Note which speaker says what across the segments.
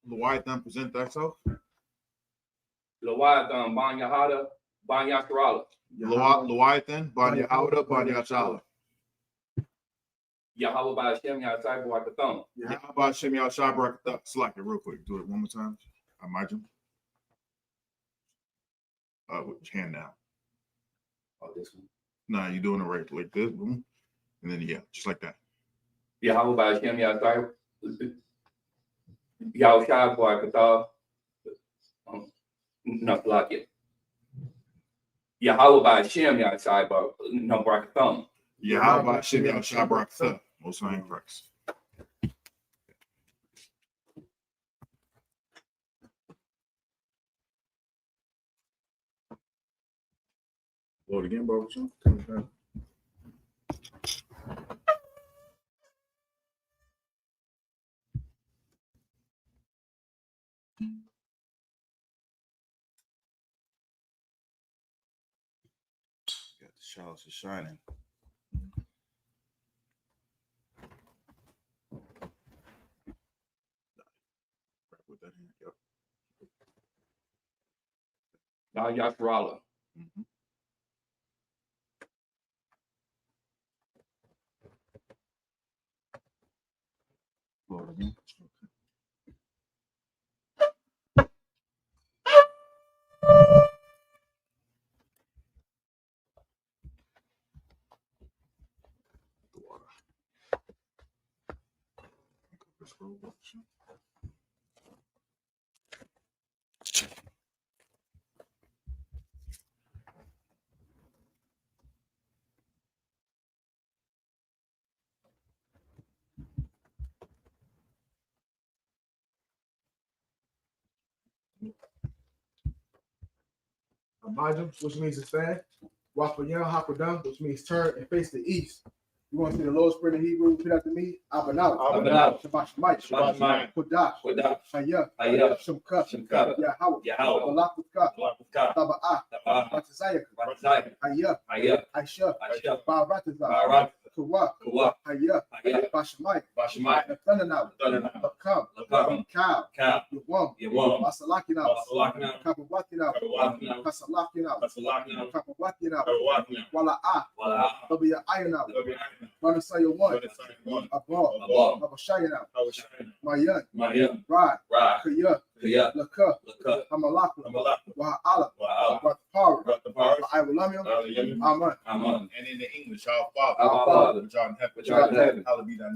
Speaker 1: Leviathan present thyself.
Speaker 2: Leviathan, Ban Yahada, Ban Yasharala.
Speaker 1: Leviathan, Ban Yahada, Ban Yashala.
Speaker 2: Yahweh by Hashem Yahshai Barakathon.
Speaker 1: Yahweh Hashem Yahshai Barakathon. Select it real quick. Do it one more time. I imagine. With your hand down.
Speaker 2: Oh, this one.
Speaker 1: Nah, you're doing it right like this. Boom. And then, yeah, just like that.
Speaker 2: Yahweh by Hashem Yahshai. Yahshai Barakathon. Not like it. Yahweh by Hashem Yahshai Barakathon.
Speaker 1: Yahweh by Hashem Yahshai Barakathon. Most High in Christ. Load again, bro. Got the showers shining. With that hand, yep.
Speaker 2: Ban Yasharala.
Speaker 1: Mm-hmm. Load again.
Speaker 3: Abijam, which means to stand. Wafayan Hapadam, which means turn and face the east. You want to see the lowest prayer in Hebrew? Repeat after me. Abanal. Shabbat Shemayim. Kodash. Hayah. Shemka. Yahweh. Malakutka. Taba'ah. Ratazayah. Hayah. I.S.U.P.K. Baratazah. Kawa. Hayah. Bashamayim. Nathanael. Lakam. Cow. Yawam. Masalakina. Kapawakina. Kasalakina. Kapawakina. Wala'ah. Wabiya'ayana. Manasaya one. Abba. Abashayana. Mayan. Rod. Kaya. Laka. Hamalaka. Waha'ala. Ratapara. Iwalamium. Amen.
Speaker 1: And in the English, our Father, which art in heaven, hallowed be thy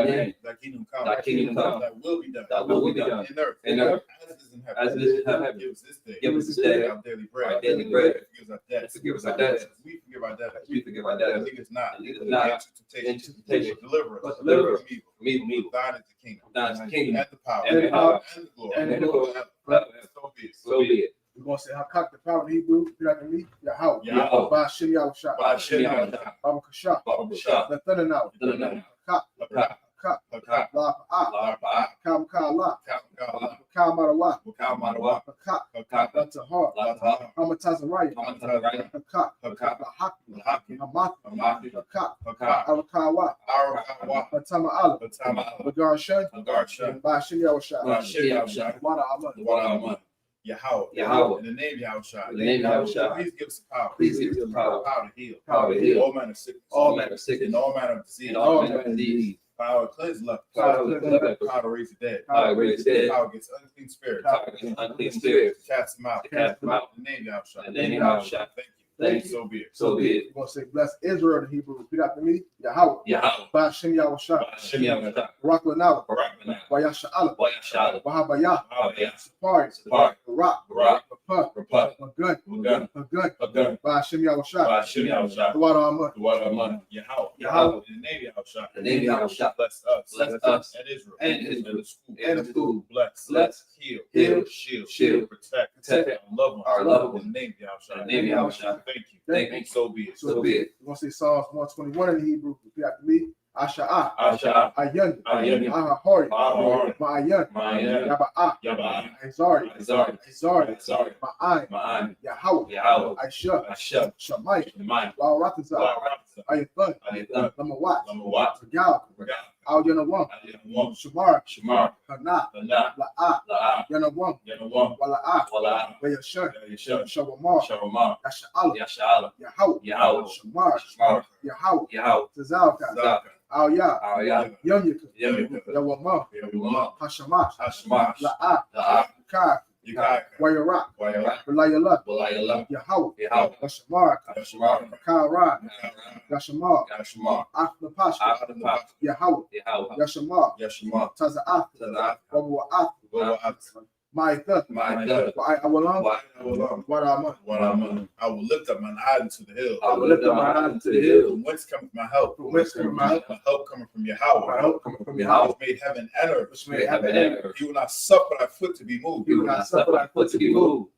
Speaker 1: name. Thy kingdom come. Thy will be done. In earth. As it is in heaven. Give us this day our daily bread. Forgive us our debts. We forgive our debtors. And lead us not into temptation. Deliver us from evil. Thine is the kingdom. And the power. And the glory. So be it.
Speaker 3: We're going to say, Hakak, the power in Hebrew, repeat after me. Yahweh. Ba Shem Yahushua. Baba Kasha. Nathanael. La Kamkala. Kamarawa. Latahar. Hamatazariah. Hakim. Hamat. Arakawa. Batama Allah. Bagar Shan. Ba Shem Yahushua. Wada Ahmad.
Speaker 1: Yahweh. In the name Yahushua. Please give us the power. Power to heal. All manner of sickness. And all manner of disease. Power to cleanse left. Power to raise the dead. Power against unclean spirits. Cast them out. In the name Yahushua. Thank you. So be it.
Speaker 3: We're going to say, bless Israel in Hebrew. Repeat after me. Yahweh. Ba Shem Yahushua. Barak Lanawa. Wayasha'ala. Wahabayah. Safari. Barak. Magun. Ba Shem Yahushua. Wada Ahmad.
Speaker 1: Yahweh. In the name Yahushua. Bless us. And Israel. And the school. Bless. Heal. Shield. Protect. Our loved ones. In the name Yahushua. Thank you. So be it.
Speaker 3: We're going to say Psalms 121 in Hebrew. Repeat after me. Asha'a,
Speaker 1: Ayan,
Speaker 3: Ayan, Ahahori,
Speaker 1: Ahahori,
Speaker 3: Ma'ayan,
Speaker 1: Ma'ayan,
Speaker 3: Yaba'a,
Speaker 1: Yaba'a,
Speaker 3: Azari,
Speaker 1: Azari,
Speaker 3: Ma'ai, Yahweh, I.S.U.P.K, Shamai, Waratazah, I.S.U.P.K, Lamawat, Regal, Al Yanawam, Shamar, Hana, La'a, Yanawam, Wala'a, Wayashan, Shawamar, Yasha'ala, Yahweh, Shamar, Yahweh, Tazalka, Al Ya, Yumyaka, Yawamah, Hashamash, La'a, Kai, Wayarak, Walayala, Yahweh, Yashamar, Kara, Yashamar, Afnapashka, Yahweh, Yashamar, Taza'af, Wabu'af, Ma'ithah, Wa'awalam, Wa'aman.
Speaker 1: I will lift up mine eyes to the hill.
Speaker 2: I will lift up my eyes to the hill.
Speaker 1: From whence cometh my help?
Speaker 3: From whence cometh my help?
Speaker 1: My help coming from Yahweh.
Speaker 3: My help coming from
Speaker 1: Who
Speaker 3: Yahweh,
Speaker 1: made heaven and earth.
Speaker 3: which made heaven and earth.
Speaker 1: He will not suffer thy foot to be moved.
Speaker 3: He will not suffer thy foot to be moved.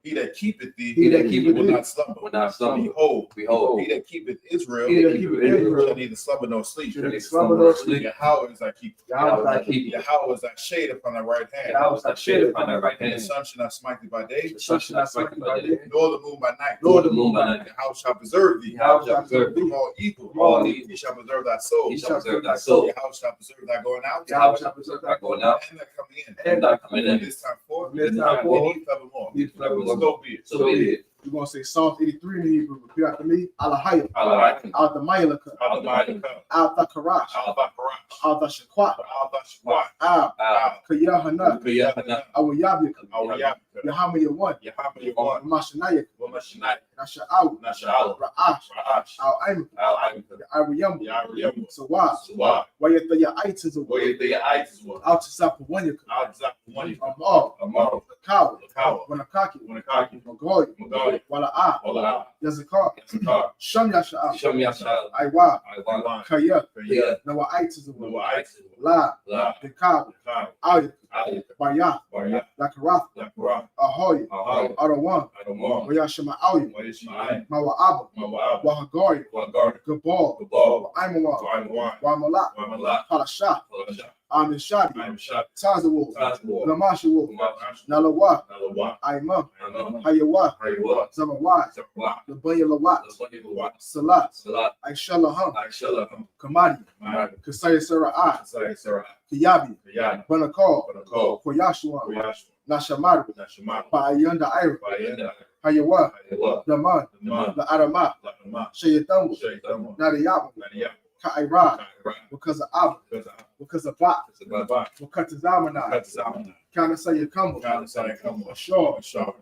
Speaker 1: He that keepeth thee,
Speaker 3: He that keepeth
Speaker 1: will
Speaker 3: thee
Speaker 1: not slumber.
Speaker 2: Will not slumber.
Speaker 1: Behold,
Speaker 2: Behold,
Speaker 1: he that keepeth Israel,
Speaker 3: He that keepeth Israel
Speaker 1: shall neither slumber nor sleep.
Speaker 3: shall neither slumber nor sleep.
Speaker 1: Yahweh is thy keeper.
Speaker 3: Yahweh is thy keeper.
Speaker 1: Yahweh is thy shade upon thy right hand.
Speaker 3: Yahweh is thy shade upon thy right
Speaker 1: And the
Speaker 3: hand.
Speaker 1: sun shall not smite thee by day,
Speaker 3: The sun shall not smite thee by day,
Speaker 1: nor the moon by night.
Speaker 3: nor the moon by night.
Speaker 1: Yahweh shall preserve thee
Speaker 3: Yahweh shall preserve
Speaker 1: from
Speaker 3: thee
Speaker 1: all evil.
Speaker 3: from all evil.
Speaker 1: He shall preserve thy soul.
Speaker 3: He shall preserve thy soul.
Speaker 1: Yahweh shall preserve thy going out.
Speaker 3: Yahweh shall preserve thy going out
Speaker 1: And thy coming in.
Speaker 3: and thy coming
Speaker 1: From
Speaker 3: in.
Speaker 1: this time forth,
Speaker 3: From this time forth,
Speaker 1: and forevermore.
Speaker 3: He forevermore.
Speaker 1: So be it.
Speaker 2: so be it.
Speaker 3: We're going to say Psalms 83 in the Hebrew. Repeat after me. Alahaya,
Speaker 2: Allah,
Speaker 3: Al-Damayalaka,
Speaker 1: Al-Damayalaka,
Speaker 3: Al-Thakarash,
Speaker 1: Al-Bakarash,
Speaker 3: Al-Thashakwat,
Speaker 1: Al-Bashawat,
Speaker 3: Al-Kayahanna,
Speaker 2: Yahanna,
Speaker 3: Al-Yabyaka,
Speaker 1: Al-Yabka,
Speaker 3: Yahama Yawan,
Speaker 1: Yahanna,
Speaker 3: Mashanayaka,
Speaker 1: Yahanna,
Speaker 3: Nasha'aw,
Speaker 1: Nasha'al,
Speaker 3: Ra'ash,
Speaker 1: Ra'ash,
Speaker 3: Al-Aimaka,
Speaker 1: Al-Aimka,
Speaker 3: Ariyamu,
Speaker 1: Yariyamu,
Speaker 3: Sawab,
Speaker 1: Sawab,
Speaker 3: Wayataya Aitas of
Speaker 1: Where the eyes were,
Speaker 3: Al-Tasapawanyaka,
Speaker 1: Al-Zakawani,
Speaker 3: Amal,
Speaker 1: Amar,
Speaker 3: Kawa,
Speaker 1: Kawa,
Speaker 3: Wanakaki,
Speaker 1: Wanakaki,
Speaker 3: Magoy,
Speaker 1: Magali,
Speaker 3: Wala'a,
Speaker 1: Wala,
Speaker 3: Yazakar,
Speaker 1: Yassakar,
Speaker 3: Sham Yasha'al,
Speaker 2: Sham Yashal,
Speaker 3: Aiwa,
Speaker 1: Iwan,
Speaker 3: Kaya,
Speaker 1: Kaya,
Speaker 3: Nawa Aitas of
Speaker 1: Noah Isis,
Speaker 3: La,
Speaker 1: La,
Speaker 3: Dekab,
Speaker 1: Kai,
Speaker 3: Ayat,
Speaker 1: Ali,
Speaker 3: Bayah,
Speaker 1: Barya,
Speaker 3: Lakarath,
Speaker 1: Yakura,
Speaker 3: Ahoy,
Speaker 1: Ahai,
Speaker 3: Arawan,
Speaker 1: Adamar,
Speaker 3: Wayashima Awi,
Speaker 1: Wadishmai,
Speaker 3: Mawa'aba,
Speaker 1: Mawab,
Speaker 3: Wahagari,
Speaker 1: Wagar,
Speaker 3: Gabal,
Speaker 1: Gabal,
Speaker 3: Aimawa,
Speaker 1: Waimawan,
Speaker 3: Wamala,
Speaker 1: Wamala,
Speaker 3: Parashah,
Speaker 1: Falasha,
Speaker 3: Amin Shadi,
Speaker 1: I'm shot,
Speaker 3: Tazawul,
Speaker 1: Tazawul,
Speaker 3: Lamashawul,
Speaker 1: Umash,
Speaker 3: Nalawa,
Speaker 1: Nalawa,
Speaker 3: Aimam,
Speaker 1: Anam,
Speaker 3: Hayawa,
Speaker 1: Hariwa,
Speaker 3: Zamawai,
Speaker 1: Zakwa,
Speaker 3: Labaya Lawat,
Speaker 1: Labayiwa,
Speaker 3: Salat,
Speaker 1: Salat,
Speaker 3: Aishalaham,
Speaker 1: Aishalaham,
Speaker 3: Kamadi,
Speaker 1: Ma'ad,
Speaker 3: Kasaya Sara'ah,
Speaker 1: Sai, Sarah,
Speaker 3: Kiyabi,
Speaker 1: Kayad,
Speaker 3: Banakal,
Speaker 1: Banakal,
Speaker 3: Koyashua,
Speaker 1: Koyash,
Speaker 3: Nashamadu,
Speaker 1: Nashamat,
Speaker 3: Pa'ayanda Ira,
Speaker 1: Bayenda,
Speaker 3: Hayawa,
Speaker 1: Hayawa,
Speaker 3: Daman,
Speaker 1: Naman,
Speaker 3: La'arama,
Speaker 1: Lakama,
Speaker 3: Shayatamu,
Speaker 1: Shaytamu,
Speaker 3: Nadiyabu,
Speaker 1: Nadiya,
Speaker 3: Ka'ira,
Speaker 1: Kaira,
Speaker 3: because of Abba,
Speaker 1: Kaza,
Speaker 3: because of Ba,
Speaker 1: Kaza,
Speaker 3: because of Zamana,
Speaker 1: Kaza,
Speaker 3: Kana Sayakamu,
Speaker 1: Kaza, Sayakamu,
Speaker 3: Ashor,
Speaker 1: Ashar,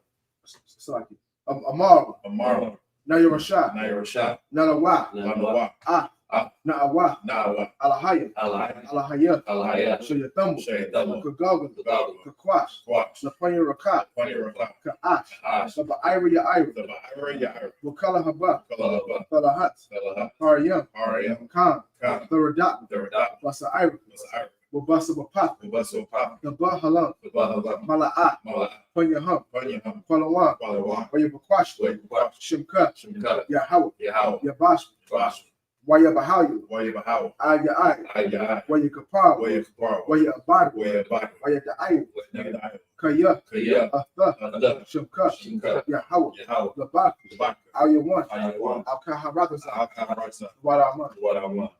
Speaker 3: Saki, Amar,
Speaker 1: Amar,
Speaker 3: Nayarasha,
Speaker 1: Nairasha,
Speaker 3: Nalawa,
Speaker 1: Lanawa,
Speaker 3: Na'awa,
Speaker 1: Nawa,
Speaker 3: Alahaya,
Speaker 2: Allah,
Speaker 3: Alahaya,
Speaker 2: Allah,
Speaker 3: Shayatamu,
Speaker 1: Shaytamu,
Speaker 3: Kagaga,
Speaker 1: Kagaga,
Speaker 3: Kakwash,
Speaker 1: Kwash,
Speaker 3: Lapanya Rakat,
Speaker 1: Pony Raka,
Speaker 3: Ka'ash,
Speaker 1: Ash,
Speaker 3: Laba Ira Ira,
Speaker 1: the Bahira Yar,
Speaker 3: Wakala Haba,
Speaker 1: Kalaba,
Speaker 3: Falahat,
Speaker 1: Salaha,
Speaker 3: Haryam,
Speaker 1: Ariam,
Speaker 3: Khan,
Speaker 1: Khan,
Speaker 3: Thuradat,
Speaker 1: Duradak,
Speaker 3: Basa Ira,
Speaker 1: Masar,
Speaker 3: Wabasa Wapat,
Speaker 1: Ubaso Pap,
Speaker 3: the Bahalam,
Speaker 1: the Bahala,
Speaker 3: Mala'at,
Speaker 1: Mala,
Speaker 3: Panyaham,
Speaker 1: Panyaham,
Speaker 3: Kwalawan,
Speaker 1: Palawan,
Speaker 3: Wayabakwash,
Speaker 1: Wakwash,
Speaker 3: Shimka,
Speaker 1: Shimka,
Speaker 3: Yahaw,
Speaker 1: Yahao,
Speaker 3: Yabash,
Speaker 1: Bash,
Speaker 3: Wayabahayu,
Speaker 1: Wayabahaw,
Speaker 3: Ayai,
Speaker 1: Ayah,
Speaker 3: Wayakapar,
Speaker 1: Wayakapar,
Speaker 3: Wayabad,
Speaker 1: Wayabad,
Speaker 3: Wayadayu,
Speaker 1: Wayadai,
Speaker 3: Kaya,
Speaker 1: Kaya,
Speaker 3: Atha,
Speaker 1: Ada,
Speaker 3: Shimka,
Speaker 1: Shimka,
Speaker 3: Yahaw,
Speaker 1: Yahao,
Speaker 3: Labak,
Speaker 1: Labak,
Speaker 3: Ayawan,
Speaker 1: Ayawan,
Speaker 3: Alkaharasa,
Speaker 1: Alkaharasa,
Speaker 3: Waraman.
Speaker 1: what I want.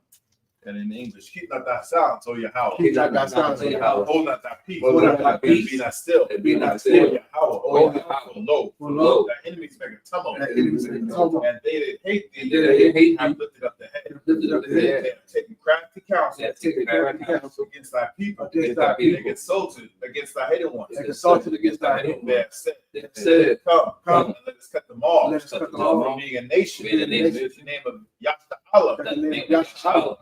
Speaker 1: And in English, keep not thy silence, O Yahweh.
Speaker 3: Keep not thy silence, O Yahweh.
Speaker 1: Hold not thy peace.
Speaker 2: Hold not thy peace.
Speaker 1: Be not still.
Speaker 2: And be not
Speaker 1: O
Speaker 2: still.
Speaker 1: Yahweh, O
Speaker 2: O
Speaker 1: Yahweh,
Speaker 2: Yahweh.
Speaker 1: lo,
Speaker 3: For lo,
Speaker 1: thy enemies make a tumult.
Speaker 3: thy enemies make a tumult.
Speaker 1: And they that hate
Speaker 2: And
Speaker 1: thee,
Speaker 2: they that hate
Speaker 1: have
Speaker 2: thee,
Speaker 1: lifted up the head.
Speaker 2: lifted up the
Speaker 1: They
Speaker 2: head.
Speaker 1: have taken crafty counsel
Speaker 2: They have taken crafty counsel
Speaker 1: against thy people.
Speaker 3: Against thy
Speaker 1: They
Speaker 3: people.
Speaker 1: consulted against thy hated ones.
Speaker 3: They consulted against thy
Speaker 2: hated
Speaker 3: hated
Speaker 1: They have said,
Speaker 2: They have said,
Speaker 1: Come, and let us cut them off.
Speaker 3: Let us cut them
Speaker 2: off.
Speaker 1: From being a nation,
Speaker 2: Being a nation.
Speaker 1: in the name of Yahweh,
Speaker 3: That the name of
Speaker 2: Yahweh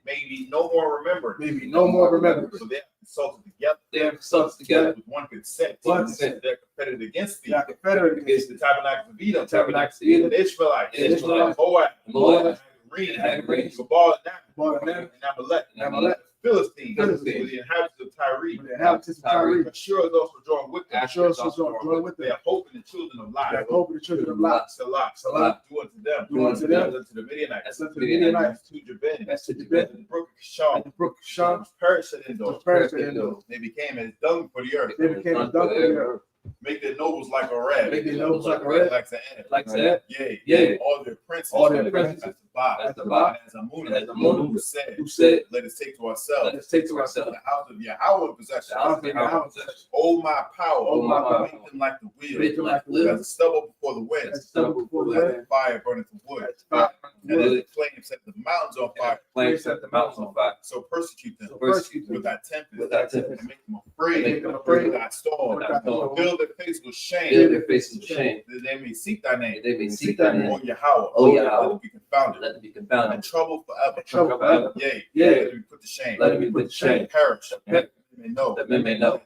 Speaker 1: may be no more remembered.
Speaker 3: Maybe no more remembered.
Speaker 1: So they have consulted together.
Speaker 2: They have consulted together
Speaker 1: With one consent.
Speaker 3: One consent.
Speaker 1: They're confederate against thee.
Speaker 3: They are confederate
Speaker 1: Against the tabernacles of Edom.
Speaker 2: Tabernacles of
Speaker 1: And
Speaker 2: Edom.
Speaker 1: the Ishmaelites.
Speaker 2: And the Ishmaelites.
Speaker 1: Moab.
Speaker 2: Moab.
Speaker 1: And
Speaker 2: and
Speaker 1: Gabal and
Speaker 2: Gabal and
Speaker 1: Amalek.
Speaker 3: Amalek.
Speaker 1: And Amalek. Philistines,
Speaker 3: Philistines.
Speaker 1: with the inhabitants of Tyre.
Speaker 3: With the inhabitants of Tyre.
Speaker 1: Ashur is also drawn with them.
Speaker 3: Ashur is also drawn with them.
Speaker 1: They are hope in the children of Lot.
Speaker 3: That hope of the children of Lot.
Speaker 1: Salah.
Speaker 3: Salah.
Speaker 1: Do unto them.
Speaker 3: Do unto them.
Speaker 1: Unto the Midianites.
Speaker 3: Unto the Midianites.
Speaker 1: To Jabin.
Speaker 3: That's to Jabin.
Speaker 1: The brook of Kishon.
Speaker 3: At the brook of Sham.
Speaker 1: Perished in Endor.
Speaker 3: Perished in Endor.
Speaker 1: They became as dung for the earth.
Speaker 3: They became a dung for the earth.
Speaker 1: Make their nobles like a red.
Speaker 3: Make their nobles like a red.
Speaker 1: Like Zan.
Speaker 2: Like that.
Speaker 1: Yea.
Speaker 2: Yea.
Speaker 1: All their princes.
Speaker 3: All their princes.
Speaker 1: As the Ba.
Speaker 2: As the Ba.
Speaker 1: As Amunah.
Speaker 2: And as Amunah.
Speaker 1: Who
Speaker 3: Who said,
Speaker 1: let us take to ourselves.
Speaker 2: Let us take to ourselves
Speaker 1: The house of Yahweh possession.
Speaker 2: the house of Yahweh possession.
Speaker 1: Oh my power.
Speaker 3: Oh, my power.
Speaker 1: Make them like the wheel.
Speaker 2: Make them like the
Speaker 1: As
Speaker 2: wheel.
Speaker 1: a stubble before the wind.
Speaker 3: As stubble before the
Speaker 1: As
Speaker 3: wind.
Speaker 1: the fire burneth the wood.
Speaker 3: As fire
Speaker 1: And as the flames set the mountains on fire.
Speaker 2: Flames set the mountains on fire.
Speaker 1: So persecute them.
Speaker 3: So persecute them.
Speaker 1: With that tempest.
Speaker 2: With that tempest.
Speaker 1: And make them afraid.
Speaker 3: Make them afraid.
Speaker 1: With that storm.
Speaker 3: With that storm.
Speaker 1: Fill their face with shame.
Speaker 2: Fill their faces with shame.
Speaker 1: That they may seek thy name.
Speaker 2: That they may seek thy name.
Speaker 1: O Yahweh.
Speaker 2: O Yahweh.
Speaker 1: Let them be confounded.
Speaker 2: Let them be confounded.
Speaker 1: And trouble forever.
Speaker 3: Trouble forever.
Speaker 1: Yea.
Speaker 3: Yea.
Speaker 1: Let them be put to shame.
Speaker 2: Let them be put to shame.
Speaker 1: Perish.
Speaker 2: That
Speaker 1: They may know.
Speaker 2: men may know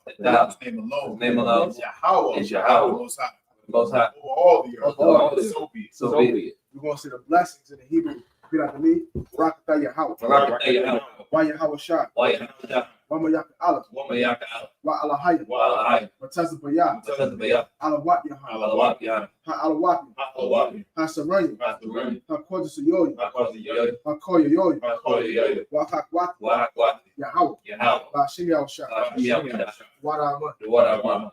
Speaker 1: That
Speaker 2: that
Speaker 1: thou, his name alone.
Speaker 2: His name alone
Speaker 1: Is Yahweh.
Speaker 2: is Yahweh.
Speaker 1: The Most High.
Speaker 2: the Most High.
Speaker 1: Over all the earth.
Speaker 3: Over all
Speaker 2: the earth.
Speaker 1: So be it.
Speaker 2: So be it.
Speaker 3: We're going to see the blessings in the Hebrew. Repeat after me. Rakatah Yahweh.
Speaker 2: Barakatah Yahweh.
Speaker 3: Why Yahweh Shah.
Speaker 2: Why Yahanna?
Speaker 3: Wama Yaka Aleph.
Speaker 2: Wama Yaka Aleph.
Speaker 3: Wa Alahaya.
Speaker 2: Wa Alahaya.
Speaker 3: Watasa Bayah.
Speaker 2: Watasa Bayah.
Speaker 3: Alawat Yahanna.
Speaker 2: Alawat Yahanna.
Speaker 3: Ha Alawapi.
Speaker 2: Alawapi.
Speaker 3: Ha Saranya.
Speaker 2: Hasurani.
Speaker 3: Ha Kodesu Yoyi.
Speaker 2: Hakosi Yoyi.
Speaker 3: Ha Koya Yoyi.
Speaker 2: Hakosi Yoyi.
Speaker 3: Wa Hakwati.
Speaker 2: Wahakwati.
Speaker 3: Yahweh.
Speaker 2: Yahweh.
Speaker 3: Ba Shim Yahweh Shah.
Speaker 2: Yahweh.
Speaker 3: Wa Rama.
Speaker 2: The water I want.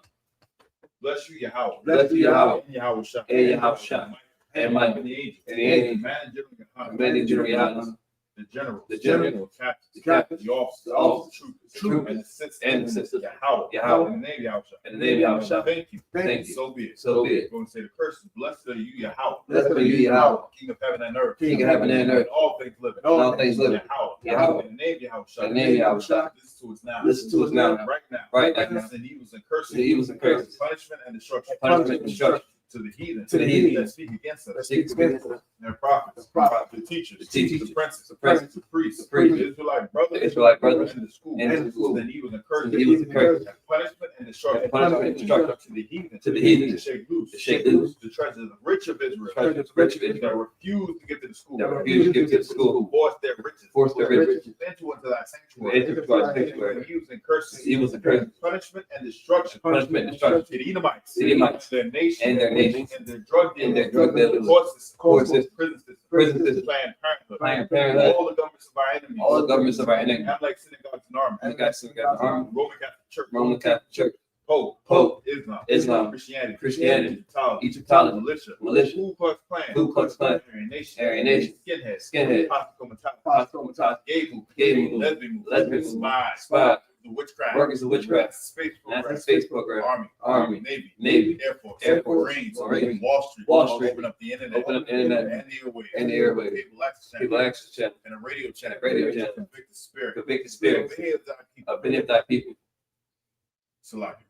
Speaker 1: Bless you, Yahweh.
Speaker 2: Bless you, Yahweh.
Speaker 1: And Yahweh Shah.
Speaker 2: And Yahweh Shah. And Mike.
Speaker 1: And the angels.
Speaker 2: And the angels.
Speaker 1: Man, General Yahanna.
Speaker 2: Many General Yahanna.
Speaker 1: The general.
Speaker 2: The general.
Speaker 1: Captain.
Speaker 2: The captain.
Speaker 1: The officer.
Speaker 2: The officer.
Speaker 1: The
Speaker 2: The
Speaker 1: troopers.
Speaker 2: troopers.
Speaker 1: And the sisters.
Speaker 2: And the sisters.
Speaker 1: Yahweh.
Speaker 2: Yahweh.
Speaker 1: In the name of Yahweh Shah.
Speaker 2: In the name of Yahweh Shah.
Speaker 1: Thank you.
Speaker 2: Thank you.
Speaker 1: So be it.
Speaker 2: So be it.
Speaker 1: Going to say the curses. Blessed are you, Yahweh.
Speaker 2: Blessed are you, Yahweh.
Speaker 1: King of heaven and earth.
Speaker 2: King of heaven and earth.
Speaker 1: And all things living.
Speaker 2: And all things living.
Speaker 1: Yahweh.
Speaker 2: Yahweh.
Speaker 1: In the name of Yahweh Shah.
Speaker 2: In the name of Yahweh Shah.
Speaker 1: Listen to us now.
Speaker 2: Listen to us now.
Speaker 1: Right now.
Speaker 2: Right now.
Speaker 1: Listen, evils and curses.
Speaker 2: The evils and curses.
Speaker 1: Punishment and destruction.
Speaker 2: Punishment and destruction.
Speaker 1: To the heathen.
Speaker 3: To the heathen.
Speaker 1: That speak against us.
Speaker 3: That speak against us.
Speaker 1: Their prophets.
Speaker 3: The prophets.
Speaker 1: The teachers.
Speaker 2: The teachers.
Speaker 1: The princes.
Speaker 2: The princes.
Speaker 1: The priests.
Speaker 2: The priests.
Speaker 1: The Israelite brothers.
Speaker 2: The Israelite brothers.
Speaker 1: And the school.
Speaker 2: And the school.
Speaker 1: Then evils and curses.
Speaker 2: The evils and curses.
Speaker 1: And punishment and destruction.
Speaker 2: And punishment and destruction.
Speaker 1: To the heathen.
Speaker 2: To the heathen.
Speaker 1: To shake loose.
Speaker 2: To shake loose.
Speaker 1: The treasures of the rich of Israel.
Speaker 2: The treasures of the rich of Israel.
Speaker 1: That refuse to get to the school.
Speaker 2: That refuse to give to the school.
Speaker 1: Force their riches.
Speaker 2: Force their riches.
Speaker 1: Enter into thy sanctuary.
Speaker 2: Enter into thy sanctuary.
Speaker 1: The evils and curses.
Speaker 2: The evils and curses.
Speaker 1: Punishment and destruction.
Speaker 2: Punishment and destruction.
Speaker 1: To the Edomites.
Speaker 2: The Edomites.
Speaker 1: Their nation.
Speaker 2: And their nations.
Speaker 1: And their drug dealers.
Speaker 2: And their drug dealers.
Speaker 1: Court systems.
Speaker 2: Court systems.
Speaker 1: Prison
Speaker 2: Prison
Speaker 1: systems.
Speaker 2: systems.
Speaker 1: Planned Parenthood.
Speaker 2: Planned Parenthood.
Speaker 1: All the governments of our enemies.
Speaker 2: All the governments of our enemies.
Speaker 1: And like synagogues and armies.
Speaker 2: And got some got army.
Speaker 1: Roman Catholic Church.
Speaker 2: Roman Catholic Church.
Speaker 1: Pope. Islam.
Speaker 2: Islam.
Speaker 1: Christianity.
Speaker 2: Christianity.
Speaker 1: Egyptology.
Speaker 2: Egyptology.
Speaker 1: Militia.
Speaker 2: Militia.
Speaker 1: Ku Klux Klan.
Speaker 2: Ku Klux Klan.
Speaker 1: Aryan Nation.
Speaker 2: Aryan Nation.
Speaker 1: Skinhead.
Speaker 2: Skinhead.
Speaker 1: Pastor Gay movement.
Speaker 2: Gay movement.
Speaker 1: Lesbian
Speaker 2: Lesbian movement.
Speaker 1: Spy.
Speaker 2: Spy.
Speaker 1: The witchcraft.
Speaker 2: Workers of witchcraft.
Speaker 1: Space
Speaker 2: National
Speaker 1: program.
Speaker 2: Space Program.
Speaker 1: Army.
Speaker 2: Army.
Speaker 1: Navy. Air Force.
Speaker 2: Air Force.
Speaker 1: Marines.
Speaker 2: Marines.
Speaker 1: Wall Street.
Speaker 2: Wall Street.
Speaker 1: Open up the internet.
Speaker 2: Open up the internet.
Speaker 1: And the airwaves.
Speaker 2: And the airwaves.
Speaker 1: Cable access channel.
Speaker 2: People access channel.
Speaker 1: And a radio channel.
Speaker 2: And a radio channel.
Speaker 1: Convict the spirit.
Speaker 2: Convict the spirit
Speaker 1: Of any of thy people.
Speaker 2: of any of thy people.
Speaker 1: Salaki.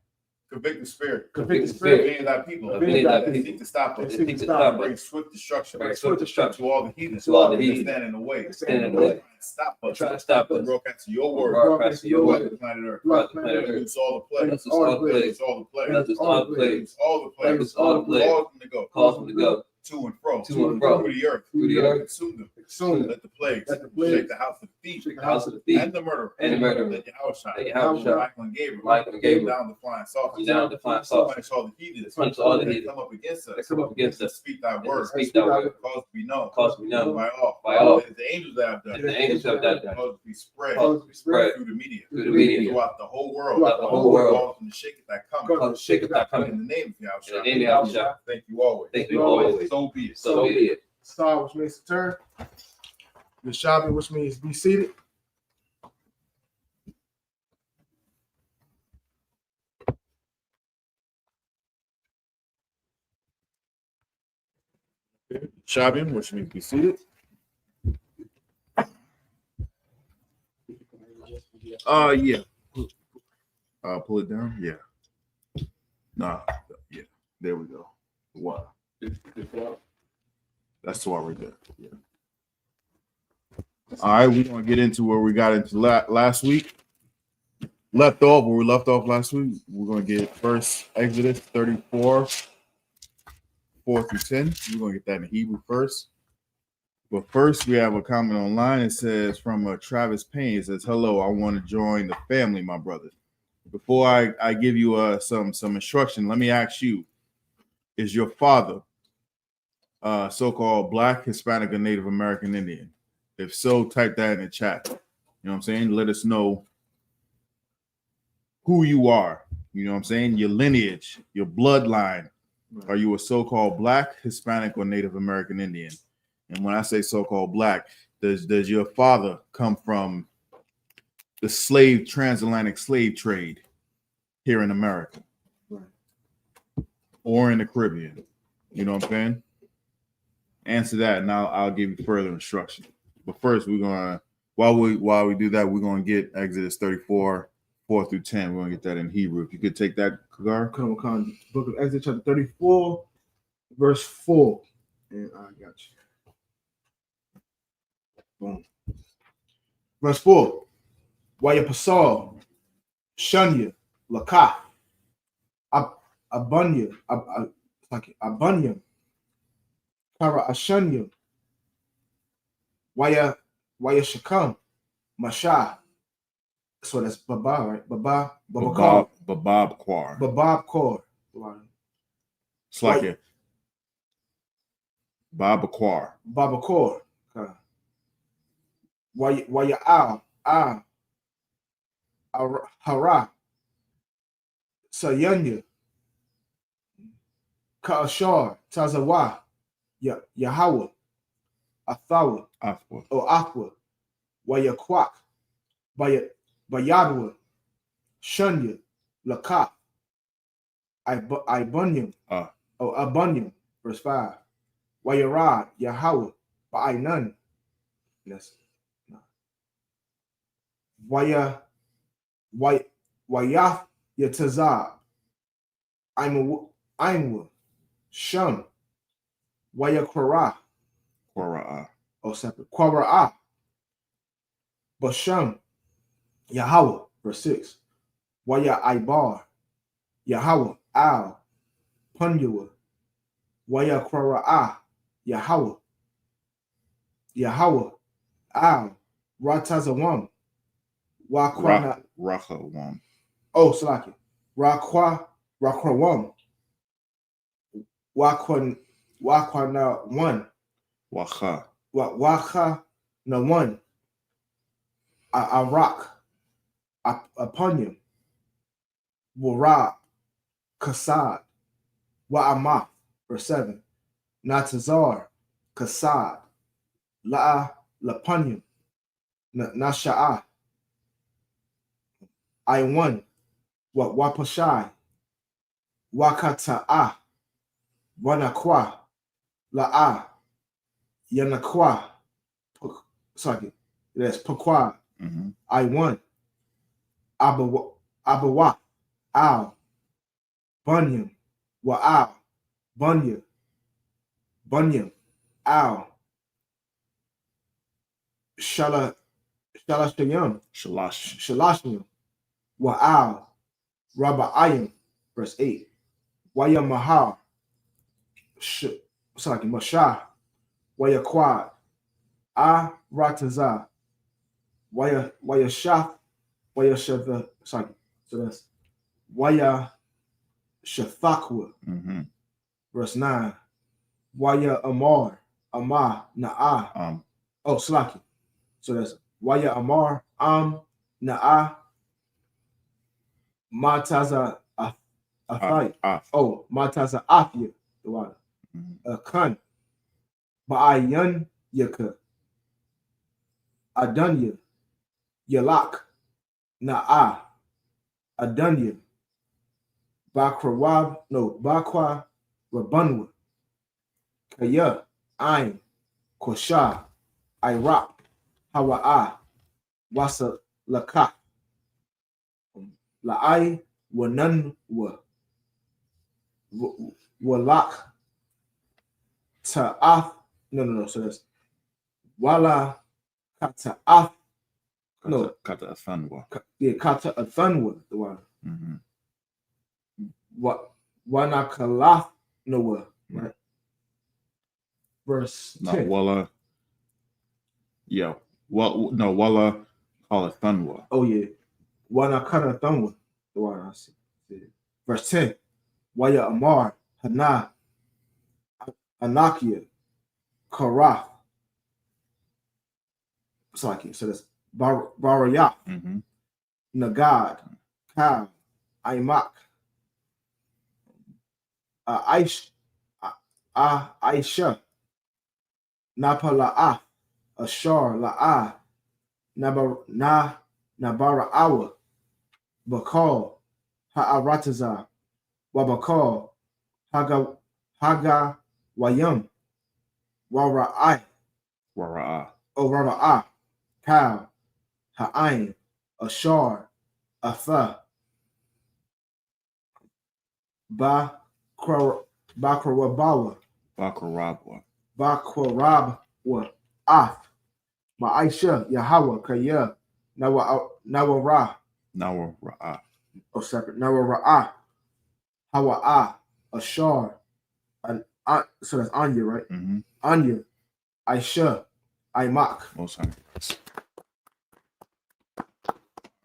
Speaker 1: Convict the spirit.
Speaker 3: Convict the
Speaker 1: Of
Speaker 3: spirit.
Speaker 1: any of thy people.
Speaker 2: Of any of thy
Speaker 1: That
Speaker 2: people.
Speaker 1: seek to stop us.
Speaker 2: That seek to stop
Speaker 1: Bring
Speaker 2: us.
Speaker 1: swift destruction.
Speaker 2: Bring swift destruction.
Speaker 1: To all the heathens.
Speaker 2: To all the
Speaker 1: that
Speaker 2: heathens.
Speaker 1: stand in the way.
Speaker 2: Stand in the way.
Speaker 1: Stop us.
Speaker 2: Try to stop us.
Speaker 1: Broadcast your word.
Speaker 2: Broadcast your
Speaker 1: Throughout
Speaker 2: word.
Speaker 1: the planet Earth.
Speaker 2: Throughout the planet Earth.
Speaker 1: Loose all the plagues.
Speaker 2: Loose all the plagues.
Speaker 1: Loose all the plagues.
Speaker 2: Loose all the plagues.
Speaker 1: Loose all the plagues.
Speaker 2: Loose all the plagues.
Speaker 1: Cause them to go.
Speaker 2: Cause them to go.
Speaker 1: To and fro.
Speaker 2: To and fro.
Speaker 1: Through the earth.
Speaker 2: Through the earth.
Speaker 1: Consume them.
Speaker 3: Soon.
Speaker 1: Let the plagues.
Speaker 3: Let the plagues.
Speaker 1: Shake the house of the thief.
Speaker 2: The house of the thief.
Speaker 1: And the murderer.
Speaker 2: And the murderer.
Speaker 1: Let Yahweh shine.
Speaker 2: Let Yahweh shine.
Speaker 1: Michael and Gabriel.
Speaker 2: Michael and Gabriel.
Speaker 1: Down the flying saucers.
Speaker 2: Down the flying saucers.
Speaker 1: Punish all the heathens.
Speaker 2: Punish all the
Speaker 1: That
Speaker 2: heathens.
Speaker 1: come up against us.
Speaker 2: That come up against us.
Speaker 1: Speak thy
Speaker 2: And
Speaker 1: word.
Speaker 2: speak thy word.
Speaker 1: Cause to be known.
Speaker 2: Cause we know.
Speaker 1: By all.
Speaker 2: By all.
Speaker 1: It is the angels that have done
Speaker 2: And the
Speaker 1: it.
Speaker 2: angels have done that.
Speaker 1: Cause to be spread.
Speaker 3: Cause to be spread.
Speaker 1: Through the media.
Speaker 2: Through the media.
Speaker 1: Throughout the whole world.
Speaker 3: Throughout
Speaker 2: the whole world.
Speaker 1: Cause them to shake it that come.
Speaker 2: Cause to shake it that coming.
Speaker 1: In the name of Yahweh.
Speaker 2: In the name of Yahweh Shah.
Speaker 1: Thank you always.
Speaker 2: Thank you always.
Speaker 1: So be it.
Speaker 2: So be it.
Speaker 3: Star, which means to turn. The Shabbat, which means be seated.
Speaker 1: Shabbat, which means be seated. Yeah. Pull it down. Yeah. Nah. Yeah. There we go. Wow. That's why we're good. Yeah. All right, we're gonna get into where we got into last week. Left off where we left off last week. We're gonna get first Exodus 34, 4 through 10. We're gonna get that in Hebrew first. But first, we have a comment online. It says from Travis Payne. It says, "Hello, I want to join the family, my brother." Before I give you some instruction, let me ask you: is your father so-called Black, Hispanic, or Native American Indian? If so, type that in the chat. You know what I'm saying? Let us know who you are. You know what I'm saying? Your lineage, your bloodline. Right. Are you a so-called Black, Hispanic, or Native American Indian? And when I say so-called Black, does your father come from the transatlantic slave trade here in America? Right. Or in the Caribbean? You know what I'm saying? Answer that, and I'll give you further instruction. But first, we're gonna while we do that, we're gonna get Exodus 34, 4 through 10. We're gonna get that in Hebrew. If you could take that, Kagar.
Speaker 3: Come on, book of Exodus, chapter 34, verse 4. And I got you. Boom. Verse 4. Waya Pasal, Shunya, Lakah, Abunya, Abunya, Para Ashunya, Waya Shakam, Masha. So that's Baba, right? Babab
Speaker 1: Kwar.
Speaker 3: Babab Kwar.
Speaker 1: It's like it. Baba Kwar. Okay.
Speaker 3: Waya Hara, Sayanya, Kaashar, Tazawa, Yahweh, Athawa, Aqua, Waya Kwak, Bayadwa, Shunya, Lakah, Ibunyam, Abunyam, verse 5. Wayarad, Yahweh, Ba'ainan. Yes. Wayaf, Yatazab, Imwa, Shum, Wayakara. Oh, separate. Quara, Basham, Yahweh, verse 6. Waya Ibar, Yahweh, Al, Punyua, Waya Quara, Yahweh, Al, Ratazawam, Wakwana,
Speaker 1: Rachawam.
Speaker 3: Oh, Salaki, Rakrawam, Wakwana 1, Waka na 1, Arak, Apunyam, Warab, Kasad, Wa'amah, verse 7. Natazar, Kasad, La'a, Lapunyam, Nasha'ah, I1, Wapashai, Wakata'ah, Wanakwa, La'a, Yanakwa, sorry, that's Pakwa, I1, Abawa, Al, Bunyam, Wa'al, Bunyam, Al, Shalashim, Wa'al, Raba'ayim, verse 8. Wayamahar, Mashah, Wayaquad, Rataza, Wayashaf, Wayashava, so that's Waya Shafakwa, verse 9. Waya Amar, Na'a. Oh, Slaki. So that's Waya Amar, Na'a, Mataza Afai. Oh, Mataza Afya, the water. Khan, Ba'ayan Yaka, Adunya, Yalak, Na'a, Adunya, Bakra Rabanwa, Kaya, Ain, Kosha, Iraq, Hawa'a, Wasa Laka, La'ai, Wananwa, Walak, Ta'af, no, so that's Wala Kata'af, no,
Speaker 1: Kata Athanwa.
Speaker 3: Kata Athanwa, the one. Wanakalaf Noah, right? Verse 10.
Speaker 1: Not Wala Yeah. Well, no, Walla call it Thunwa.
Speaker 3: Oh yeah. Wana kana thumwa. The one I see. Verse 10. Waya Amar, Hana, Anakia, Karath. So that's Barayah, Nagad, Kal, Aimak, Aisha, Napala'ah, Ashar, La'ah, Nabara'awa, Bakal, Ha'aratazah, Wabakal, Haga Wayam, Wara'ai, Rara'ah, Kal, Ha'ain, Ashar, Atha, Bakwarabawa, Af, Ma'aisha, Yahweh, Kaya, Nawara, separate, Nawara, Hawa'a, Ashar, so that's Anya, right? Anya, Aisha, Aimak.
Speaker 1: Most High.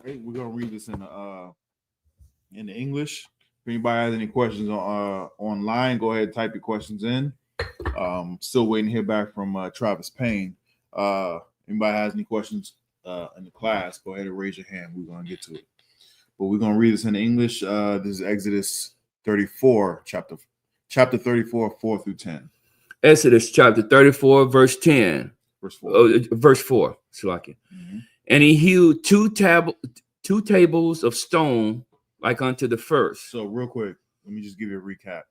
Speaker 1: Hey, we're gonna read this in the English. If anybody has any questions on online, go ahead and type your questions in. Still waiting to hear back from Travis Payne. Anybody has any questions in the class, go ahead and raise your hand. We're gonna get to it. But we're gonna read this in English. This is Exodus 34, chapter 34, 4 through 10.
Speaker 2: Exodus chapter 34, verse 10. Verse 4. And he hewed two tables of stone like unto the first.
Speaker 1: So real quick, let me just give you a recap.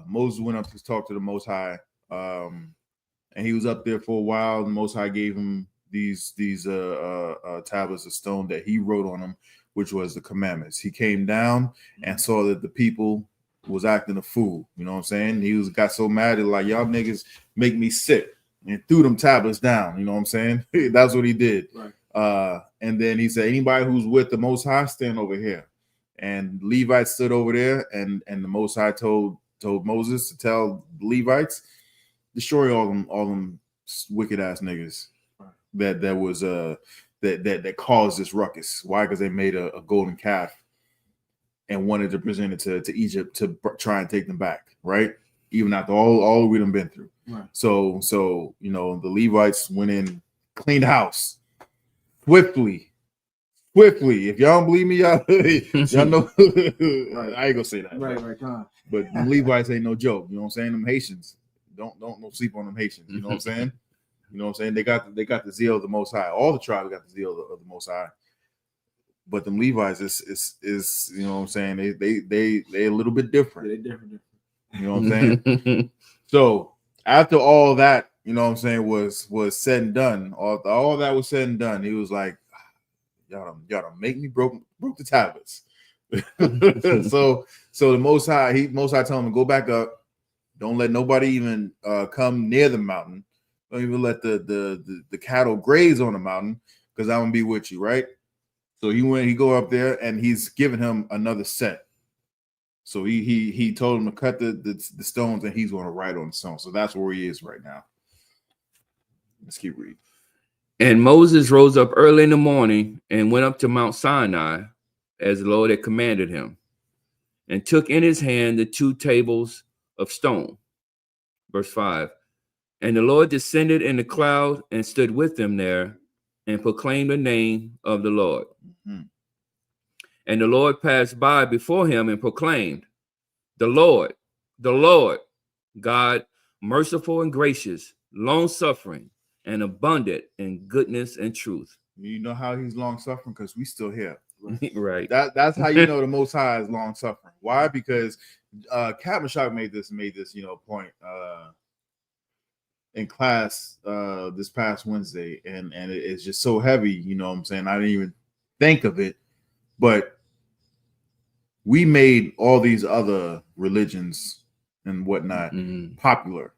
Speaker 1: Moses went up to talk to the Most High, and he was up there for a while. The Most High gave him these tablets of stone that he wrote on them, which was the commandments. He came down and saw that the people was acting a fool. You know what I'm saying? He got so mad, like, y'all niggas make me sick, and threw them tablets down. You know what I'm saying? That's what he did.
Speaker 3: Right.
Speaker 1: And then he said, anybody who's with the Most High, stand over here. And Levites stood over there, and the Most High told Moses to tell the Levites, destroy all them wicked ass niggas that caused this ruckus. Why? Because they made a golden calf and wanted to present it to Egypt to try and take them back, right? Even after all we done been through.
Speaker 3: Right.
Speaker 1: So you know, the Levites went in, cleaned the house swiftly. If y'all don't believe me, y'all know. Right. I ain't gonna say that.
Speaker 3: Right.
Speaker 1: But the Levites ain't no joke. You know what I'm saying? Them Haitians. Don't sleep on them Haitians. You know what I'm saying? You know what I'm saying? They got the zeal of the Most High. All the tribes got the zeal of the Most High. But them Levites is you know what I'm saying? They a little bit different.
Speaker 3: They're different.
Speaker 1: You know what I'm saying? So after all that, you know what I'm saying, was said and done, all that was said and done, he was like, y'all don't make me broke the tablets. so the Most High told him to go back up. Don't let nobody even come near the mountain. Don't even let the cattle graze on the mountain, because I'm gonna be with you, right? So he go up there, and he's giving him another set. So he told him to cut the stones, and he's going to write on the stone. So that's where he is right now. Let's keep reading.
Speaker 2: And Moses rose up early in the morning and went up to Mount Sinai, as the Lord had commanded him, and took in his hand the two tables of stone. Verse 5. And the Lord descended in the cloud and stood with them there, and proclaimed the name of the Lord. And the Lord passed by before him and proclaimed, the Lord, God, merciful and gracious, long-suffering, and abundant in goodness and truth.
Speaker 1: You know how he's long-suffering? Because we still here.
Speaker 2: Right.
Speaker 1: That's how you know the Most High is long-suffering. Why? Because Captain Shock made this point in class this past Wednesday, and it's just so heavy. You know what I'm saying? I didn't even think of it, but we made all these other religions and whatnot popular.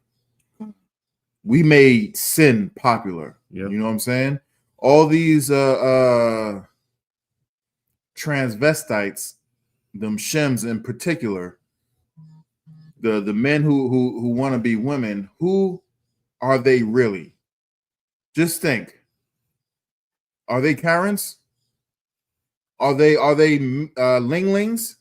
Speaker 1: We made sin popular.
Speaker 2: Yep.
Speaker 1: You know what I'm saying? All these transvestites, them shems in particular, the men who want to be women, who are they really? Just think. Are they Karens? Are they Linglings?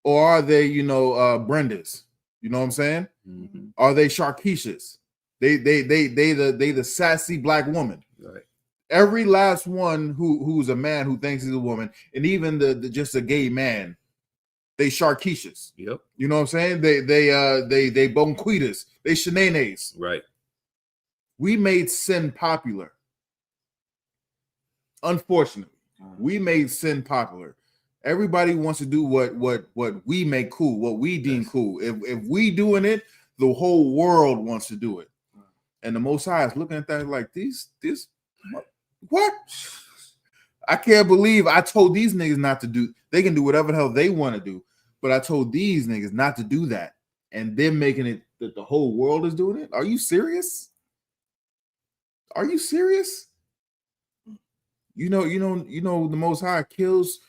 Speaker 1: Or are they, Brendas? You know what I'm saying?
Speaker 2: Mm-hmm.
Speaker 1: Are they Sharkeishas? They the sassy black woman.
Speaker 2: Right.
Speaker 1: Every last one who's a man who thinks he's a woman, and even the just a gay man, they Sharkeishas.
Speaker 2: Yep.
Speaker 1: You know what I'm saying? They bonquitas. They shenanes.
Speaker 2: Right.
Speaker 1: We made sin popular. Unfortunately, we made sin popular. Everybody wants to do what we make cool, what we deem cool. If we doing it, the whole world wants to do it. And the Most High is looking at that like this what? I can't believe I told these niggas not to do. They can do whatever the hell they want to do, but I told these niggas not to do that, and they're making it that the whole world is doing it. Are you serious? Are you serious? You know, the Most High kills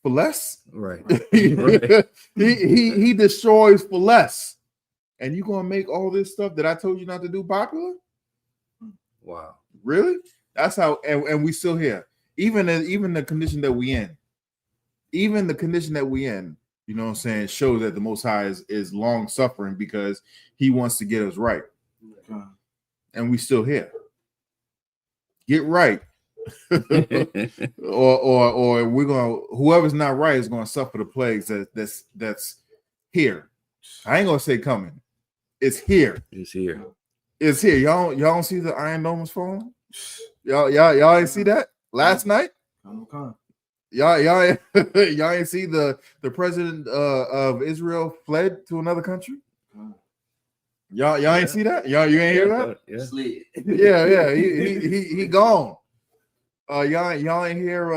Speaker 1: for less.
Speaker 2: Right.
Speaker 1: he destroys for less. And you gonna make all this stuff that I told you not to do popular?
Speaker 2: Wow.
Speaker 1: Really? That's how, and we still here. Even the condition that we in, you know what I'm saying, shows that the Most High is long suffering because he wants to get us right. And we still here. Get right. or we're gonna, whoever's not right is gonna suffer the plagues that's here. I ain't gonna say coming. It's here.
Speaker 2: It's here.
Speaker 1: It's here. Y'all don't see the Iron Dome is falling? Y'all ain't see that last night? Y'all ain't see the president of Israel fled to another country? Y'all ain't see that? You ain't hear that? Yeah. He gone. Y'all ain't hear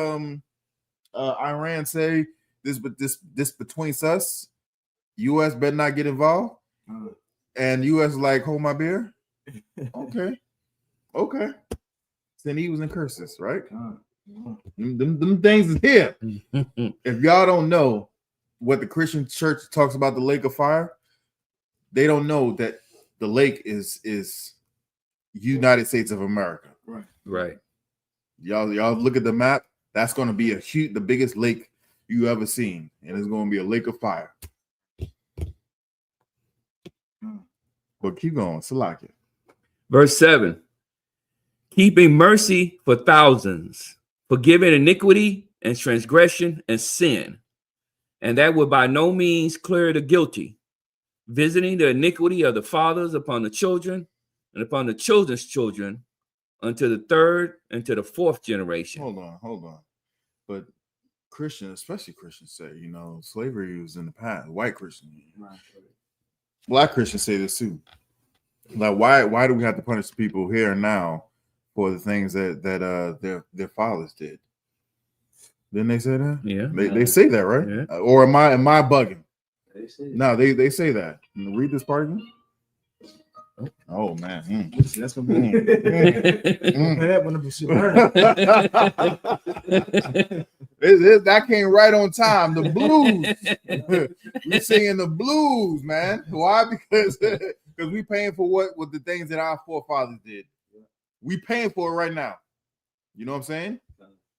Speaker 1: Iran say this between us. U.S. better not get involved. And U.S. like, hold my beer. Okay. Then he was in curses, right? Them things is here. If y'all don't know what the Christian church talks about the lake of fire, they don't know that the lake is United States of America.
Speaker 2: Right.
Speaker 1: Y'all look at the map. That's going to be the biggest lake you ever seen, and it's going to be a lake of fire. But keep going, Salakia.
Speaker 2: Verse 7. Keeping mercy for thousands, forgiving iniquity and transgression and sin, and that would by no means clear the guilty, visiting the iniquity of the fathers upon the children and upon the children's children unto the third and to the fourth generation.
Speaker 1: Hold on. But Christians, especially Christians, say, slavery was in the past. White Christians. Black Christians say this too. Like, why do we have to punish people here and now for the things that their fathers did? Didn't they say that?
Speaker 2: Yeah.
Speaker 1: They say that, right?
Speaker 2: Yeah.
Speaker 1: Or am I bugging? No, they say that. Read this part again. Oh man, that's gonna be that came right on time. The blues. We singing the blues, man. Why? Because we paying for what the things that our forefathers did. We paying for it right now. You know what I'm saying?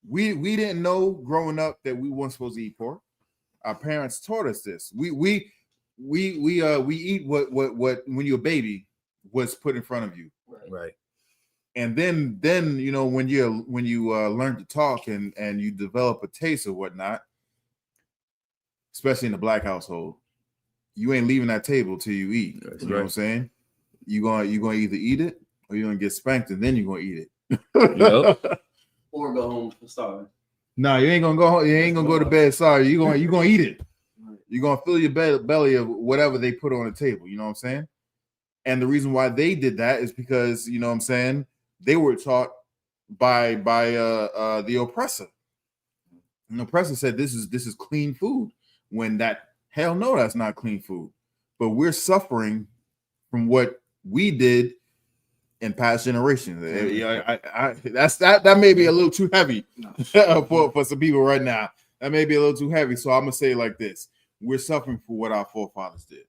Speaker 1: We didn't know growing up that we weren't supposed to eat pork. Our parents taught us this. We eat what when you're a baby was put in front of you.
Speaker 2: Right.
Speaker 1: And then when you learn to talk and you develop a taste or whatnot, especially in the black household, you ain't leaving that table till you eat.
Speaker 2: That's
Speaker 1: you know
Speaker 2: right.
Speaker 1: what I'm saying? You gonna either eat it or you're gonna get spanked and then you're gonna eat it.
Speaker 2: Yep.
Speaker 4: Or go home starving.
Speaker 1: No, you ain't gonna go home. You ain't gonna go to bed. Sorry, you're gonna eat it. You're gonna fill your belly of whatever they put on the table. You know what I'm saying? And the reason why they did that is because, you know what I'm saying, they were taught by the oppressor. And the oppressor said this is clean food, when hell no, that's not clean food. But we're suffering from what we did in past generations. That may be a little too heavy for some people right now. That may be a little too heavy. So I'm gonna say it like this: we're suffering for what our forefathers did.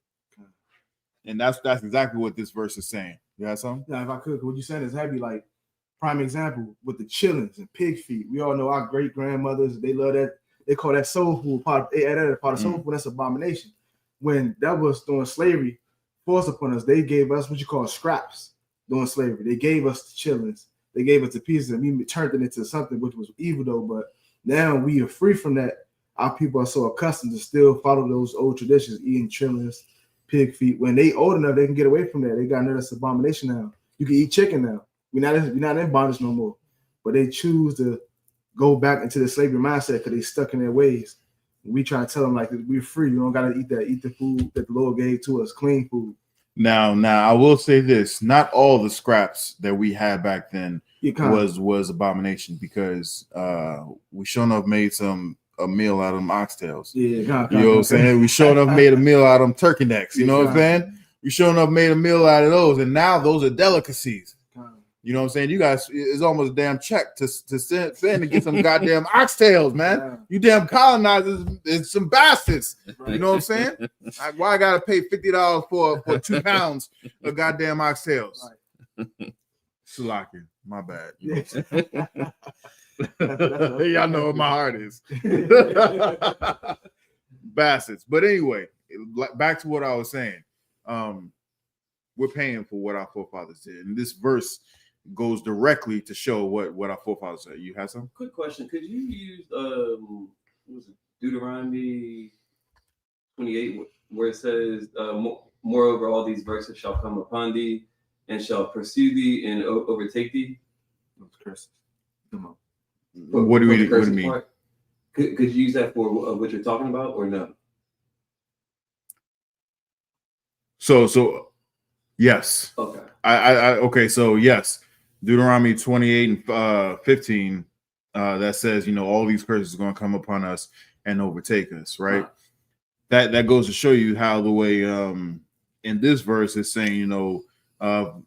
Speaker 1: And that's exactly what this verse is saying. You have something?
Speaker 3: Yeah, if I could, what you saying is heavy. Like prime example with the chillings and pig feet. We all know our great grandmothers. They love that. They call that soul food. Part of soul food. That's abomination. When that was during slavery, forced upon us, they gave us what you call scraps during slavery. They gave us the chillings. They gave us the pieces, and we turned it into something which was evil though. But now we are free from that. Our people are so accustomed to still follow those old traditions, eating chillings, pig feet. When they old enough, they can get away from that. They got another abomination now. You can eat chicken now. We're not in bondage no more. But they choose to go back into the slavery mindset because they stuck in their ways. We try to tell them like we're free. You don't gotta eat that. Eat the food that the Lord gave to us, clean food.
Speaker 1: Now, I will say this: not all the scraps that we had back then was abomination, because we sure enough made a meal out of them oxtails.
Speaker 3: You
Speaker 1: know what I'm saying? We sure enough made a meal out of them turkey necks. You know what I'm saying? We sure enough made a meal out of those, and now those are delicacies. You know what I'm saying? You guys, it's almost a damn check to send to get some goddamn oxtails, man. You damn colonizers, it's some bastards. You know what I'm saying? Why I gotta pay $50 for 2 pounds of goddamn oxtails? Shalaki, my bad. Y'all know what my heart is. Bastards. But anyway, back to what I was saying. We're paying for what our forefathers did, and this verse goes directly to show what our forefathers said. You have some?
Speaker 4: Quick question. Could you use what was it, Deuteronomy 28, where it says, moreover, all these verses shall come upon thee and shall pursue thee and overtake thee?
Speaker 3: Those curses. Come on.
Speaker 1: What do you mean?
Speaker 4: Could you use that for what you're talking about or no?
Speaker 1: So yes.
Speaker 4: Okay.
Speaker 1: Okay, so yes. Deuteronomy 28 and 15, that says, all these curses are going to come upon us and overtake us, right? That goes to show you how the way in this verse is saying, that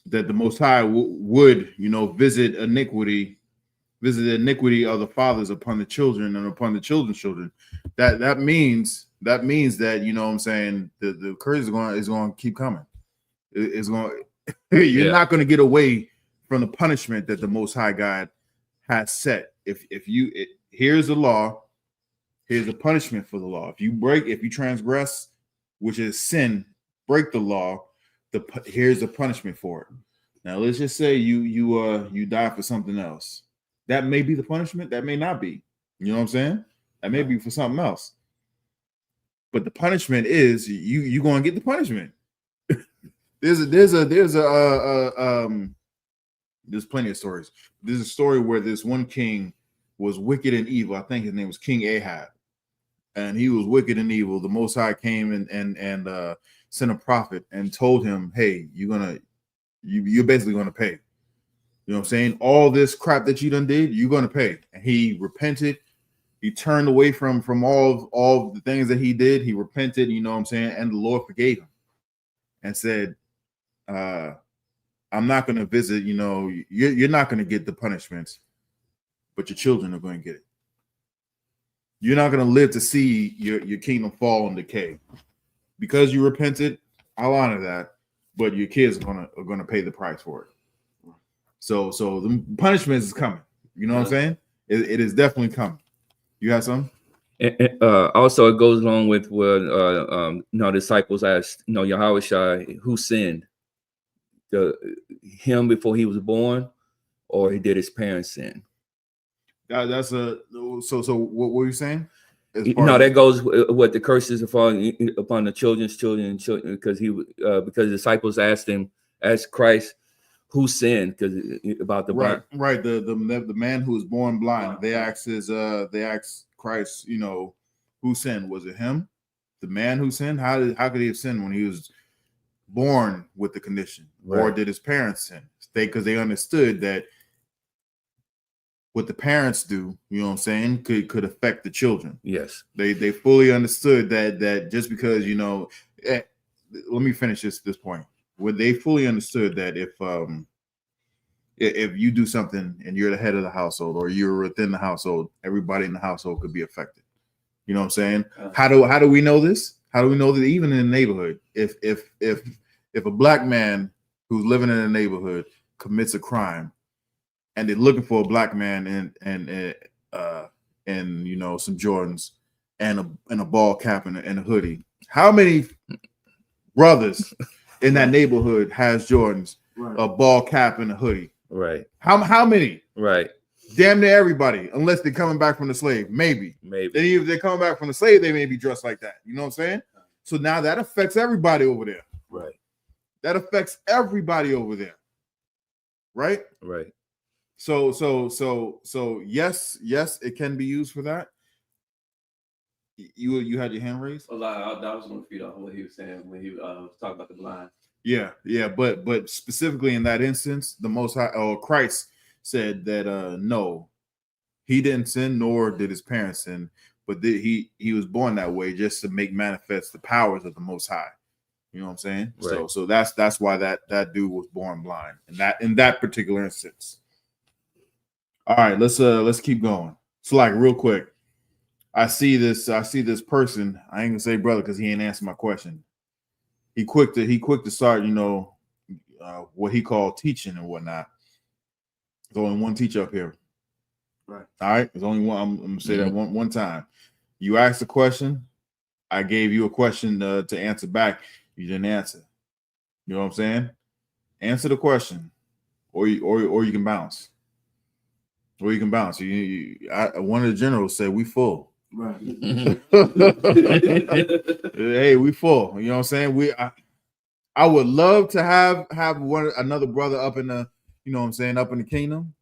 Speaker 1: the Most High would, visit the iniquity of the fathers upon the children and upon the children's children. That means that, you know what I'm saying, the curse is going to keep coming. It's going you're not going to get away from the punishment that the Most High God has set. Here's the law, here's the punishment for the law. If you transgress, which is sin, break the law, here's the punishment for it. Now let's just say you die for something else. That may be the punishment, that may not be. You know what I'm saying? That may be for something else. But the punishment is you're going to get the punishment. There's plenty of stories. There's a story where this one king was wicked and evil. I think his name was King Ahab, and he was wicked and evil. The Most High came and sent a prophet and told him, "Hey, you're basically going to pay. You know what I'm saying? All this crap that you done did, you're going to pay." And he repented. He turned away from all the things that he did. He repented. You know what I'm saying? And the Lord forgave him and said, I'm not going to visit, you're not going to get the punishments, but your children are going to get it. You're not going to live to see your kingdom fall and decay. Because you repented, I'll honor that, but your kids are going to pay the price for it. So the punishment is coming. You know what I'm saying? It is definitely coming. You have some?
Speaker 2: Also, it goes along with what disciples asked, Yahushua, who sinned? Him before he was born, or he did his parents sin?
Speaker 1: So what were you saying?
Speaker 2: That goes what the curses upon the children's children, because because the disciples asked Christ who sinned, because about the
Speaker 1: right the man who was born blind. They asked Christ, who sinned? Was it him, the man who sinned? How could he have sinned when he was born with the condition? Right. Or did his parents sin? Because they understood that what the parents do, you know what I'm saying, could affect the children. Yes. They fully understood that just because, let me finish this point. Where they fully understood that if you do something and you're the head of the household or you're within the household, everybody in the household could be affected. You know what I'm saying? How do we know this? How do we know that even in the neighborhood, if if a black man who's living in a neighborhood commits a crime, and they're looking for a black man and you know, some Jordans and a ball cap and a hoodie, how many brothers in that neighborhood has Jordans, a ball cap and a hoodie?
Speaker 2: Right.
Speaker 1: How many?
Speaker 2: Right.
Speaker 1: Damn near everybody, unless they're coming back from the slave. Maybe. Then if they're coming back from the slave, they may be dressed like that. You know what I'm saying? So now that affects everybody over there.
Speaker 2: Right.
Speaker 1: That affects everybody over there. Right?
Speaker 2: Right.
Speaker 1: So yes, it can be used for that. You had your hand raised?
Speaker 4: I was going to feed off what he was saying when he was talking about the blind.
Speaker 1: Yeah, but specifically in that instance, the Most High, Christ said that no, he didn't sin, nor did his parents sin, but he was born that way just to make manifest the powers of the Most High. You know what I'm saying?
Speaker 2: Right.
Speaker 1: So that's why that dude was born blind in that particular instance. All right, let's keep going. So like real quick, I see this person. I ain't gonna say brother because he ain't answered my question. He quick to start, you know, what he called teaching and whatnot. There's only one teacher up here.
Speaker 3: Right.
Speaker 1: All right. There's only one. I'm gonna say that one time. You asked a question. I gave you a question to answer back. You didn't answer. You know what I'm saying? Answer the question, or you can bounce. Or you can bounce. One of the generals said we full.
Speaker 3: Right.
Speaker 1: Hey, we full. You know what I'm saying? I would love to have another brother up in the, you know what I'm saying, up in the kingdom.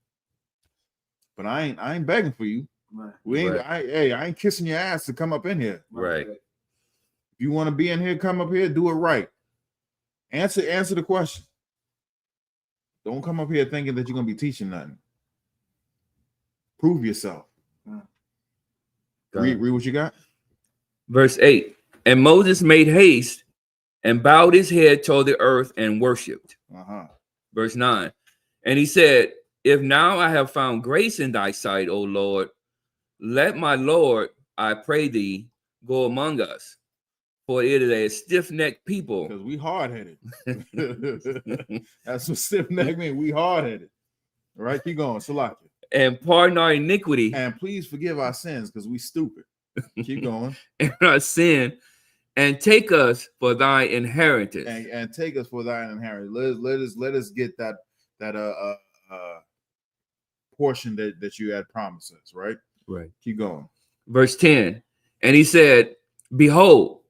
Speaker 1: But I ain't begging for you.
Speaker 3: Right.
Speaker 1: I ain't kissing your ass to come up in here.
Speaker 2: Right.
Speaker 1: If you want to be in here, come up here, do it right. Answer the question. Don't come up here thinking that you're gonna be teaching nothing. Prove yourself. Read what you got.
Speaker 2: Verse 8. And Moses made haste and bowed his head toward the earth and worshipped. Verse 9. And he said, if now I have found grace in thy sight, O Lord, let my Lord, I pray thee, go among us. For it is a stiff-necked people.
Speaker 1: Because we hard-headed. That's what stiff-necked means. We hard-headed. All right, keep going. Salaki.
Speaker 2: And pardon our iniquity.
Speaker 1: And please forgive our sins because we stupid. Keep going.
Speaker 2: And our sin, and take us for thy inheritance.
Speaker 1: And take us for thine inheritance. Let us get that portion that you had promised us, right?
Speaker 2: Right.
Speaker 1: Keep going.
Speaker 2: Verse 10. And he said, behold,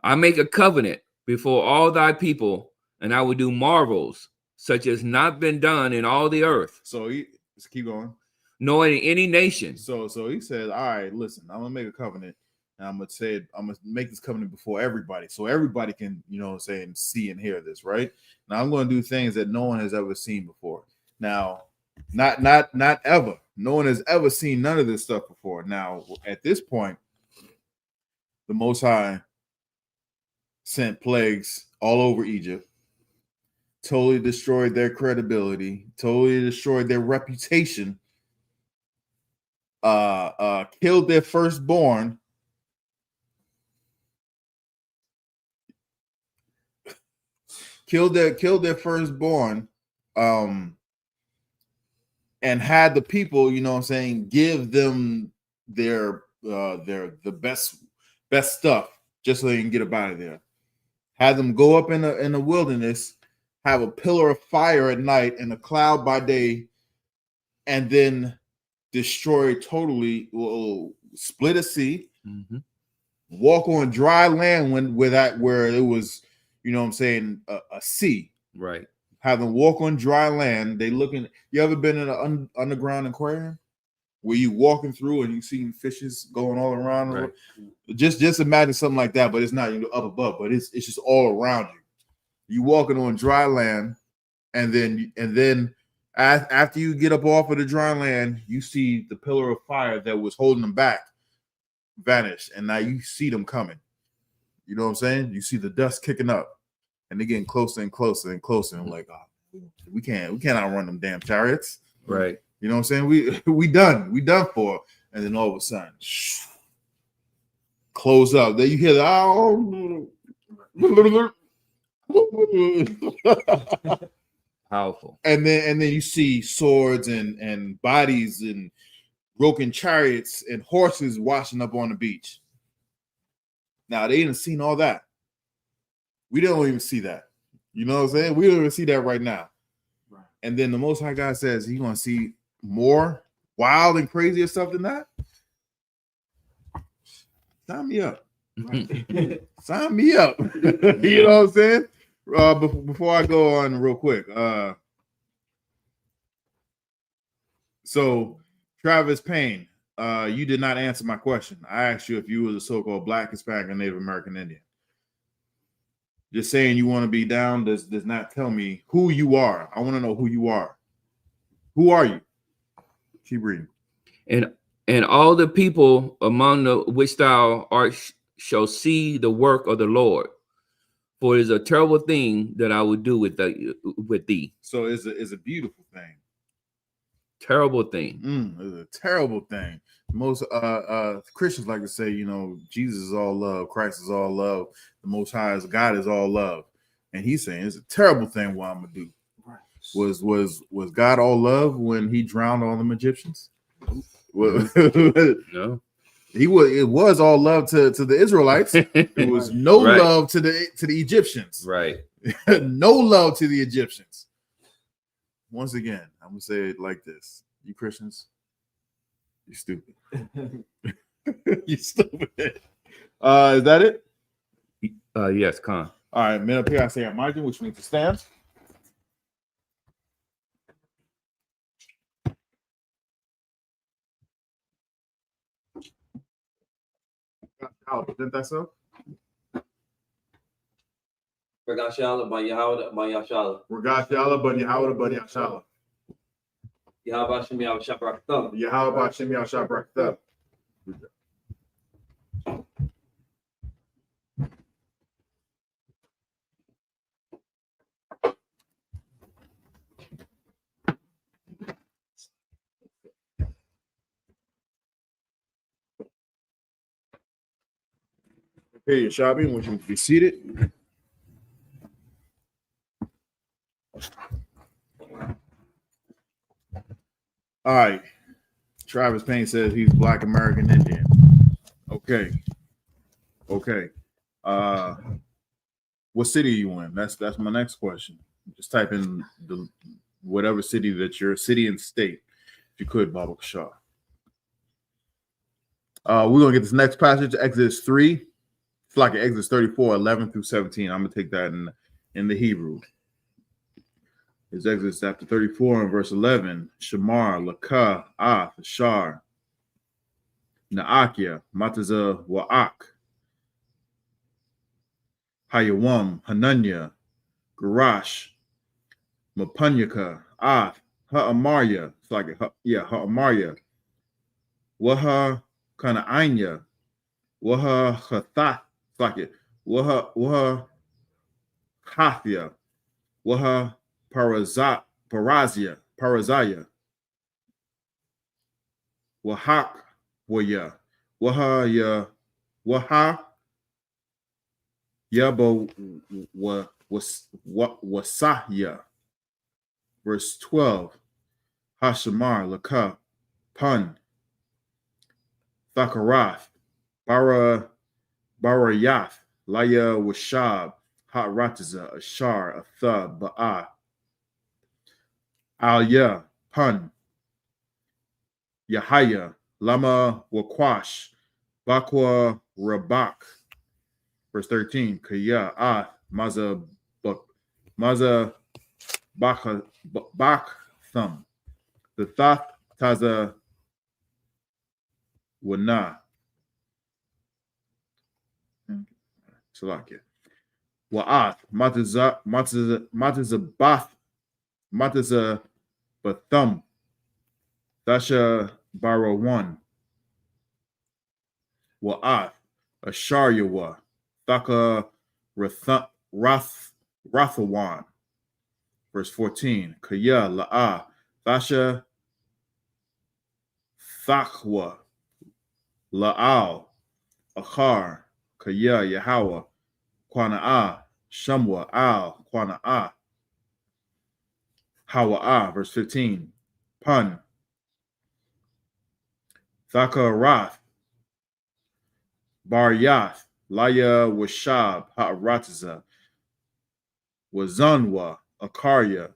Speaker 2: I make a covenant before all thy people, and I will do marvels such as not been done in all the earth.
Speaker 1: So let's keep going.
Speaker 2: Nor in any nation.
Speaker 1: So he said, all right, listen, I'm gonna make a covenant, and I'm gonna make this covenant before everybody, so everybody can, you know what I'm saying, see and hear this, right? Now I'm gonna do things that no one has ever seen before. Now, not ever. No one has ever seen none of this stuff before. Now, at this point, the Most High sent plagues all over Egypt, totally destroyed their credibility, totally destroyed their reputation, killed their firstborn, killed their firstborn, and had the people, you know what I'm saying, give them their best stuff just so they can get up out of there. Had them go up in the wilderness, have a pillar of fire at night and a cloud by day, and then destroy totally, split a sea, walk on dry land where it was, you know what I'm saying, a sea.
Speaker 2: Right.
Speaker 1: Have them walk on dry land. They looking. You ever been in an underground aquarium where you walking through and you seeing fishes going all around?
Speaker 2: Right.
Speaker 1: Just imagine something like that, but it's not, you know, up above, but it's just all around you. You walking on dry land, and then after you get up off of the dry land, you see the pillar of fire that was holding them back vanish, and now you see them coming. You know what I'm saying? You see the dust kicking up, and they're getting closer and closer and closer. And I'm like, oh, we can't outrun them damn chariots.
Speaker 2: Right.
Speaker 1: You know what I'm saying? We done for. And then all of a sudden, close up. Then you hear the
Speaker 2: Powerful.
Speaker 1: And then you see swords and bodies and broken chariots and horses washing up on the beach. Now they didn't seen all that. We don't even see that. You know what I'm saying? We don't even see that right now.
Speaker 3: Right.
Speaker 1: And then the Most High God says He's going to see more wild and crazier stuff than that. Sign me up.
Speaker 3: Right.
Speaker 1: Sign me up. You know what I'm saying? Before I go on real quick. So Travis Payne, you did not answer my question. I asked you if you were the so-called Black, Hispanic, and Native American Indian. Just saying you want to be down does not tell me who you are. I want to know who you are. Who are you? Keep reading.
Speaker 2: And all the people among the which thou art shall see the work of the Lord. For it is a terrible thing that I will do with thee.
Speaker 1: So it's a beautiful thing.
Speaker 2: Terrible thing.
Speaker 1: It's a terrible thing. Most Christians like to say, you know, Jesus is all love, Christ is all love, the Most High is God is all love, and He's saying it's a terrible thing. What I'm gonna do?
Speaker 3: Right.
Speaker 1: Was God all love when He drowned all them Egyptians?
Speaker 2: No.
Speaker 1: It was all love to the Israelites. There was no love to the Egyptians.
Speaker 2: Right.
Speaker 1: No love to the Egyptians. Once again, I'm gonna say it like this: you Christians, you stupid. You stupid. Is that it?
Speaker 2: Yes, Khan.
Speaker 1: All right, man. Up here I say a margin, which means to stand. I'll present thyself.
Speaker 4: Regashala by Yahweh by Yashala.
Speaker 1: Regashala, but Yahweh, but Yashala.
Speaker 4: Yahweh Shem Yahweh Shabrak
Speaker 1: Yahweh Shem Yahweh Shabrak. Okay, your shopping, which you be seated. All right. Travis Payne says he's Black American Indian. Okay. What city are you in? That's my next question. Just type in the whatever city that your city and state, if you could, Baba Shah. We're gonna get this next passage, Exodus 3. It's like Exodus 34, 11 through 17. I'm gonna take that in the Hebrew. It's Exodus chapter 34 and verse 11. Shamar, Lakah, Ath, Shar, Naakia, Mataza, Wa'ak, Hayawam, Hananya, Garash, Mapanyaka, Ath, Ha'amarya. It's like Ha'amarya. Waha Kana'anya, Waha Hathath. It's like Waha Hathia, Waha Parazia, Wahak Waya, Waha Yabo Wasahya. Verse 12. Hashamar Laka Pun Thakarath Barayath Laya Washab Hatrataza Ashar Atha Ba'a Alya Pun Yahaya Lama Wakwash Bakwa Rabak. Verse 13. Kaya Ath Maza Bakthum. The Thath Taza Wana. Salakia. Wa'ath Mataza Bathum. Dasha Barawan. Wa'ath Asharyawa. Thaka Rathawan. Verse 14. Kaya La'a Thasha Thakwa La'al Achar Kaya Yahweh Kwana'a Shamwa al Kwana a Hawa a, verse 15. Pun. Thakarath Bar Yath Laya Washab Ha'aratiza Wazanwa Akarya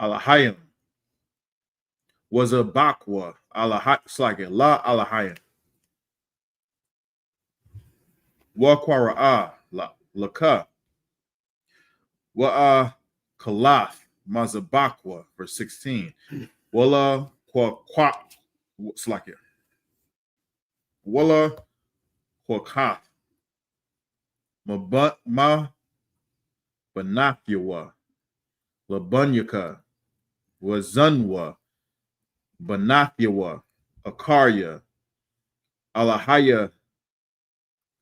Speaker 1: Alahayim was a Bakwa Alahayim La Alahayim Wakwara Laka Wa'a Kalath Mazabakwa, verse 16. Walla Kwa Slakia Walla Kwakath Ma Banafyawa Labunyaka Wazunwa Banafyawa Akarya Alahaya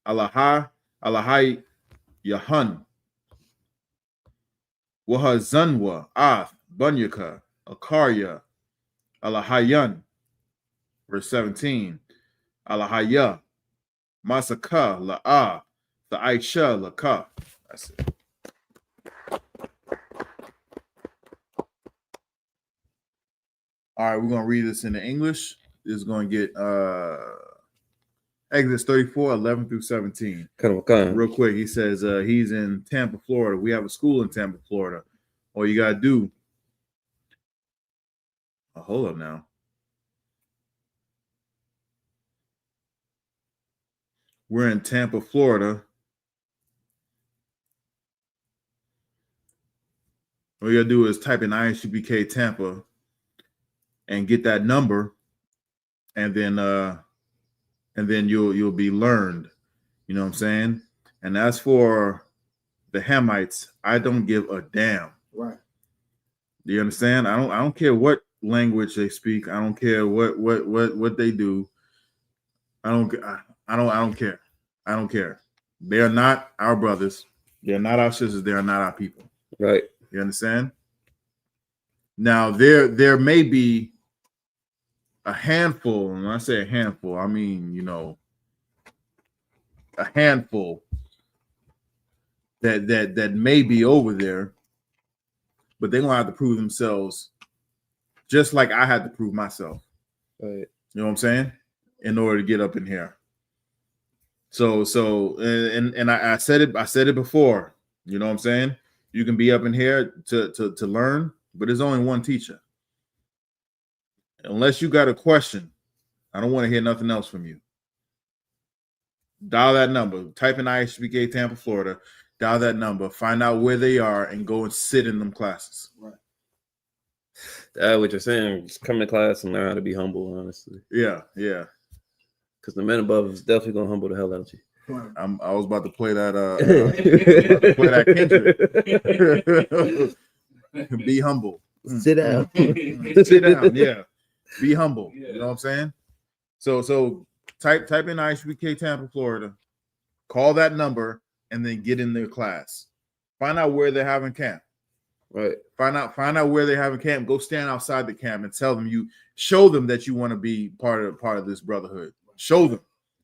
Speaker 1: Alahai Yahan Wahazunwa Ath Bunyaka Akarya Alahayan, verse 17. Alahaya Masaka La'a the Aisha Laka. That's it. All right, we're gonna read this in the English. This is gonna get Exodus 34, 11 through 17. Real quick, he says he's in Tampa, Florida. We have a school in Tampa, Florida. All you gotta do. Hold up now. We're in Tampa, Florida. All you gotta do is type in I.S.U.P.K. Tampa and get that number, and then you'll be learned. You know what I'm saying? And as for the Hamites, I don't give a damn.
Speaker 3: Right.
Speaker 1: Do you understand? I don't care what language they speak. I don't care what they do. I don't care. I don't care. They are not our brothers. They are not our sisters. They are not our people.
Speaker 2: Right.
Speaker 1: You understand? Now there may be a handful, and when I say a handful, I mean, a handful that may be over there, but they're gonna have to prove themselves just like I had to prove myself.
Speaker 2: Right.
Speaker 1: You know what I'm saying? In order to get up in here. So I said it before. You know what I'm saying? You can be up in here to learn, but there's only one teacher. Unless you got a question, I don't want to hear nothing else from you. Dial that number. Type in I.S.U.P.K. Tampa, Florida. Dial that number. Find out where they are and go and sit in them classes.
Speaker 2: Right. What you're saying, just come to class and learn how to be humble, honestly.
Speaker 1: Yeah.
Speaker 2: Because the man above is definitely gonna humble the hell out of you.
Speaker 1: I was about to play that Kendrick. Be humble.
Speaker 2: Sit down.
Speaker 1: Sit down. Yeah. Be humble. Yeah. You know what I'm saying? So type in I.S.U.P.K. Tampa, Florida. Call that number and then get in their class. Find out where they're having camp.
Speaker 2: Right.
Speaker 1: Find out where they're having camp. Go stand outside the camp and tell them show them that you want to be part of this brotherhood. Show them.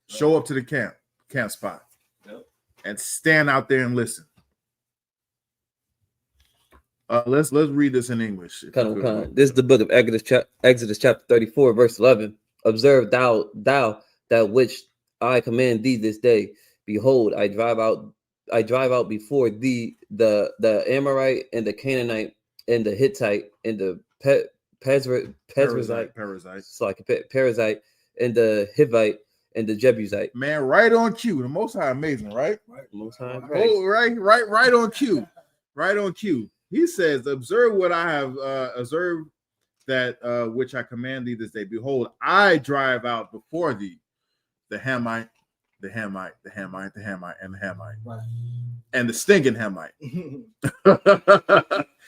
Speaker 1: Show up to the camp spot.
Speaker 4: Yep.
Speaker 1: And stand out there and listen. Let's read this in English.
Speaker 2: This is the book of Exodus chapter 34, verse 11. Observe thou that which I command thee this day. Behold, I drive out before thee the Amorite and the Canaanite and the Hittite and the Perizzite and the Hivite and the Jebusite.
Speaker 1: Man, right on cue. The Most High, amazing, right?
Speaker 2: Most High.
Speaker 1: Oh, right on cue. Right on cue. He says, observe what I have observed that which I command thee this day. Behold, I drive out before thee the Hamite, the Hamite, the Hamite, the Hamite, and the Hamite.
Speaker 3: Right.
Speaker 1: And the stinking Hamite.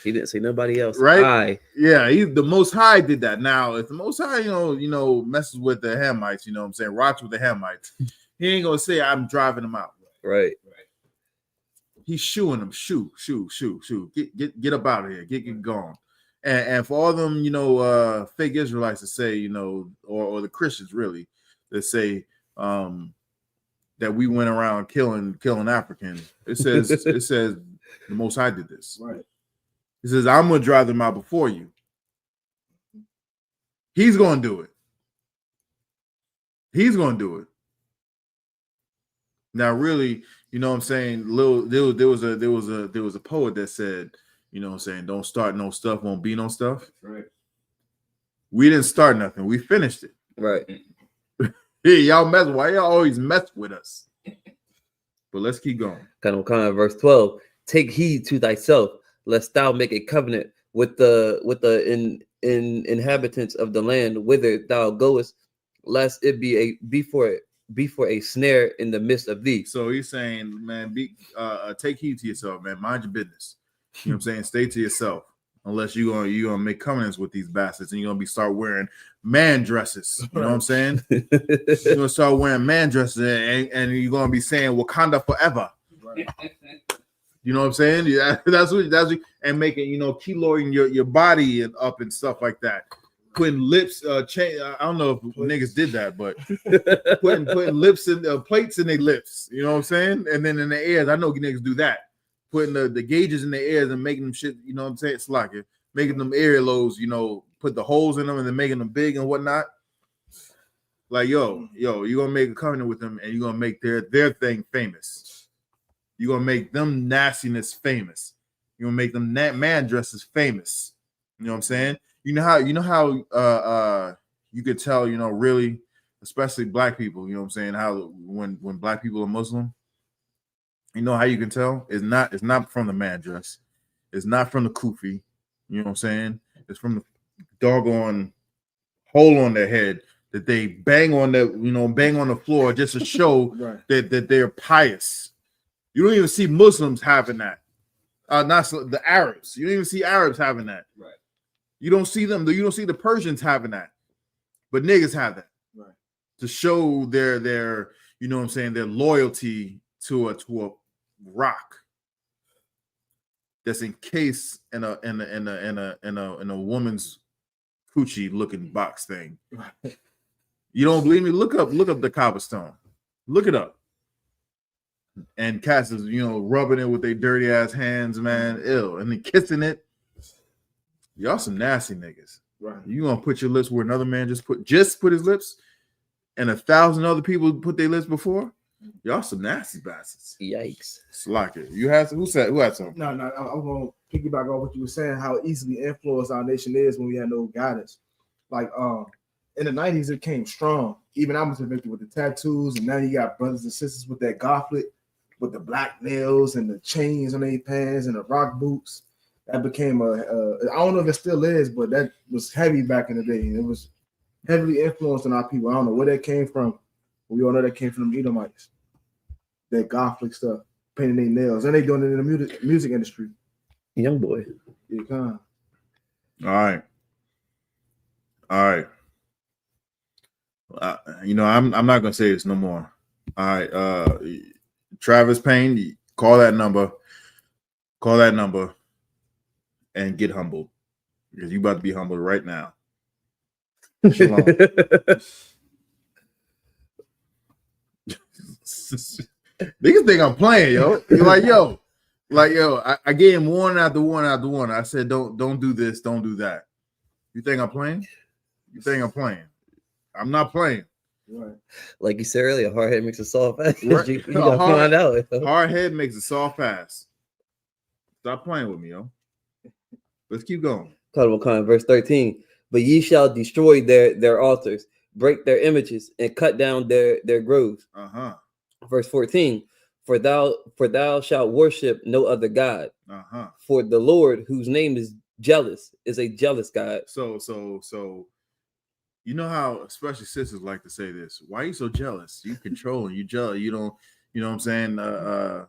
Speaker 2: He didn't say nobody else.
Speaker 1: Right? The Most High did that. Now, if the Most High, messes with the Hamites, you know what I'm saying, rocks with the Hamites, he ain't gonna say I'm driving them out.
Speaker 2: Right.
Speaker 1: He's shooing them. Shoo. Get up out of here. Get gone. And for all them, fake Israelites to say, or the Christians really, that say that we went around killing Africans. It says the Most High did this.
Speaker 3: Right.
Speaker 1: He says, I'm gonna drive them out before you. He's gonna do it. He's gonna do it. Now, really, you know what I'm saying? There was a poet that said, you know what I'm saying, don't start no stuff, won't be no stuff.
Speaker 4: Right.
Speaker 1: We didn't start nothing, we finished it.
Speaker 2: Right.
Speaker 1: Hey, y'all mess. Why y'all always mess with us? But let's keep going.
Speaker 5: Kind of verse 12. Take heed to thyself, lest thou make a covenant with the inhabitants of the land whither thou goest, lest it be for a snare in the midst of thee.
Speaker 1: So he's saying, man, take heed to yourself, man. Mind your business. You know what I'm saying? Stay to yourself. Unless you're gonna make covenants with these bastards and you're gonna start wearing man dresses. You know what I'm saying? You're gonna start wearing man dresses and you're gonna be saying Wakanda forever.
Speaker 3: Right.
Speaker 1: You know what I'm saying? Yeah, that's what and making, you know, keloiding your body and up and stuff like that. Putting lips, I don't know if niggas did that, but putting lips in plates in their lips. You know what I'm saying? And then in the ears, I know niggas do that. Putting the gauges in their ears and making them shit. You know what I'm saying? It's like it, making them earlobes. You know, put the holes in them and then making them big and whatnot. Like yo, you're gonna make a covenant with them and you're gonna make their thing famous. You're gonna make them nastiness famous. You're gonna make them man dresses famous. You know what I'm saying? You know how you could tell, you know, really, especially black people, you know what I'm saying, how when black people are Muslim, you know how you can tell? It's not from the man dress, it's not from the kufi, you know what I'm saying? It's from the doggone hole on their head that they bang on the floor just to show
Speaker 3: Right.
Speaker 1: that they're pious. You don't even see Muslims having that. Not the Arabs. You don't even see Arabs having that.
Speaker 4: Right.
Speaker 1: You don't see them. You don't see the Persians having that, but niggas have that.
Speaker 3: Right.
Speaker 1: To show their you know what I'm saying, their loyalty to a rock that's encased in a woman's coochie looking box thing.
Speaker 3: Right.
Speaker 1: You don't believe me? Look up the Kaaba stone. Look it up. And cats is, you know, rubbing it with their dirty ass hands, man. Ew. And then kissing it. Y'all some nasty niggas.
Speaker 3: Right.
Speaker 1: You gonna put your lips where another man just put his lips and 1,000 other people put their lips before? Y'all some nasty bastards.
Speaker 5: Yikes.
Speaker 1: Slack it. You had who had something?
Speaker 3: No, I'm gonna piggyback on what you were saying, how easily influenced our nation is when we had no guidance. Like in the 90s, it came strong. Even I was convicted with the tattoos, and now you got brothers and sisters with that gauntlet, with the black nails and the chains on their pants and the rock boots. That became I don't know if it still is, but that was heavy back in the day. It was heavily influenced on our people. I don't know where that came from. But we all know that came from the Edomites. That gothic stuff, painting their nails, and they doing it in the music industry.
Speaker 5: Young boy.
Speaker 3: Yeah, come
Speaker 1: All right. You know, I'm not gonna say this no more. All right, Travis Payne, call that number, and get humbled because you about to be humbled right now. Shalom. Niggas think I'm playing, yo. You're like, yo, I gave him one after one after one. I said, don't do this, don't do that. You think I'm playing? You think I'm playing? I'm not playing.
Speaker 3: Right.
Speaker 5: Like you said earlier, hard head makes a soft ass.
Speaker 1: Right.
Speaker 5: You gotta find out.
Speaker 1: Hard head makes a soft ass. Stop playing with me, yo. Let's keep going.
Speaker 5: Verse 13. But ye shall destroy their altars, break their images, and cut down their groves.
Speaker 1: Uh-huh.
Speaker 5: Verse 14. For thou shalt worship no other God.
Speaker 1: Uh-huh.
Speaker 5: For the Lord, whose name is jealous, is a jealous God.
Speaker 1: So you know how especially sisters like to say this. Why are you so jealous? You controlling, you jealous, you don't, you know what I'm saying?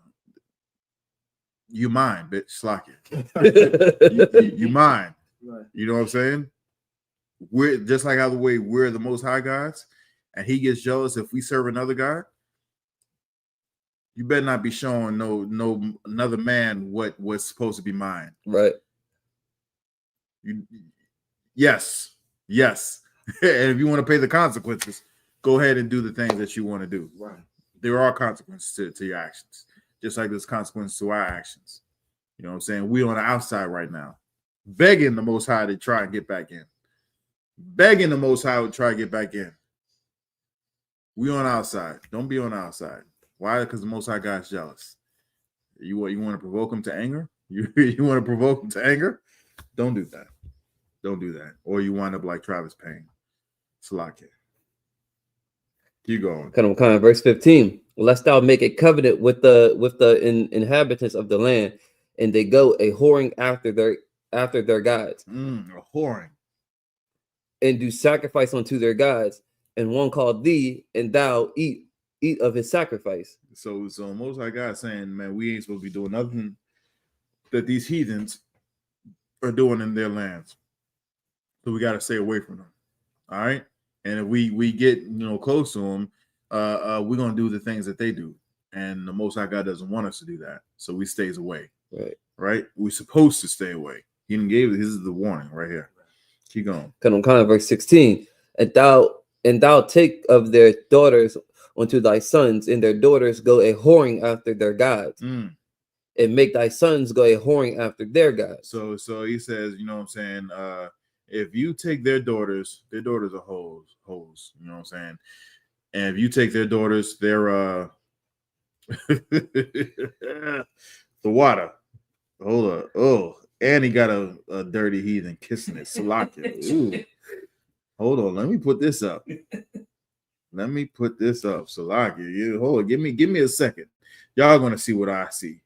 Speaker 1: You mine, bitch, slack it. You mine.
Speaker 3: Right.
Speaker 1: You know what I'm saying? We're just like how the way we're the most high gods, and he gets jealous if we serve another God. You better not be showing no another man what's supposed to be mine.
Speaker 5: Right.
Speaker 1: Yes. And if you want to pay the consequences, go ahead and do the things that you want to do.
Speaker 3: Right.
Speaker 1: there are consequences to your actions, just like there's consequences to our actions. You know what I'm saying? We on the outside right now, begging the Most High to try and get back in. Begging the Most High to try to get back in. We on the outside. Don't be on the outside. Why? Because the Most High God's jealous. You want to provoke him to anger? You want to provoke him to anger? Don't do that. Don't do that. Or you wind up like Travis Payne. Salake. Keep going.
Speaker 5: Kind of verse 15. Lest thou make a covenant with the inhabitants of the land, and they go a whoring after their gods.
Speaker 1: A whoring.
Speaker 5: And do sacrifice unto their gods, and one called thee, and thou eat of his sacrifice. So
Speaker 1: Most High God saying, man, we ain't supposed to be doing nothing that these heathens are doing in their lands. So we got to stay away from them. All right. And if we get close to them, we're gonna do the things that they do. And the Most High God doesn't want us to do that. So we stays away. Right. We're supposed to stay away. He didn't give it. This is the warning right here. Keep going.
Speaker 5: Kind of verse 16. And thou take of their daughters unto thy sons, and their daughters go a whoring after their gods. And make thy sons go a whoring after their gods.
Speaker 1: So he says, you know what I'm saying? If you take their daughters are hoes, you know what I'm saying? And if you take their daughters, they're the water. Hold up. Oh, and he got a dirty heathen kissing it. Salaki. Hold on, let me put this up. Salaki. Hold on, give me a second. Y'all gonna see what I see.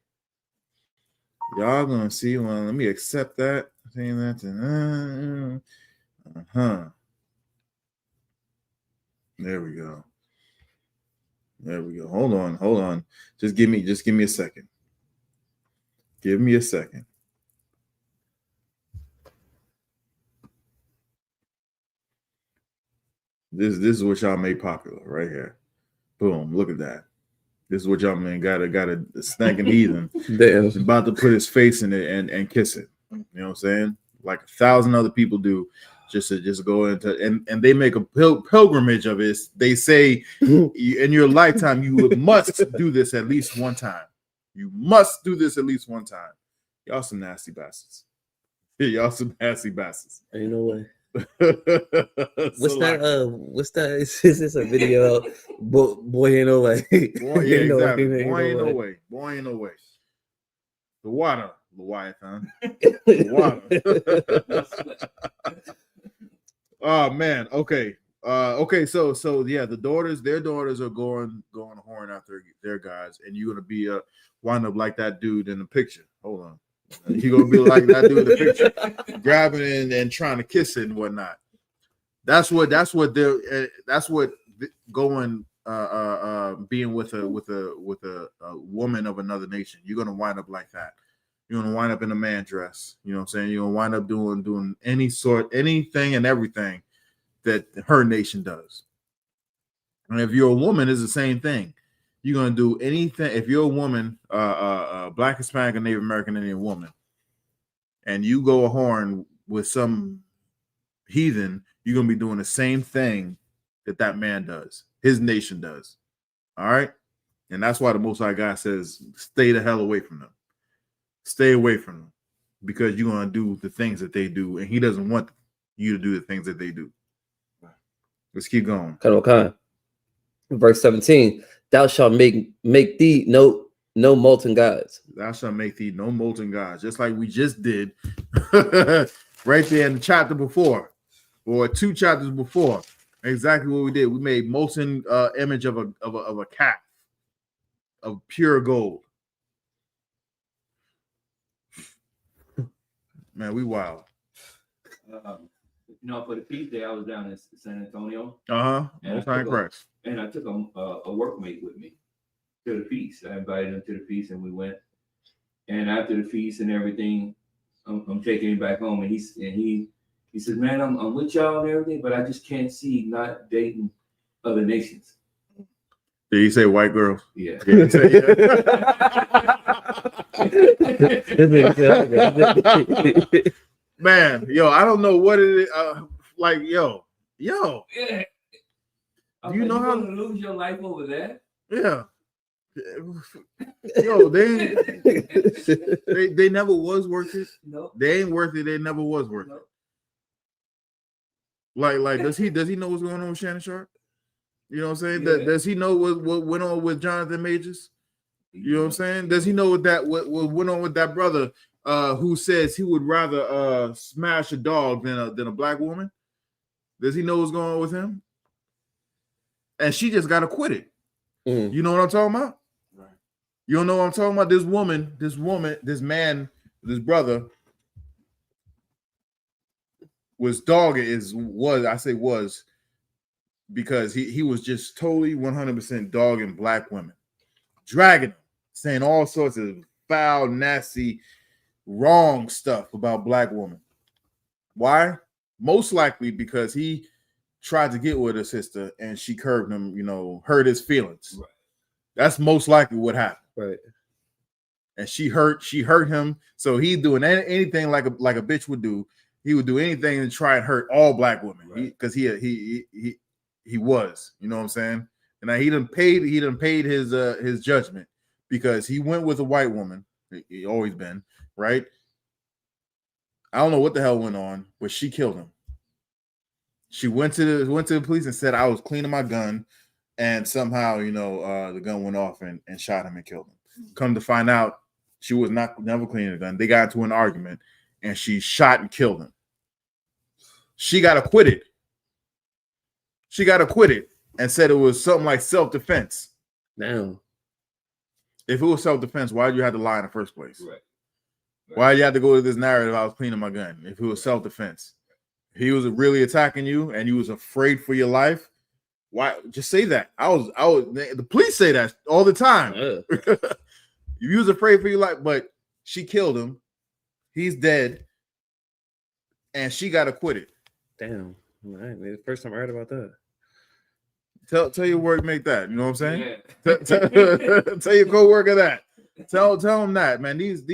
Speaker 1: Y'all gonna see. Well, let me accept that. Saying that. There we go. Hold on. Just give me a second. Give me a second. This is what y'all made popular right here. Boom! Look at that. This is what y'all man got a stinking heathen about to put his face in it and kiss it. You know what I'm saying? Like 1,000 other people do, just go into and they make a pilgrimage of it. They say in your lifetime you must do this at least one time. You must do this at least one time. Y'all some nasty bastards. Y'all some nasty bastards.
Speaker 5: Ain't no way. What's that? Is this a video? Boy, ain't no way.
Speaker 1: Boy, yeah, exactly. Boy, ain't no way. The water, Leviathan. The water. Oh man. Okay. So yeah, their daughters are going whoring after their guys, and you're gonna be wind up like that dude in the picture. Hold on. You're gonna be like that dude in the picture, grabbing it and trying to kiss it and whatnot. That's what going being with a woman of another nation. You're gonna wind up like that. You're gonna wind up in a man dress. You know what I'm saying? You're gonna wind up doing anything and everything that her nation does. And if you're a woman, it's the same thing. You're gonna do anything. If you're a woman, Black, Hispanic, or Native American Indian woman, and you go a whoring with some heathen, you're gonna be doing the same thing that man does, his nation does. All right, and that's why the Most High God says, "Stay the hell away from them. Stay away from them, because you're gonna do the things that they do, and He doesn't want you to do the things that they do." Let's keep going.
Speaker 5: Okay. Verse 17. Thou shalt make thee no molten gods.
Speaker 1: Thou shalt make thee no molten gods, just like we just did right there in the chapter before, or 2 chapters before. Exactly what we did. We made molten image of a calf of pure gold. Man, we wild.
Speaker 2: For the feast day, I was down in San Antonio.
Speaker 1: Most High Christ.
Speaker 2: And I took a workmate with me to the feast. I invited him to the feast, and we went. And after the feast and everything, I'm taking him back home, and he says, "Man, I'm with y'all and everything, but I just can't see not dating other nations."
Speaker 1: Did he say white girls?
Speaker 2: Yeah.
Speaker 1: Did he say, yeah? Man, I don't know what it is. Like, yo.
Speaker 2: Yeah.
Speaker 1: Do you know how
Speaker 2: to lose your life over that?
Speaker 1: Yeah. Yo, they never was worth it.
Speaker 4: No.
Speaker 1: They ain't worth it. They never was worth it. Like does he know what's going on with Shannon Sharp? You know what I'm saying?
Speaker 4: Yeah.
Speaker 1: Does he know what went on with Jonathan Majors? You know what I'm saying? Does he know what went on with that brother who says he would rather smash a dog than a black woman? Does he know what's going on with him? And she just got acquitted.
Speaker 5: Mm.
Speaker 1: You know what I'm talking about?
Speaker 4: Right.
Speaker 1: You don't know what I'm talking about? This man, this brother was because he was just totally 100% dogging black women, dragging them, saying all sorts of foul, nasty, wrong stuff about black women. Why? Most likely because he tried to get with her sister and she curved him, hurt his feelings.
Speaker 4: Right.
Speaker 1: That's most likely what happened.
Speaker 5: Right.
Speaker 1: And she hurt him. So he's doing anything like a bitch would do. He would do anything to try and hurt all black women. Because he was, you know what I'm saying? And he done paid his judgment because he went with a white woman. He always been, right? I don't know what the hell went on, but she killed him. She went to the police and said I was cleaning my gun, and somehow, the gun went off and shot him and killed him. Come to find out, she was never cleaning the gun. They got into an argument, and she shot and killed him. She got acquitted. And said it was something like self-defense.
Speaker 5: Damn.
Speaker 1: If it was self-defense, why did you have to lie in the first place?
Speaker 4: Right.
Speaker 1: Why did you have to go to this narrative? I was cleaning my gun. If it was self-defense, if he was really attacking you and you was afraid for your life, why? Just say that. The police say that all the time. You was afraid for your life, but she killed him. He's dead, and she got acquitted.
Speaker 5: Damn. All right, the first time I heard about that.
Speaker 1: Tell your workmate that. You know what I'm saying?
Speaker 4: Yeah.
Speaker 1: Tell your coworker that. Tell them that, man. These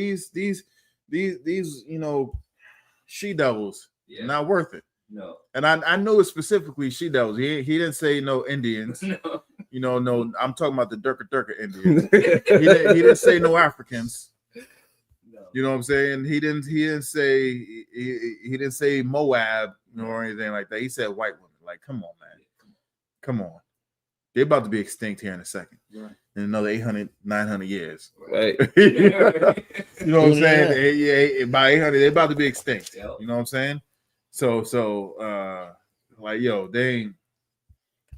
Speaker 1: she devils, not worth it.
Speaker 4: No.
Speaker 1: And I know it specifically she devils. He didn't say no Indians.
Speaker 4: No.
Speaker 1: No. I'm talking about the Durka Indians. he didn't say no Africans.
Speaker 4: No.
Speaker 1: You know what I'm saying? He didn't say Moab, or anything like that. He said white women. Like, come on, man. Come on. They're about to be extinct here in a second. Right. In another 800, 900 years.
Speaker 5: Right.
Speaker 1: You know what I'm saying? Yeah, by 800, they're about to be extinct.
Speaker 4: Yep.
Speaker 1: You know what I'm saying? So like, yo, they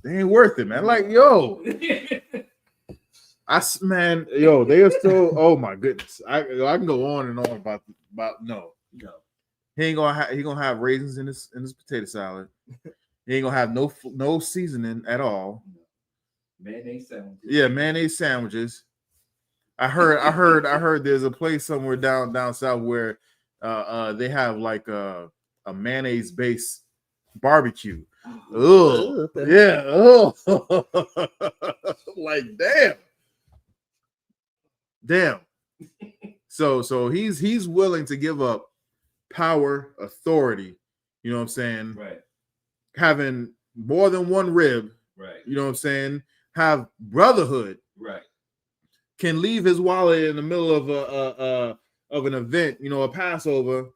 Speaker 1: ain't worth it, man. Like, yo. They are still, oh my goodness. I can go on and on about no. He gonna have raisins in his potato salad. He ain't gonna have no seasoning at all.
Speaker 4: Mayonnaise sandwiches.
Speaker 1: Yeah, mayonnaise sandwiches. I heard there's a place somewhere down south where they have like a mayonnaise based barbecue. Oh yeah. Oh, like damn. So he's willing to give up power, authority. You know what I'm saying?
Speaker 4: Right.
Speaker 1: Having more than one rib.
Speaker 4: Right.
Speaker 1: You know what I'm saying? Have brotherhood.
Speaker 4: Right.
Speaker 1: Can leave his wallet in the middle of an event, a Passover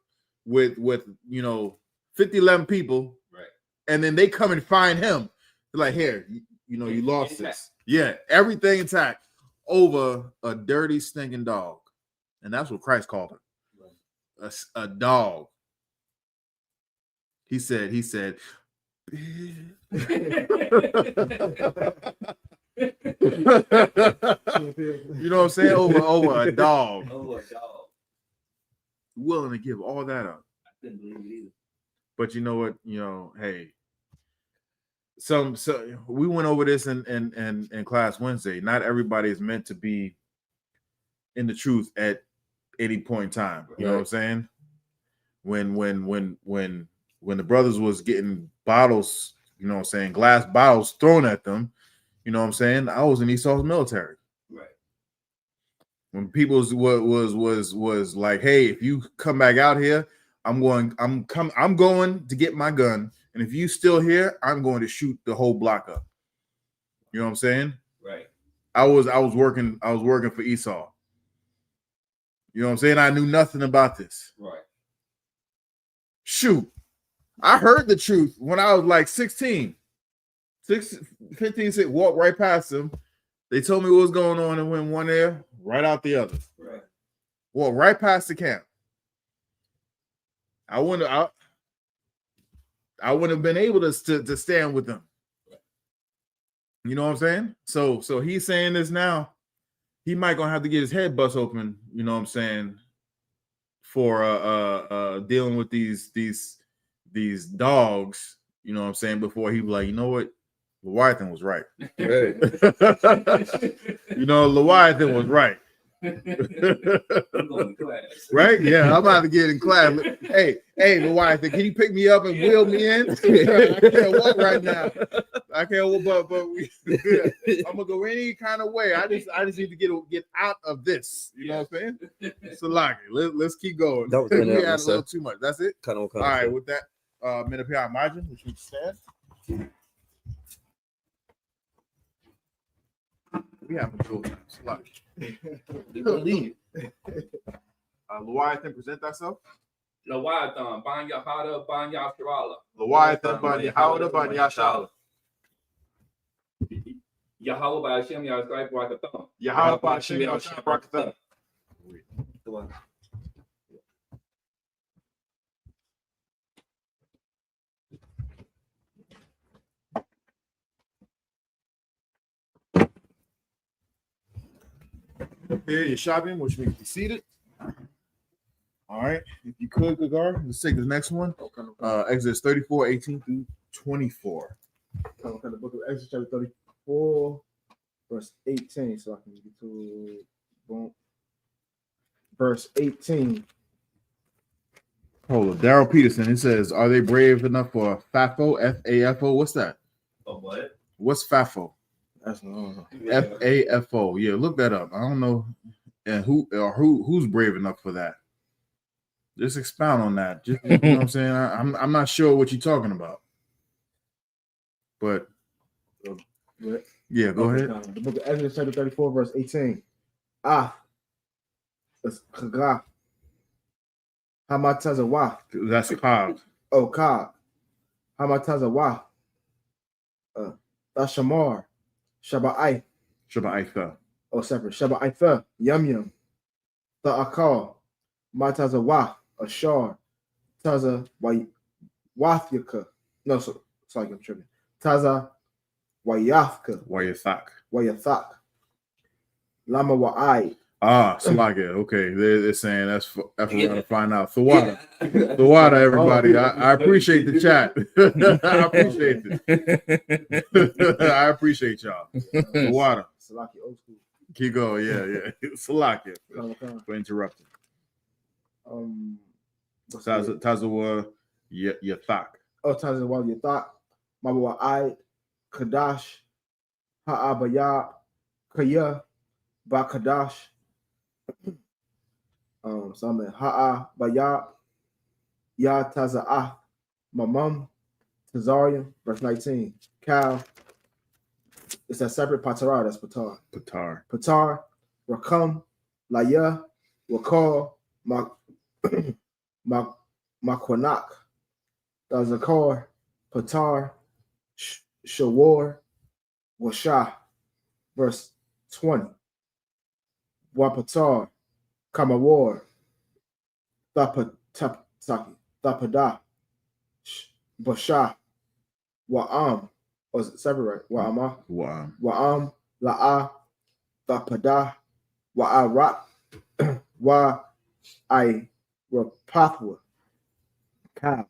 Speaker 1: with 50-11 people.
Speaker 4: Right.
Speaker 1: And then they come and find him. They're like, here, you lost this. Yeah, everything intact over a dirty, stinking dog. And that's what Christ called him. Right. A dog. He said, you know what I'm saying? Over a dog.
Speaker 4: Over a dog.
Speaker 1: Willing to give all that up.
Speaker 4: I couldn't believe it either.
Speaker 1: But you know what? Hey. So we went over this in class Wednesday. Not everybody is meant to be in the truth at any point in time. You know what I'm saying? When the brothers was getting bottles, glass bottles thrown at them, you know what I'm saying? I was in Esau's military.
Speaker 4: Right.
Speaker 1: When people was like, hey, if you come back out here, I'm going to get my gun. And if you still here, I'm going to shoot the whole block up. You know what I'm saying?
Speaker 4: Right.
Speaker 1: I was working for Esau. You know what I'm saying? I knew nothing about this.
Speaker 2: Right.
Speaker 1: Shoot. I heard the truth when I was like 15, walked right past them. They told me what was going on and went one ear, right out the other.
Speaker 2: Right.
Speaker 1: Walked right past the camp. I wouldn't have been able to stand with them. You know what I'm saying? So he's saying this now. He might gonna have to get his head bust open, you know what I'm saying, for dealing with these dogs, you know what I'm saying, before he be like, you know what, Leviathan was right.
Speaker 5: Right.
Speaker 1: You know, Leviathan was right.
Speaker 2: I'm going to class.
Speaker 1: Right? Yeah, I'm about to get in class. Hey, Leviathan, can you pick me up and wheel me in? I can't walk right now. I can't walk, but I'm gonna go any kind of way. I just need to get out of this. You know what I'm saying? So like, let's keep going.
Speaker 5: That was
Speaker 1: We
Speaker 5: enough,
Speaker 1: had a
Speaker 5: sir.
Speaker 1: little too much. That's it.
Speaker 5: All
Speaker 1: All right, with that, minute here on margin, which means stand. We have a dual time. So like, lead. Leviathan, present thyself.
Speaker 2: Leviathan, ban Yahanna, ban Yasharala.
Speaker 1: Leviathan, ban Yahanna, ban Yashala.
Speaker 2: Yahweh by Hashem Yahweh Barakatham.
Speaker 1: Yahweh by Hashem Yahweh Barakatham. Here, you're shopping, which means be seated. All right. If you could, Gagar, let's take the next one. Exodus 34, 18 through 24.
Speaker 3: The book of Exodus chapter 34, verse 18. So I can get to boom. Verse 18.
Speaker 1: Hold on. Daryl Peterson, he says, are they brave enough for FAFO? F-A-F-O? What's that?
Speaker 4: What?
Speaker 1: What's FAFO?
Speaker 3: That's no.
Speaker 1: F-A-F-O. Yeah, look that up. I don't know who's brave enough for that. Just expound on that. Just, you know what I'm saying? I'm not sure what you're talking about. But yeah, go ahead.
Speaker 3: The book of Exodus chapter 34, verse 18. That's Chagah. Hamatazawa.
Speaker 1: That's Kav.
Speaker 3: Oh, Ka. Hamatazawa. That's Shamar. Shaba'ai.
Speaker 1: Shabbat.
Speaker 3: Oh, separate. Shaba'ai. Yum. The Akal. Matazawa. Ashar. Taza Wathika. No, sorry, I'm tripping. Taza Wayafka. Wayathak. Lama Wa'ai.
Speaker 1: Salaga. Okay, they're saying that's for to find out. The water, everybody. I appreciate the chat. I appreciate it. I appreciate y'all. The water.
Speaker 3: Salaki old school.
Speaker 1: Keep going. Yeah. Salakia for interrupting. Tazawa Yathak.
Speaker 3: Oh, Tazawa Yathak. Mabawa I Kadash Ha'abaya Kaya Bakadash. So I'm in Ha'a Baya Ya Taza'ah Mamam Tazarium, verse 19. Cow. It's a separate patara, that's patar. Patar, Rakam, Laya, Wakal, Makwanak, Zakar, Patar, Shawar, Washah, verse 20. Wapatar, Kamawar, Thapada, Bashah, Wa'am, or is it separate? Wa'amah? Wa'am, La'a, Thapada, Wa'arat, Wa'ai, Rapathwa, Ka,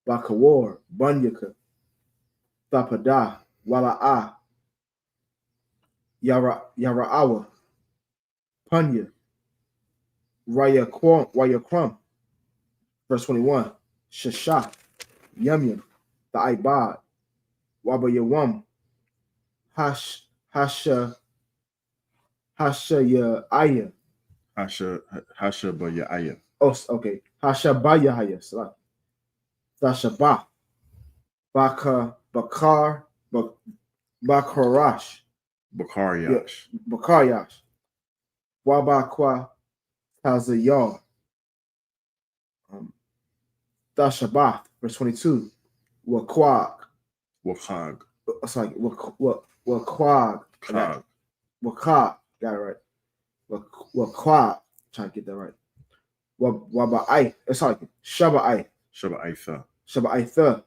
Speaker 3: Bakawar, Bunyaka, Thapada, Wala'a, Yara'awa, Punya, Rayakrum, verse 21, Shashah, Yum, the Ibad, Wabayawam, Hasha Ya'aya.
Speaker 1: Hasha Baya'aya.
Speaker 3: Oh, okay. Hasha Baya'aya. Sashabah, Bakar, Bakarash,
Speaker 1: Bakariash.
Speaker 3: Bakariash. Wabakwa Tazayar. Dashabath, verse 22. Wakwag.
Speaker 1: Wakag.
Speaker 3: Sorry, Wakwag.
Speaker 1: Kag.
Speaker 3: Wakag. Got it right. Wakwag. Trying to get that right. Waba'ai. Sorry, Shaba'ai.
Speaker 1: Shaba'itha.
Speaker 3: Shaba'itha.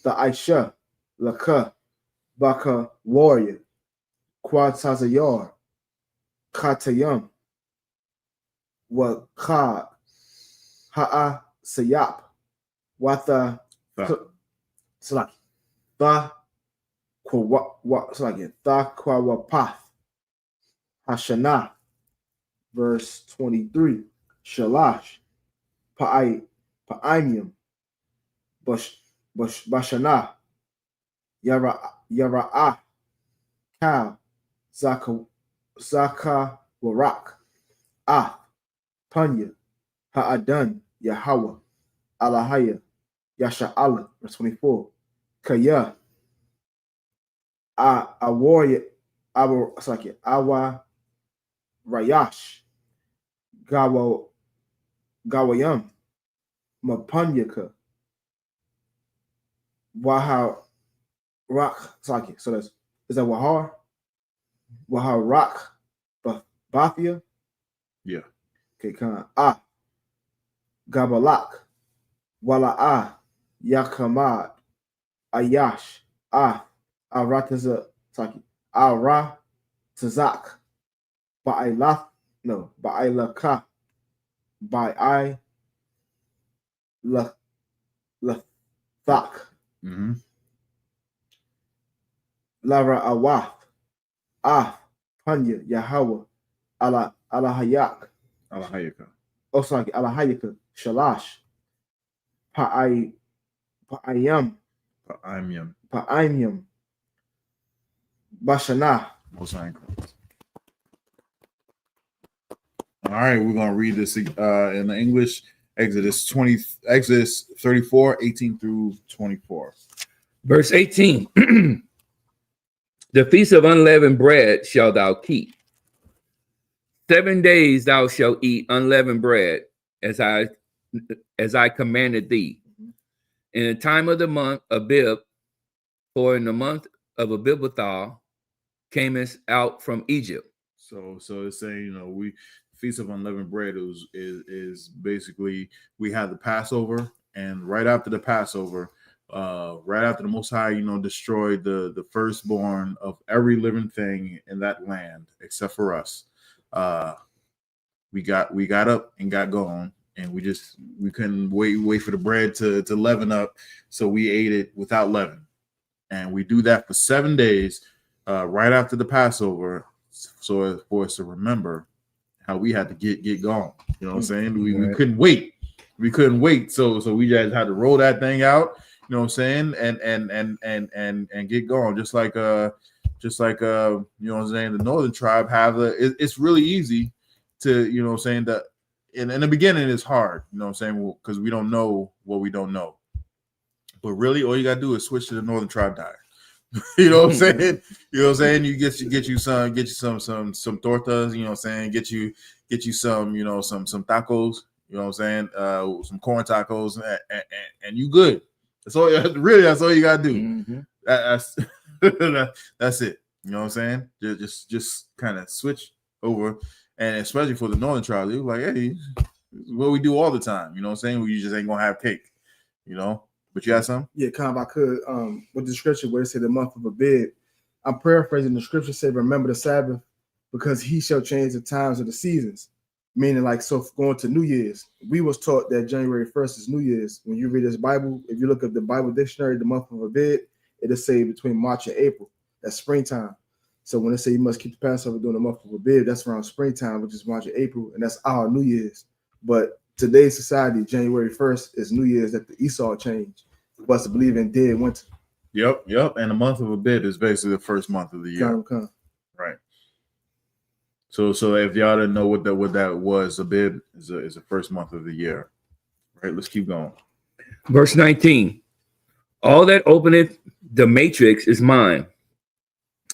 Speaker 3: The Aisha. Laka. Baka warrior. Quad Tazayar. Katayam. Wakag. Ha'a Sayap. Watha Salaki. Tha Salaki. Tha Kwawapath. Hashanah. Verse 23. Shalash. Pa'imium. Bashanah. Yara'ah. Kal. Zaka Warak. Ah. Panya. Ha'adan. Yahweh. Alahaya. Yasha'ala. Verse 24. Kaya. A warrior. Awa Rayash. Gawayam. Mapanyaka. Waha Rock. So is that Wahar? Wahar Rock. Bathia?
Speaker 1: Yeah.
Speaker 3: Okay, come on. Gabalak. Wala'ah. Yakamad. Ayash. Arataza. Ara. Tazak. Ba'ilak. No. Ba'ilaka. Ba'i. Lathak.
Speaker 1: Mm-hmm.
Speaker 3: Lara Awath. Panya. Yahweh. Alahayak.
Speaker 1: Alahayaka.
Speaker 3: Oh, sorry. Alahayaka. Shalash. Pa'ayam.
Speaker 1: Pa'imium.
Speaker 3: Bashanah.
Speaker 1: All right, we're gonna read this in the English. Exodus 34, 18 through 24.
Speaker 2: Verse 18. The feast of unleavened bread shall thou keep. 7 days thou shalt eat unleavened bread, as I commanded thee. In the time of the month Abib, for in the month of Abibathar camest out from Egypt.
Speaker 1: So it's saying, we Feast of Unleavened Bread is basically, we had the Passover, and right after the Passover, right after the Most High, destroyed the firstborn of every living thing in that land except for us. We got up and got going, and we couldn't wait for the bread to leaven up, so we ate it without leaven, and we do that for 7 days, right after the Passover, so for us to remember how we had to get going. You know what I'm saying? We couldn't wait. We couldn't wait. So we just had to roll that thing out. You know what I'm saying? And get going. Just like you know what I'm saying, the Northern tribe it's really easy to, you know what I'm saying, that in the beginning it's hard, you know what I'm saying, because we don't know what we don't know. But really all you gotta do is switch to the Northern tribe diet. You know what I'm saying? You know what I'm saying? You get you some tortas, you know what I'm saying? Get you some, some tacos, you know what I'm saying? Some corn tacos, and you good. That's all you gotta do.
Speaker 2: Mm-hmm.
Speaker 1: That's it. You know what I'm saying? Just kind of switch over, and especially for the Northern tribe, they were like, hey, this is what we do all the time. You know what I'm saying? We just ain't gonna have cake, But you got something?
Speaker 3: Yeah, kind of. I could. With the scripture where it said the month of Abib, I'm paraphrasing. The scripture said, "Remember the Sabbath, because He shall change the times of the seasons." Meaning, going to New Year's, we was taught that January 1st is New Year's. When you read this Bible, if you look at the Bible dictionary, the month of Abib, it'll say between March and April. That's springtime. So when they say you must keep the Passover during the month of Abib, that's around springtime, which is March and April, and that's our New Year's. But today's society, January 1st is New Year's, that the Esau changed. For us to believe in dead winter.
Speaker 1: Yep. And the month of Abib is basically the first month of the year. Right. So if y'all didn't know what that was, Abib is the first month of the year. Right. Let's keep going.
Speaker 2: Verse 19. All that openeth the matrix is mine,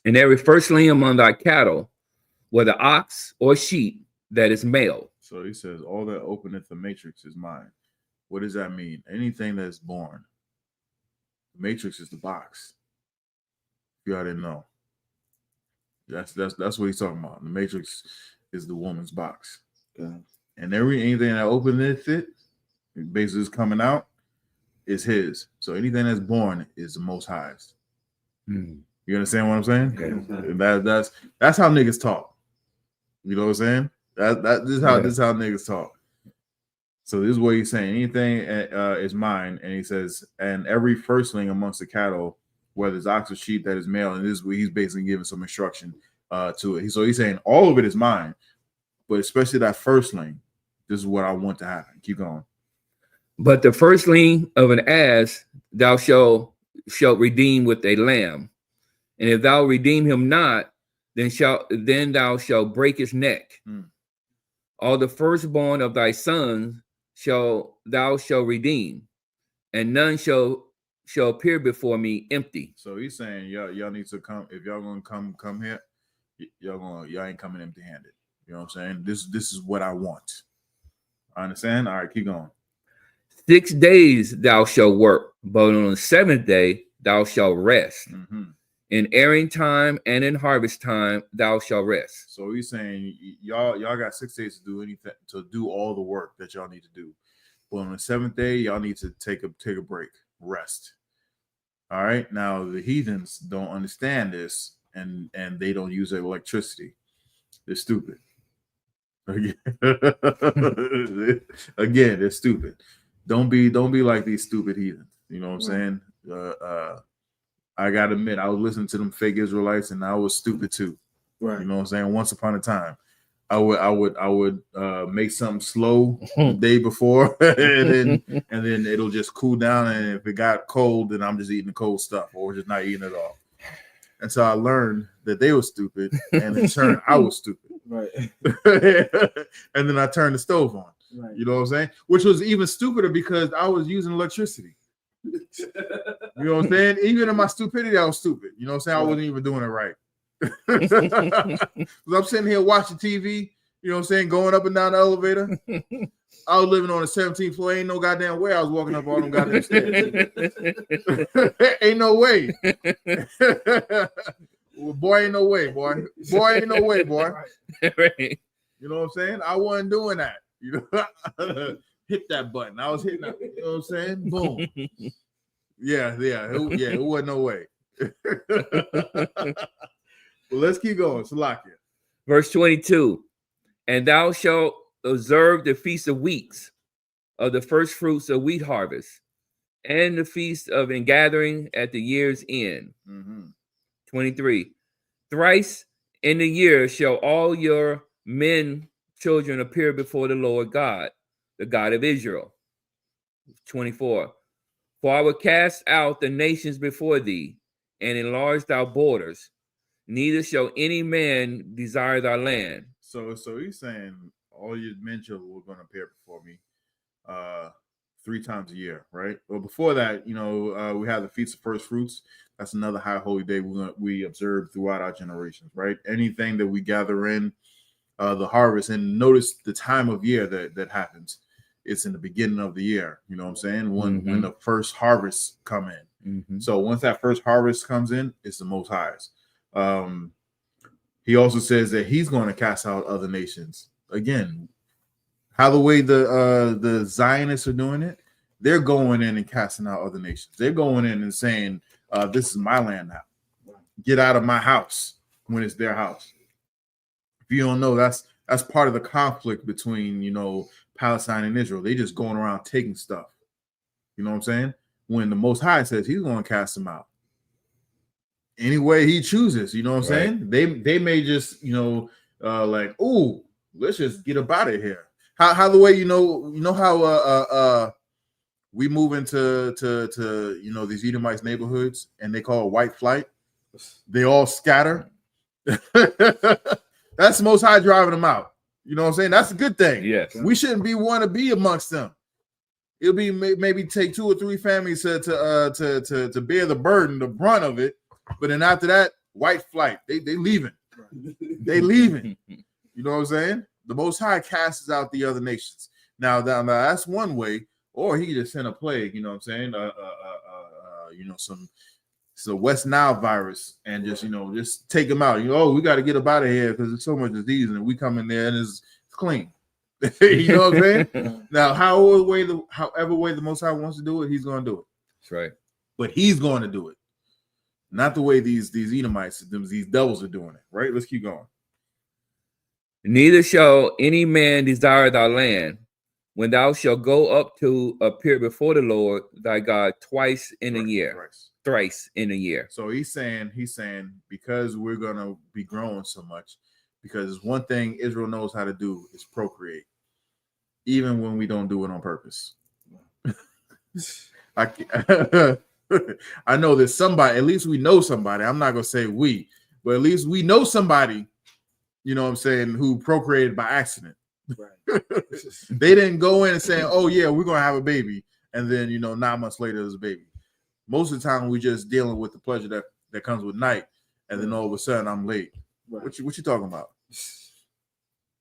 Speaker 2: And every firstling among thy cattle, whether ox or sheep, that is male.
Speaker 1: So he says, all that openeth the matrix is mine. What does that mean? Anything that's born. The matrix is the box. If y'all didn't know. That's what he's talking about. The matrix is the woman's box.
Speaker 5: Okay.
Speaker 1: And anything that openeth it, basically is coming out, is his. So anything that's born is the Most High's. You understand what I'm saying?
Speaker 2: Okay.
Speaker 1: That's how niggas talk. You know what I'm saying? This is how niggas talk. So this is what he's saying. Anything is mine, and he says, and every firstling amongst the cattle, whether it's ox or sheep, that is male, and this is where he's basically giving some instruction to it. So he's saying all of it is mine, but especially that firstling, this is what I want to happen. Keep going.
Speaker 2: But the firstling of an ass thou shalt redeem with a lamb, and if thou redeem him not, then thou shalt break his neck. All the firstborn of thy sons thou shalt redeem, and none shall appear before me empty.
Speaker 1: So he's saying, y'all need to come. If y'all gonna come here, y'all ain't coming empty-handed. You know what I'm saying? This is what I want. I understand. All right, keep going.
Speaker 2: 6 days thou shalt work, but on the 7th day thou shalt rest. In airing time and in harvest time thou shalt rest.
Speaker 1: So he's saying y'all got 6 days to do anything, to do all the work that y'all need to do. But on the 7th day, y'all need to take a break, rest. All right. Now the heathens don't understand this, and they don't use their electricity. They're stupid. Again, they're stupid. Don't be like these stupid heathens. You know what I'm saying? I gotta admit, I was listening to them fake Israelites, and I was stupid too.
Speaker 3: Right.
Speaker 1: You know what I'm saying? Once upon a time, I would make something slow the day before, and then it'll just cool down. And if it got cold, then I'm just eating the cold stuff, or just not eating it all. And so I learned that they were stupid, and in turn, I was stupid.
Speaker 3: Right.
Speaker 1: And then I turned the stove on.
Speaker 3: Right.
Speaker 1: You know what I'm saying? Which was even stupider because I was using electricity. You know what I'm saying? Even in my stupidity, I was stupid. You know what I'm saying? I wasn't even doing it right. I'm sitting here watching TV, you know what I'm saying, going up and down the elevator. I was living on the 17th floor. Ain't no goddamn way I was walking up all them goddamn stairs. Ain't no way. Well, boy, ain't no way, boy. Boy, ain't no way, boy.
Speaker 2: Right.
Speaker 1: You know what I'm saying? I wasn't doing that. You know, hit that button. I was hitting that. You know what I'm saying? Boom. Yeah. It wasn't no way. Well, let's keep going. Salakia.
Speaker 2: Verse 22. And thou shalt observe the feast of weeks, of the first fruits of wheat harvest, and the feast of ingathering at the year's end. 23. Thrice in the year shall all your men children appear before the Lord God, the God of Israel. 24. For I will cast out the nations before thee, and enlarge thy borders. Neither shall any man desire thy land.
Speaker 1: So he's saying all your men children were going to appear before me 3 times a year, right? Well, before that, you know, we have the Feast of First Fruits. That's another high holy day we observe throughout our generations, right? Anything that we gather in the harvest, and notice the time of year that happens. It's in the beginning of the year, you know what I'm saying? When the first harvests come in. So once that first harvest comes in, it's the Most High's. He also says that he's going to cast out other nations. Again, how the way the Zionists are doing it, they're going in and casting out other nations. They're going in and saying, this is my land now. Get out of my house when it's their house. If you don't know, that's part of the conflict between, you know, Palestine and Israel. They just going around taking stuff. You know what I'm saying? When the Most High says he's going to cast them out any way he chooses. You know what I'm saying? They may just, you know, like, oh, let's just get up out of here. How the way, you know how we move into you know, these Edomites neighborhoods, and they call it white flight. They all scatter. That's the Most High driving them out. You know what I'm saying? That's a good thing.
Speaker 2: Yes.
Speaker 1: We shouldn't want to be amongst them. It'll be maybe take 2 or 3 families to bear the burden, the brunt of it. But then after that, white flight. They leaving. They leaving. You know what I'm saying? The Most High casts out the other nations. Now that's one way, or he could just send a plague. You know what I'm saying? Some West Nile virus, and just take them out. We got to get up out of here because there's so much disease, and we come in there and it's clean. You know what I'm saying? Now, however way the Most High wants to do it, he's going to do it.
Speaker 2: That's right.
Speaker 1: But he's going to do it, not the way these Edomites, these devils are doing it. Right? Let's keep going.
Speaker 2: Neither shall any man desire thy land when thou shalt go up to appear before the Lord thy God twice in a year. Thrice in a year.
Speaker 1: So he's saying because we're gonna be growing so much, because one thing Israel knows how to do is procreate, even when we don't do it on purpose. I know there's somebody, at least we know somebody. I'm not gonna say we, but at least we know somebody, you know what I'm saying, who procreated by accident. Right. They didn't go in and say, oh yeah, we're gonna have a baby, and then 9 months later there's a baby. Most of the time, we're just dealing with the pleasure that comes with night, and then all of a sudden, I'm late. Right. What you talking about?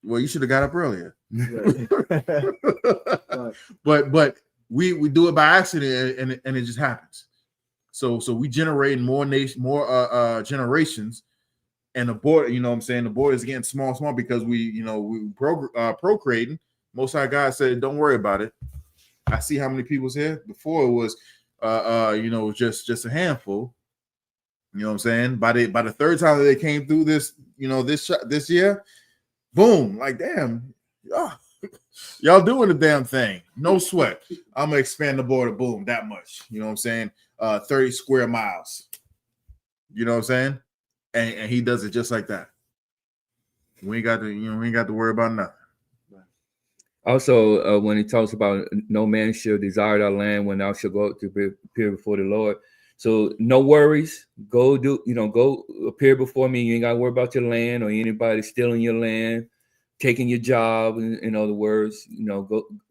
Speaker 1: Well, you should have got up earlier. Right. But we do it by accident, and it just happens. So we generate more generations, and the board, the board is getting small because we procreating. Most High God said, don't worry about it. I see how many people's here. Before it was just a handful. You know what I'm saying? By the third time that they came through this year, boom, like damn, y'all doing the damn thing. No sweat. I'm gonna expand the border, boom, that much. You know what I'm saying? 30 square miles. You know what I'm saying? And he does it just like that. We ain't got to worry about nothing.
Speaker 2: Also, when he talks about no man shall desire thy land when thou shalt go up to appear before the Lord. So no worries. Go appear before me. You ain't got to worry about your land or anybody stealing your land, taking your job. In other words,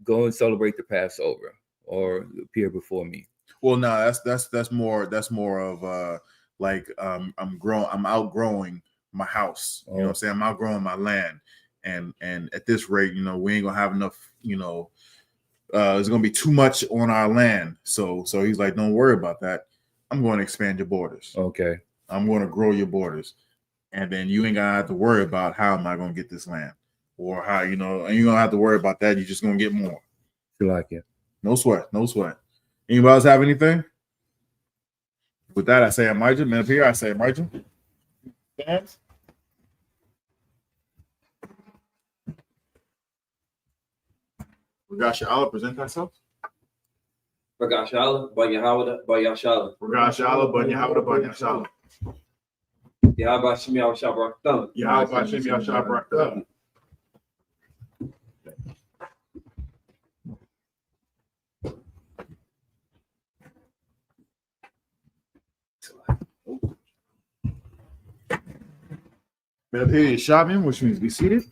Speaker 2: go and celebrate the Passover or appear before me.
Speaker 1: Well, no, that's more of I'm outgrowing my house. You know what I'm saying? I'm outgrowing my land. And at this rate, we ain't gonna have enough, there's gonna be too much on our land. So he's like, don't worry about that. I'm going to expand your borders.
Speaker 2: Okay.
Speaker 1: I'm going to grow your borders. And then you ain't gonna have to worry about how am I gonna get this land, or how, and you're gonna have to worry about that. You're just gonna get more.
Speaker 2: You like it.
Speaker 1: No sweat. Anybody else have anything? With that, I say Amijah. Man, up here, I say Amijah. Thanks. Ragashala, present thyself.
Speaker 4: Ragashala, Banyahawada, Banyashala.
Speaker 1: Ragashala, Banyahawada, Banyashala.
Speaker 4: Yahaba Shimi Shabrakta.
Speaker 1: Yahaba Shimi Shabrakta. Man, up here is Shaman, which means be seated.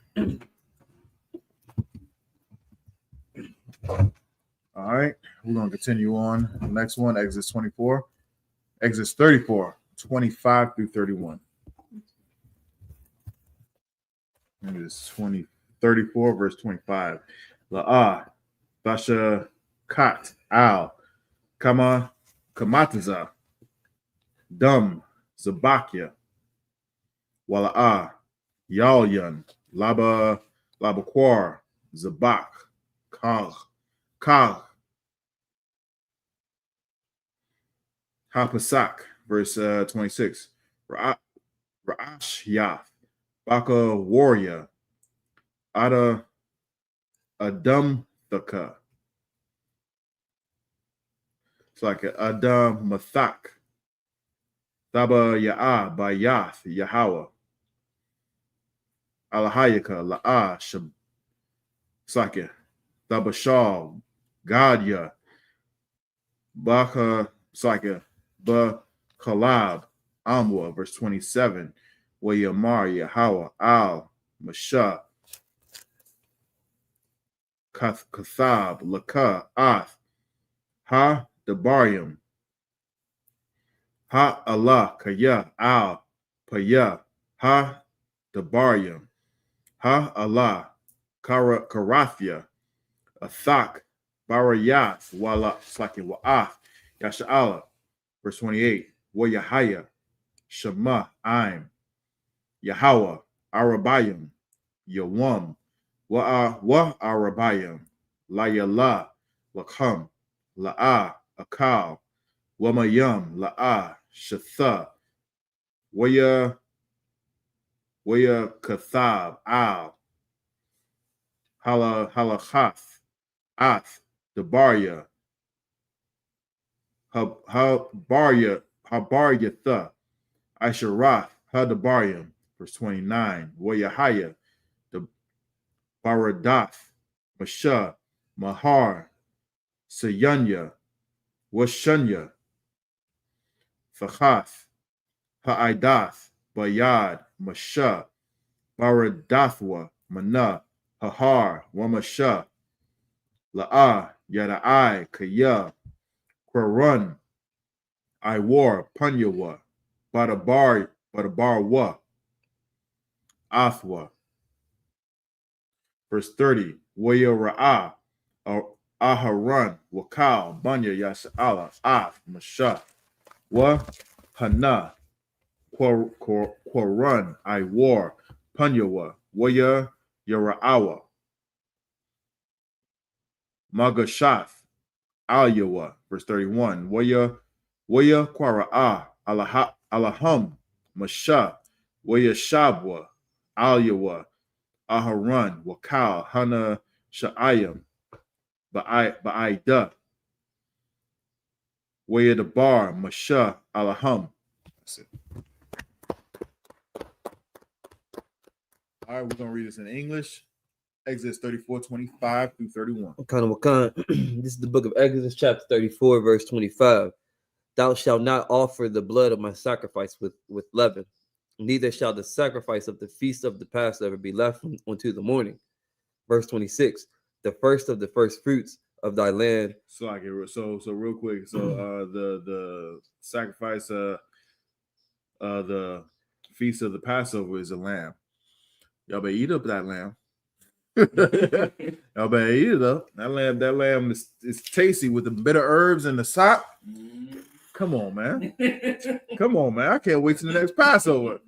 Speaker 1: All right, we're going to continue on. The next one, Exodus 24. Exodus 34, 25 through 31. Exodus 34, verse 25. La'ah, Basha, Kat, Al, Kama, Kamataza, Dum, Zabakia, Wala'ah, Yalyun, Labaquar, Zabak, Kal, Hapasak, verse 26. Ra'ash Yath, Baka Warrior, Ada Adam Thaka. It's like Adam Mathak. Thaba Ya'ah by Yath, Yahweh. Alahayaka, La'ah, Shab. It's like Thabashal, Gadya, Baka, Saka, Ba Kalab, Amwa, verse 27, Wayamar, Yahweh, Al, Masha, Kathab, Laka, Ath, Ha, Debarium, Ha Allah, Kaya, Al, Paya, Ha Dabaryam, Ha Allah, Karathia, Athak, Barayath, Wala, Slaki Wa'ath, Yasha'ala. Verse 28, Wa Yahaya, Shema, Aim, Yahweh, Arabayim, Yawam, Wa Arabayim, La Yala, Lakham, La'a, Akal, Wamayam, La'a, Shatha, Waya Kathab, Al, Halachath, Ath, Dabarya, Habaryatha, Isharath, Hadabaryam. Verse 29, Wayahaya, the Baradath, Masha, Mahar, Sayanya, Washunya, Fachath, Ha'idath, Bayad, Masha, Baradathwa, Mana, Hahar, Wamasha, La'a, Yada'ai, Kaya, Quran, Iwar, Punyawa, Badabarwa, Athwa. Verse 30, Waya Ra'ah, Aharan, Wakal, Banya, Yasa'ala, Ath, Masha, Wa, Hana, Quran, Iwar, Punyawa, Waya, Yara'awa, Magashath, Alyawa. Verse 31, Waya Quara'ah, Alaham, Masha, Waya Shabwa, Alyawa, Aharan, Wakal, Hana, Sha'ayam, Ba'ida, Waya the bar, Masha, Alaham. That's it. All right, we're going to read this in English. Exodus 34:25 through 31.
Speaker 5: This is the book of Exodus, chapter 34, verse 25. Thou shalt not offer the blood of my sacrifice with leaven, neither shall the sacrifice of the feast of the Passover be left unto the morning. Verse 26, the first of the first fruits of thy land.
Speaker 1: So real quick. So the sacrifice, the feast of the Passover is a lamb. Y'all better eat up that lamb. Y'all better eat it up. That lamb is tasty with the bitter herbs and the sop. Come on, man. Come on, man. I can't wait till the next Passover.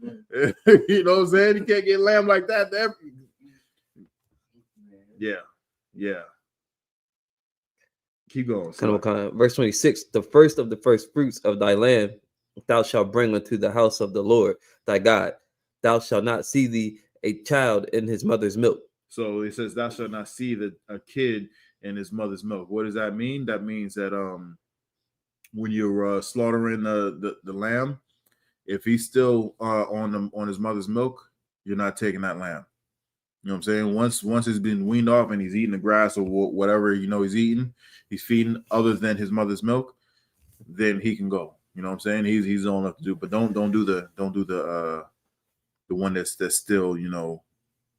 Speaker 1: You know what I'm saying? You can't get lamb like that. Yeah. Keep going.
Speaker 5: Verse 26, the first of the first fruits of thy land thou shalt bring unto the house of the Lord thy God. Thou shalt not see thee a child in his mother's milk.
Speaker 1: So it says, thou shalt not see a kid in his mother's milk. What does that mean? That means that when you're slaughtering the lamb, if he's still on his mother's milk, you're not taking that lamb. You know what I'm saying? Once it's been weaned off and he's eating the grass or whatever he's eating, he's feeding other than his mother's milk, then he can go. You know what I'm saying? He's old enough to do, but don't do the one that's still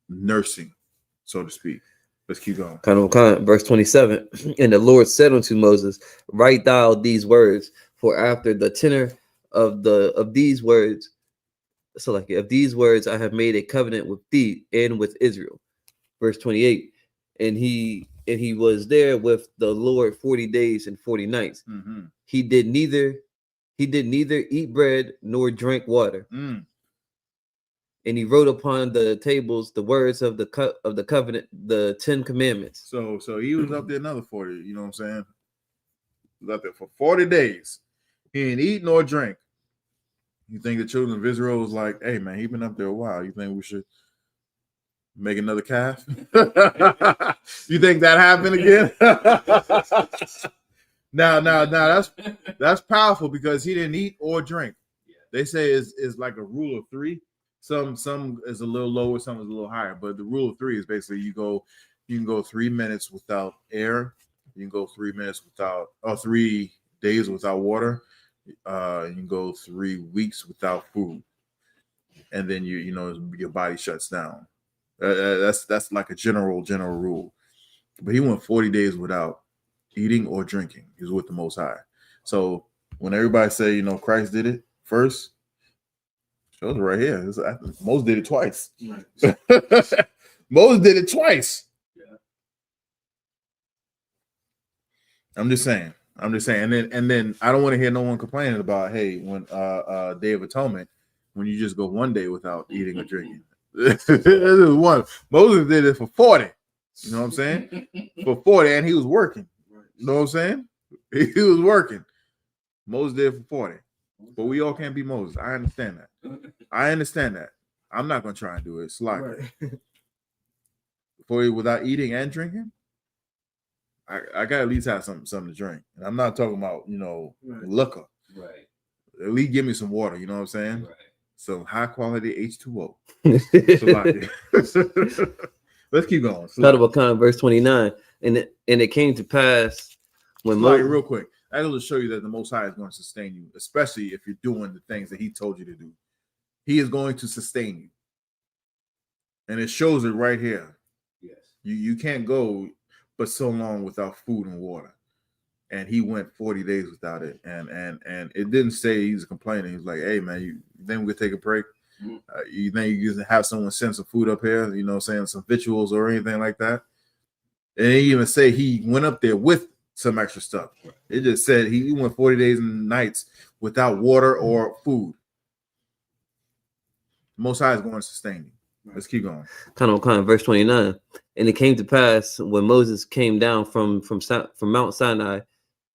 Speaker 1: nursing, so to speak. Let's keep going.
Speaker 5: Verse 27, and the Lord said unto Moses, write thou these words, for after the tenor of these words, of these words I have made a covenant with thee and with Israel. Verse 28, and he was there with the Lord 40 days and 40 nights.
Speaker 1: Mm-hmm.
Speaker 5: He did neither eat bread nor drink water. And he wrote upon the tables the words of the covenant, the 10 commandments.
Speaker 1: So he was up there another 40. You know what I'm saying? He was up there for 40 days. He didn't eat nor drink. You think the children of Israel was like, hey man, he's been up there a while. You think we should make another calf? You think that happened again? Now that's powerful because he didn't eat or drink. They say is like a rule of 3. Some is a little lower, some is a little higher, but the rule of 3 is basically you can go 3 minutes without air, you can go 3 minutes without 3 days without water, you can go 3 weeks without food, and then your body shuts down. That's like a general rule. But he went 40 days without eating or drinking. He was with the Most High. So when everybody say Christ did it first, Shows right here. Moses did it twice.
Speaker 4: Right.
Speaker 1: Moses did it twice.
Speaker 4: Yeah.
Speaker 1: I'm just saying. And then I don't want to hear no one complaining about, hey, when Day of Atonement, when you just go one day without eating or drinking. This is one. Moses did it for 40. You know what I'm saying? For 40, and he was working. You know what I'm saying? He was working. Moses did it for 40. But we all can't be Moses. I understand that. I'm not gonna try and do it. It's like without eating and drinking. I gotta at least have something to drink. And I'm not talking about, liquor.
Speaker 4: Right.
Speaker 1: At least give me some water, you know what I'm saying?
Speaker 4: Right.
Speaker 1: Some high quality H2O. Let's keep going.
Speaker 5: Verse 29. And it came to pass when Moses,
Speaker 1: real quick, I will show you that the Most High is going to sustain you, especially if you're doing the things that He told you to do. He is going to sustain you. And it shows it right here.
Speaker 4: Yes.
Speaker 1: You can't go but so long without food and water. And he went 40 days without it. And it didn't say he was complaining. He was like, hey, man, you think we could take a break? You think you can have someone send some food up here, saying some victuals or anything like that? And they even say he went up there with some extra stuff. It just said he went 40 days and nights without water or food. Most High is going to sustain you. Let's keep going.
Speaker 5: Kind of verse 29. And it came to pass when Moses came down from Mount Sinai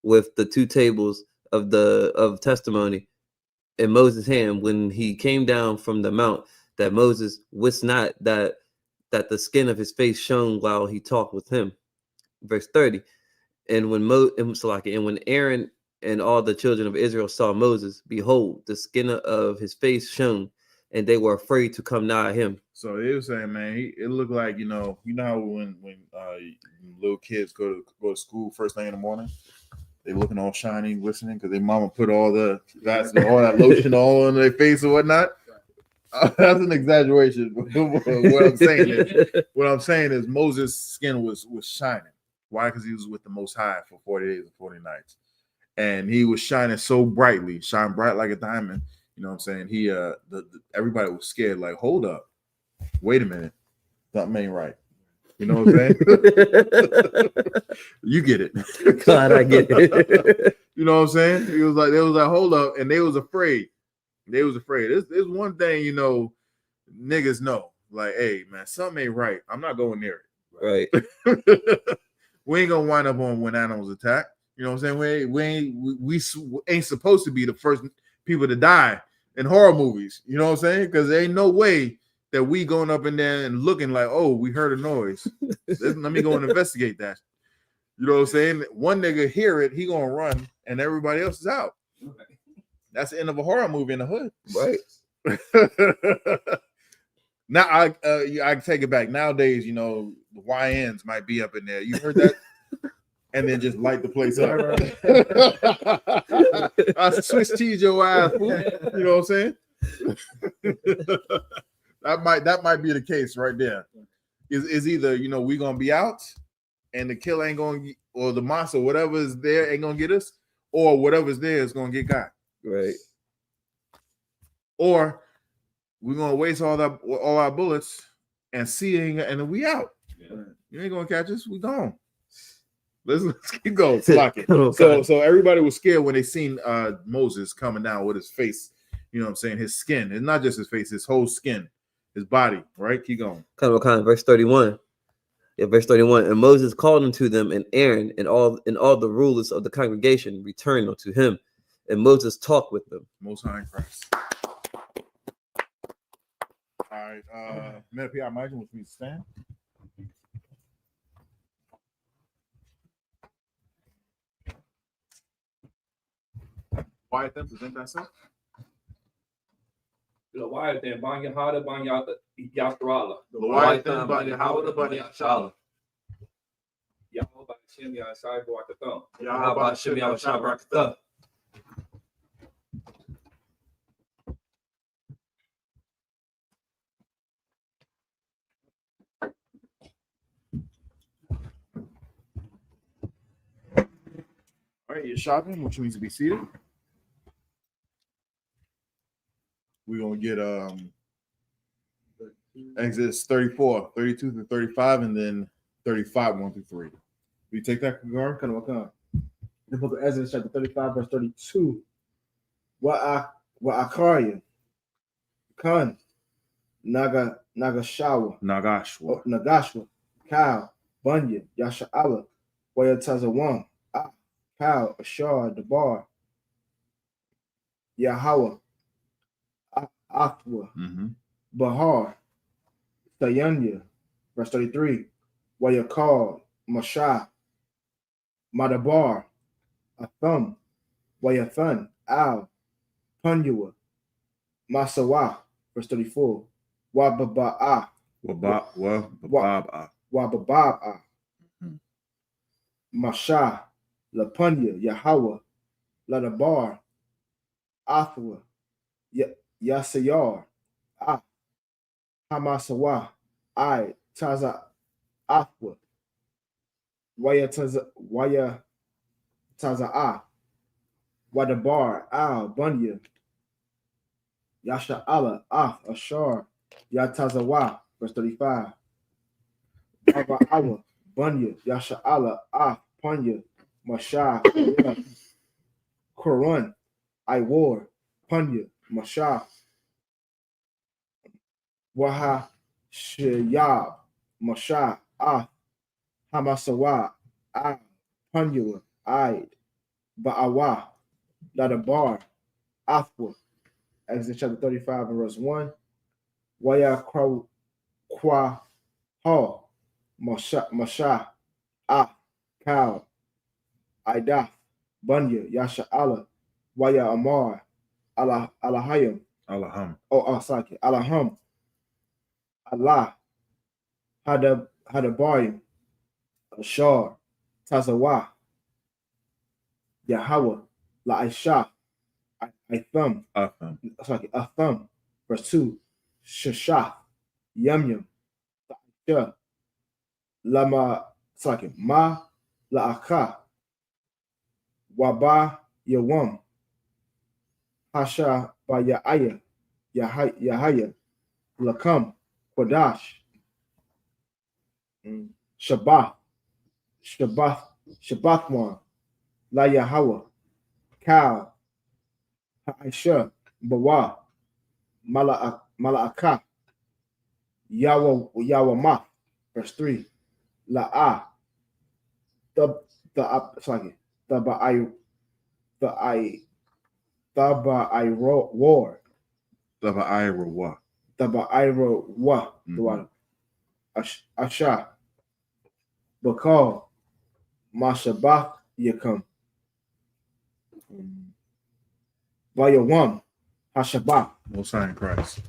Speaker 5: with the 2 tables of testimony in Moses' hand, when he came down from the mount, that Moses wist not that the skin of his face shone while he talked with him. Verse 30. And when Aaron and all the children of Israel saw Moses, behold, the skin of his face shone, and they were afraid to come nigh him.
Speaker 1: So they were saying, man, it looked like, how when little kids go to school first thing in the morning, they looking all shiny, glistening because their mama put all that lotion all on their face or whatnot. That's an exaggeration. What I'm saying is Moses' skin was shining. Why? Because he was with the Most High for 40 days and 40 nights, and he was shining so brightly, shine bright like a diamond. You know what I'm saying? He everybody was scared. Like, hold up, wait a minute, something ain't right. You know what I'm saying? You get it.
Speaker 5: God, I get it.
Speaker 1: You know what I'm saying? They was like, hold up, and they was afraid. There's one thing, niggas know. Like, hey, man, something ain't right. I'm not going near
Speaker 5: Right.
Speaker 1: it. We ain't gonna wind up on when animals attack. You know what I'm saying? We ain't supposed to be the first people to die in horror movies. You know what I'm saying? Because there ain't no way that we going up in there and looking like, oh, we heard a noise. Let me go and investigate that. You know what I'm saying? One nigga hear it, he gonna run, and everybody else is out. That's the end of a horror movie in the hood.
Speaker 5: Right.
Speaker 1: Now I take it back. Nowadays, the YNs might be up in there. You heard that? And then just light the place up. I Swiss cheese your ass, fool. You know what I'm saying? that might be the case right there. Is either we gonna be out and the killer ain't gonna, or the monster, whatever is there, ain't gonna get us, or whatever's there is gonna get got.
Speaker 5: Right.
Speaker 1: Or we're gonna waste all our bullets and then we out. Yeah. You ain't gonna catch us. We gone. Let's keep going. So everybody was scared when they seen Moses coming down with his face. You know what I'm saying? His skin. It's not just his face, his whole skin, his body. Right? Keep going. Kind
Speaker 5: of verse 31. Yeah, verse 31. And Moses called unto them, and Aaron and all the rulers of the congregation returned unto him, and Moses talked with them.
Speaker 1: Most High in Christ. All right, men of PR, imagine which means stand. Quiet them, present thyself.
Speaker 2: Leviathan, ban Yahanna, ban Yasrala.
Speaker 1: Leviathan, ban Yahanna, ban Yasrala.
Speaker 2: Yahweh Shem Yashai Barakatah.
Speaker 1: Yahweh Shem Yashai Barakatah. All right, you're shopping, which means to be seated. We're going to gonna get Exodus 34, 32 through 35, and then 35, 1 through 3. Will you take that, Gar?
Speaker 3: Come on. The book of Exodus, chapter 35, verse 32. Wa'akaria, Khan, Nagashwa, Kal, Bunya, Yasha'ala, Wayatazawam, Kal, Ashar, Dabar, Yahweh, Athwa, Bahar, Sayanya, verse 33. Wayakal, Mashah, Madabar, Atham, Wayathan, Al, Punyua, Masawa, verse 34. Wababa'a, Wababa'a, Masha, Lapunya, Yahweh, Ladabar, Athwa, Yasayar, Hamasawa, Taza, Athwa, Waya Taza'a, Wadabar, Al, Bunya, Yasha Allah, Ashar, Yatazawa, verse 35. Awa, Bunya, Yasha Allah, Punya, Masha, Quran, Iwar, Punya, Masha, Waha, Shayab, Masha, Hamasawa, Punya, Ba'awa, Ladabar, Athwa. Exodus chapter 35 and verse 1. Waya Kwa Ha Masha Kal Idaf Bunya Yasha Allah Waya Amar Alahayim Alaham Allah Hadabayim Ashar Tazawa Yahweh La Aisha Atham, verse 2. Shashah, Yum, Lama, Ma, La'aka, Waba, Yawam, Hasha, Bayaya, Yahaya, Lakam, Quadash, Shabbathwan, La Yahweh, Kal, Aisha, Bawa, Mala'aka, Yawamah, verse 3. La'a, Asha, Bakal, Mashabach Yakam, Vayawam, Hashabach.
Speaker 1: Most High in Christ.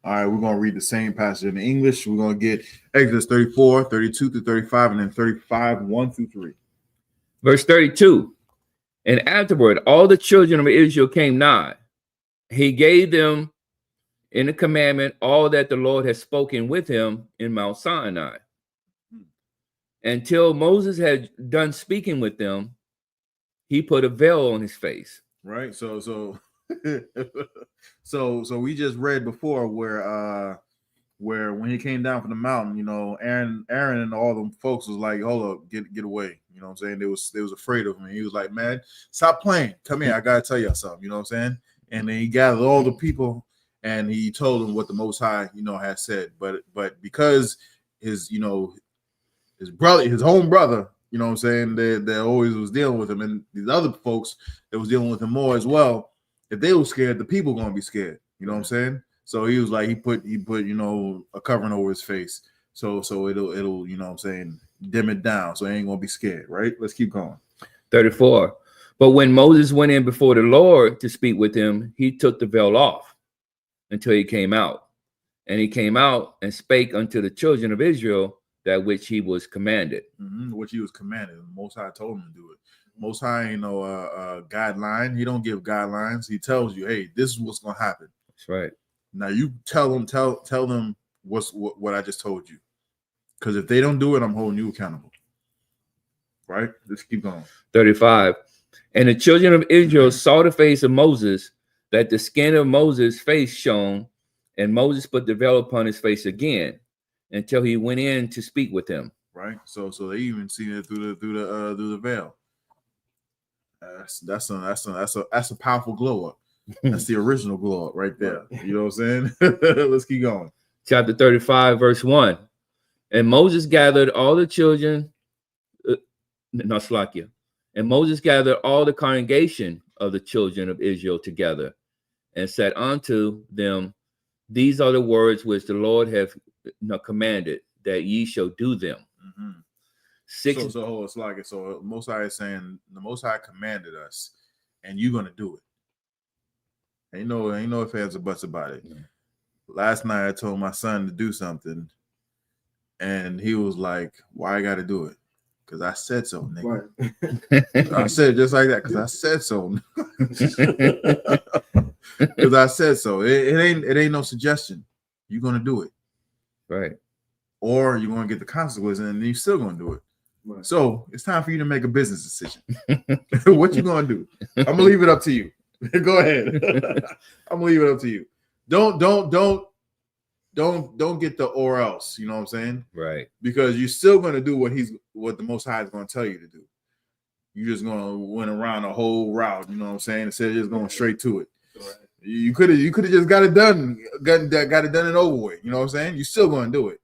Speaker 1: All right, we're going to read the same passage in English. We're going to get Exodus 34, 32 through 35, and then 35, 1 through 3.
Speaker 2: Verse 32. And afterward, all the children of Israel came nigh. He gave them in the commandment all that the Lord had spoken with him in Mount Sinai. Until Moses had done speaking with them, he put a veil on his face.
Speaker 1: Right. So we just read before where when he came down from the mountain, Aaron and all them folks was like, hold up, get away. You know what I'm saying? They was afraid of him. He was like, man, stop playing. Come here. I gotta tell you something. You know what I'm saying? And then he gathered all the people and he told them what the Most High, had said. But because his brother, his own brother, you know what I'm saying, that always was dealing with him, and these other folks that was dealing with him more as well, if they were scared, the people gonna be scared. You know what I'm saying? So he was like, he put a covering over his face. So it'll you know what I'm saying, dim it down. So he ain't gonna be scared, right? Let's keep going.
Speaker 2: 34. But when Moses went in before the Lord to speak with him, he took the veil off until he came out. And he came out and spake unto the children of Israel that which he was commanded.
Speaker 1: Which he was commanded. Most High told him to do it. Most High ain't no guideline. He don't give guidelines. He tells you, hey, this is what's gonna happen.
Speaker 2: That's right.
Speaker 1: Now you tell them what I just told you. Because if they don't do it, I'm holding you accountable. Right? Let's keep going.
Speaker 2: 35. And the children of Israel saw the face of Moses, that the skin of Moses' face shone, and Moses put the veil upon his face again until he went in to speak with him.
Speaker 1: Right. So they even seen it through the veil. That's a powerful glow up. That's the original glow up right there. You know what I'm saying? Let's keep going.
Speaker 2: Chapter 35, verse 1. And Moses gathered all the children, and Moses gathered all the congregation of the children of Israel together, and said unto them, these are the words which the Lord hath commanded, that ye shall do them.
Speaker 1: Mm-hmm. So Most High is saying the Most High commanded us, and you're gonna do it. Ain't no ifs, ands, or buts about it. Yeah. Last night I told my son to do something, and he was like, "Why I got to do it? Because I said so, nigga." Right. I said it just like that, because I said so. Because I said so. It ain't no suggestion. You're gonna do it,
Speaker 2: right? Or
Speaker 1: you're gonna get the consequences, and you're still gonna do it. Right. So it's time for you to make a business decision. What you gonna do? I'm gonna leave it up to you. Go ahead. I'm gonna leave it up to you. Don't get the or else. You know what I'm saying?
Speaker 2: Right.
Speaker 1: Because you're still gonna do what the Most High is gonna tell you to do. You're just gonna went around a whole route. You know what I'm saying? Instead of just going straight to it. Right. You could have just got it done and over with. You know what I'm saying? You're still gonna do it.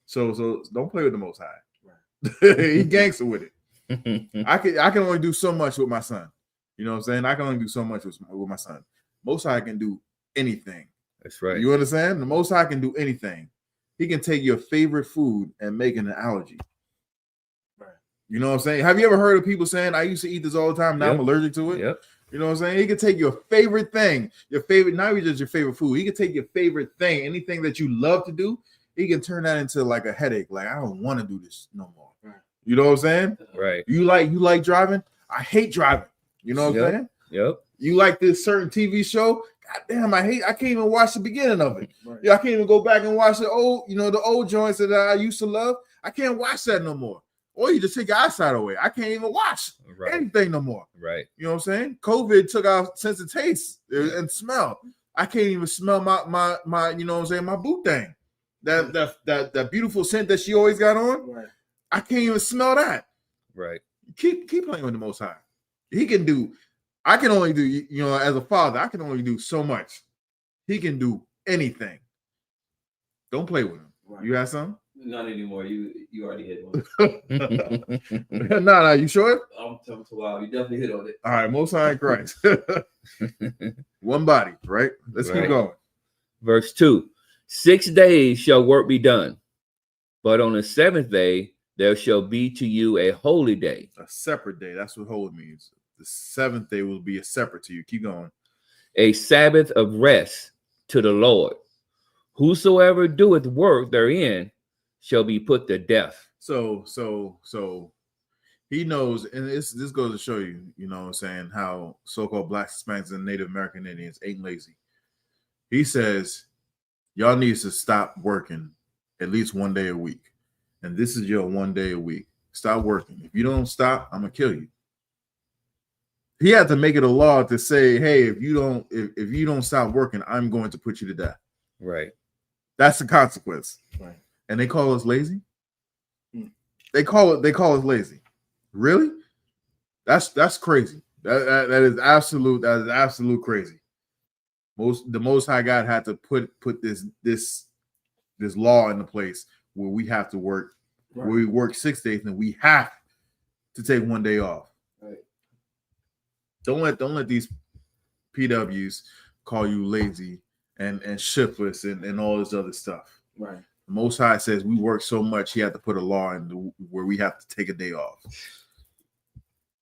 Speaker 1: So don't play with the Most High. He gangster with it. I can only do so much with my son. You know what I'm saying? I can only do so much with my son. Most High can do anything.
Speaker 2: That's right.
Speaker 1: You understand? The Most High can do anything. He can take your favorite food and make an allergy. Right. You know what I'm saying? Have you ever heard of people saying, I used to eat this all the time, now I'm allergic to it?
Speaker 2: Yep.
Speaker 1: You know what I'm saying? He can take your favorite thing, not even just your favorite food. He can take your favorite thing, anything that you love to do. He can turn that into like a headache. Like, I don't want to do this no more. Right. You know what I'm saying?
Speaker 2: Right.
Speaker 1: You like driving? I hate driving. You know what I'm saying?
Speaker 2: Yep.
Speaker 1: You like this certain TV show? God damn, I can't even watch the beginning of it. Right. Yeah, I can't even go back and watch the old joints that I used to love. I can't watch that no more. Or you just take your eyesight away. I can't even watch anything no more.
Speaker 2: Right.
Speaker 1: You know what I'm saying? COVID took our sense of taste and smell. I can't even smell my you know what I'm saying, my boot thing. That beautiful scent that she always got on. Right. I can't even smell that.
Speaker 2: Right.
Speaker 1: Keep playing with the Most High. I can only do, you know, as a father, I can only do so much. He can do anything. Don't play with him. Right. You have something?
Speaker 4: Not anymore. You already hit one.
Speaker 1: No, you sure?
Speaker 4: I'm talking to wow. You definitely hit on it.
Speaker 1: All right, Most High in Christ. One body, right? Let's keep going.
Speaker 2: Verse 2. 6 days shall work be done, but on the 7th day there shall be to you a holy day.
Speaker 1: A separate day. That's what holy means. The 7th day will be a separate to you. Keep going.
Speaker 2: A Sabbath of rest to the Lord. Whosoever doeth work therein shall be put to death.
Speaker 1: So he knows, and this goes to show you, you know what I'm saying, how so-called Blacks, Hispanics, and Native American Indians ain't lazy. He says, y'all need to stop working at least one day a week. And this is your 1 day a week. Stop working. If you don't stop, I'm going to kill you. He had to make it a law to say, hey, if you don't stop working, I'm going to put you to death.
Speaker 2: Right.
Speaker 1: That's the consequence.
Speaker 3: Right.
Speaker 1: And they call us lazy. They call us lazy. Really? That's crazy. That is absolute crazy. The Most High God had to put this law into place where we have to work, right, where we work 6 days and we have to take 1 day off. Right. Don't let these PWs call you lazy and shiftless and all this other stuff.
Speaker 3: Right.
Speaker 1: The Most High says we work so much, he had to put a law in where we have to take a day off.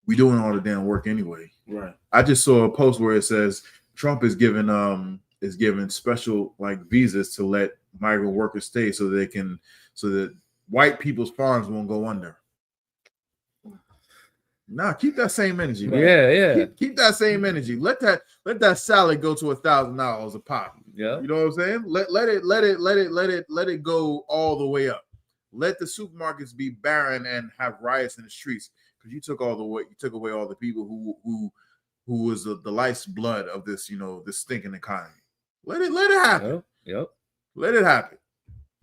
Speaker 1: We doing all the damn work anyway.
Speaker 3: Right.
Speaker 1: I just saw a post where it says Trump is giving special like visas to let migrant workers stay so that white people's farms won't go under. Nah, keep that same energy, man.
Speaker 2: Yeah.
Speaker 1: Keep that same energy. Let that salad go to $1,000 a pop.
Speaker 2: Yeah.
Speaker 1: You know what I'm saying? Let it go all the way up. Let the supermarkets be barren and have riots in the streets because you took away all the people who is the lifeblood of this, this stinking economy. Let it happen.
Speaker 2: Yep.
Speaker 1: Let it happen.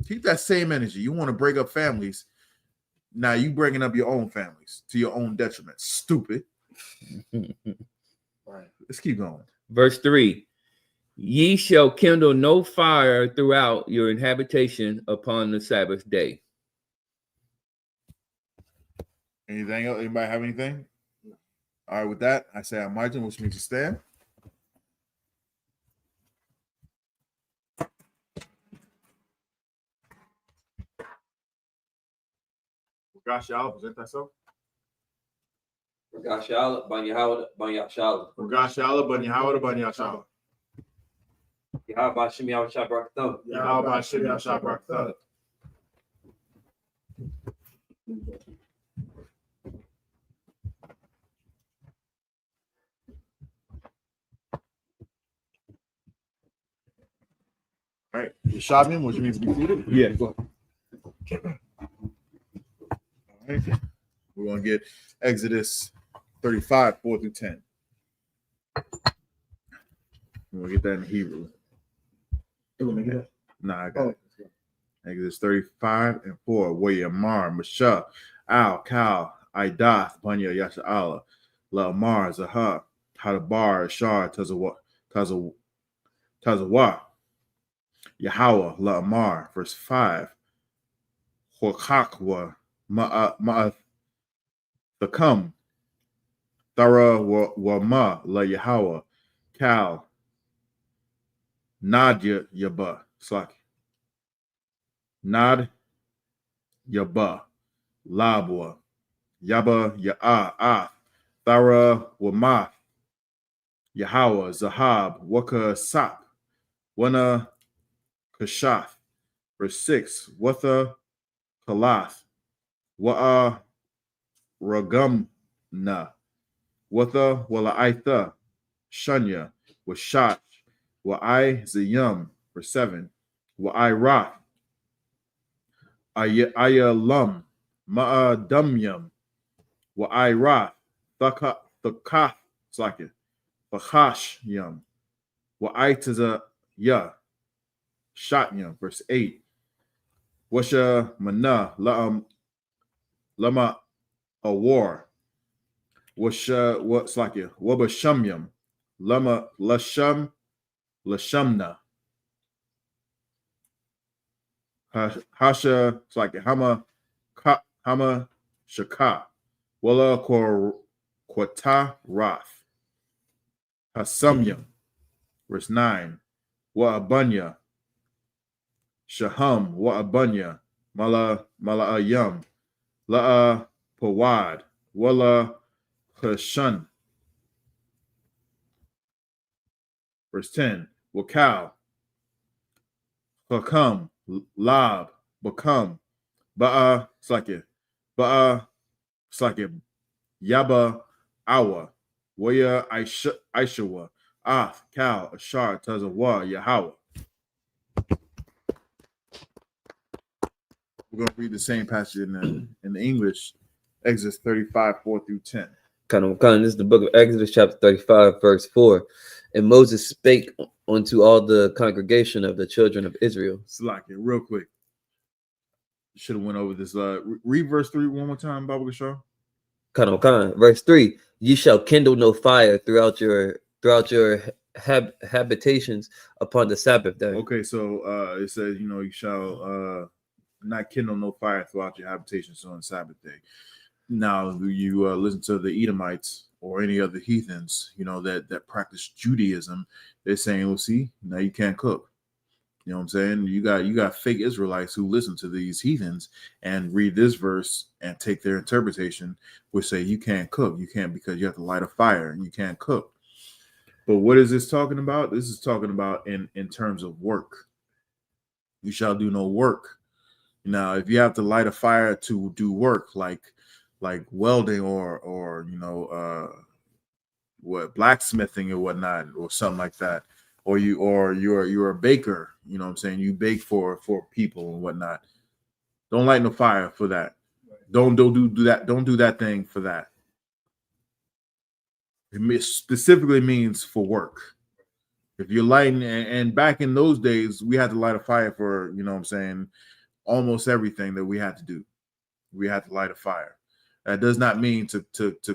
Speaker 1: Keep that same energy. You want to break up families. Now you bringing up your own families to your own detriment. Stupid. Right. Let's keep going.
Speaker 2: Verse 3. Ye shall kindle no fire throughout your habitation upon the Sabbath day.
Speaker 1: Anything else? Anybody have anything? All right, with that, I say I'm marching, which means to stand. Gosh, y'all, present that so?
Speaker 5: Gashala, Banyahala, Banyashala.
Speaker 1: Gosh, y'all, Bunny Howard, Bunny Yashala.
Speaker 5: Yahaba Shimi Shabrakta.
Speaker 1: Yahweh Shimmy Shabrakta. All right, you shot me, which means be seated.
Speaker 2: Yeah, go
Speaker 1: All right, we're gonna get Exodus 35, 4 through 10. We'll get that in Hebrew. Nah, I got it. Exodus 35 and 4. Wayamar, Masha, Al, Kal, Idath, Banya, Yasha'ala, La Amar, Zaha, Hadabar, Shar, Tazawa, Yahweh, La Amar, verse 5. Horkakwa, Ma'ath, Thakam, Thara, wa Ma, La Yahweh, Kal, Nadya, Yaba, Slaki. Nad Yaba Labwa Yaba Ya'a Thara Wamath Yahweh Zahab Waka Sap Wana Kashath. Verse 6. Watha Kalath Wa'a Ragamna Watha Wala'itha Shunya Washash Wa'ai Zayum. Verse 7. Wa'ai Rath Ayalam Ma'adamyam Wa'ira Thakath Slaki Fahash Yam Wa'itaza Ya Shatnyam. Verse 8. Washa Mana Lama Awar Washa what Slaki Wabashamyam Lama Lasham Lashamna Hasha, it's like Hama Shaka, Walla Quata Rath, Hasamyam, verse 9, Wa'abunya, Shaham, Wa'abunya, Mala'ayam, La'a Pawad, Walla Hashan, verse 10, Wakal, Hakam, Lab, Bakam, Ba'a Slake, Yaba Awa, Waya Aishawa, Af, Kal, Ashar, Tazawa, Yahweh. We're going to read the same passage in the English, Exodus 35, 4 through 10.
Speaker 5: This is the book of Exodus, chapter 35, verse 4. And Moses spake unto all the congregation of the children of Israel.
Speaker 1: Slack it real quick. Should have went over this. Read verse 3 one more time, Baba Gashaw.
Speaker 5: Verse 3. Ye shall kindle no fire throughout your habitations upon the Sabbath day.
Speaker 1: Okay, so it says, you shall not kindle no fire throughout your habitations on the Sabbath day. Now, you listen to the Edomites or any other heathens, that practice Judaism, they're saying, well, see, now you can't cook. You know what I'm saying? You got fake Israelites who listen to these heathens and read this verse and take their interpretation, which say you can't cook. You can't because you have to light a fire and you can't cook. But what is this talking about? This is talking about in terms of work. You shall do no work. Now, if you have to light a fire to do work like welding or blacksmithing or whatnot or something like that, or you're a baker, you know what I'm saying? You bake for people and whatnot. Don't light no fire for that. Don't do that. Don't do that thing for that. It specifically means for work. If you're lighting, and back in those days, we had to light a fire for, you know what I'm saying, almost everything that we had to do. We had to light a fire. That does not mean to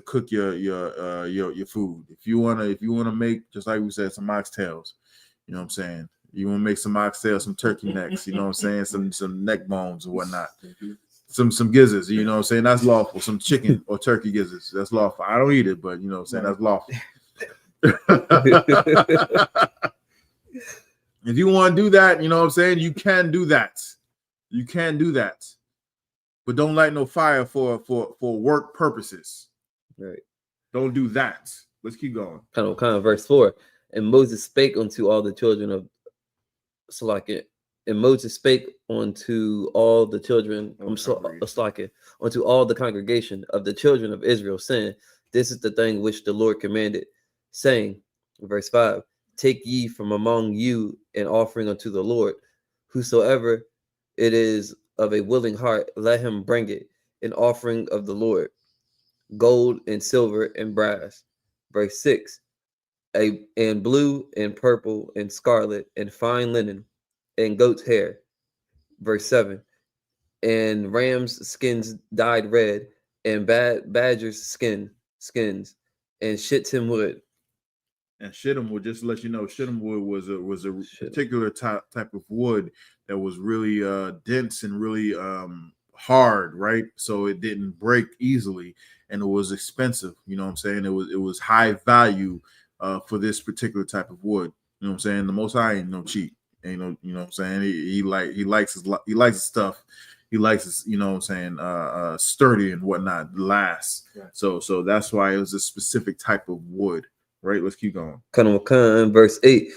Speaker 1: cook your food. If you wanna make, just like we said, some oxtails, you know what I'm saying. You want to make some oxtails, some turkey necks, you know what I'm saying, some neck bones and whatnot, some gizzards, you know what I'm saying. That's lawful. Some chicken or turkey gizzards, that's lawful. I don't eat it, but you know what I'm saying, that's lawful. If you want to do that, you know what I'm saying, you can do that. You can do that. But don't light no fire for work purposes.
Speaker 5: Right.
Speaker 1: Don't do that. Let's keep going.
Speaker 5: Kind of verse 4. And Moses spake unto all the children of Salakia. And Moses spake unto all the children unto all the congregation of the children of Israel, saying, this is the thing which the Lord commanded, saying, verse 5, take ye from among you an offering unto the Lord, whosoever it is of a willing heart, let him bring it, an offering of the Lord, gold and silver and brass. Verse 6, and blue and purple and scarlet and fine linen and goat's hair. Verse 7, and ram's skins dyed red and badger's skins and shittim wood.
Speaker 1: And shittim wood, just to let you know, shittim wood was a particular type of wood that was really dense and really hard, right? So it didn't break easily, and it was expensive. You know what I'm saying? It was high value for this particular type of wood. You know what I'm saying? The Most High ain't no cheat. Ain't no, you know what I'm saying? He likes his stuff. He likes his, you know what I'm saying, sturdy and whatnot, last. Right. So that's why it was a specific type of wood. Right, let's keep going.
Speaker 5: Verse 8,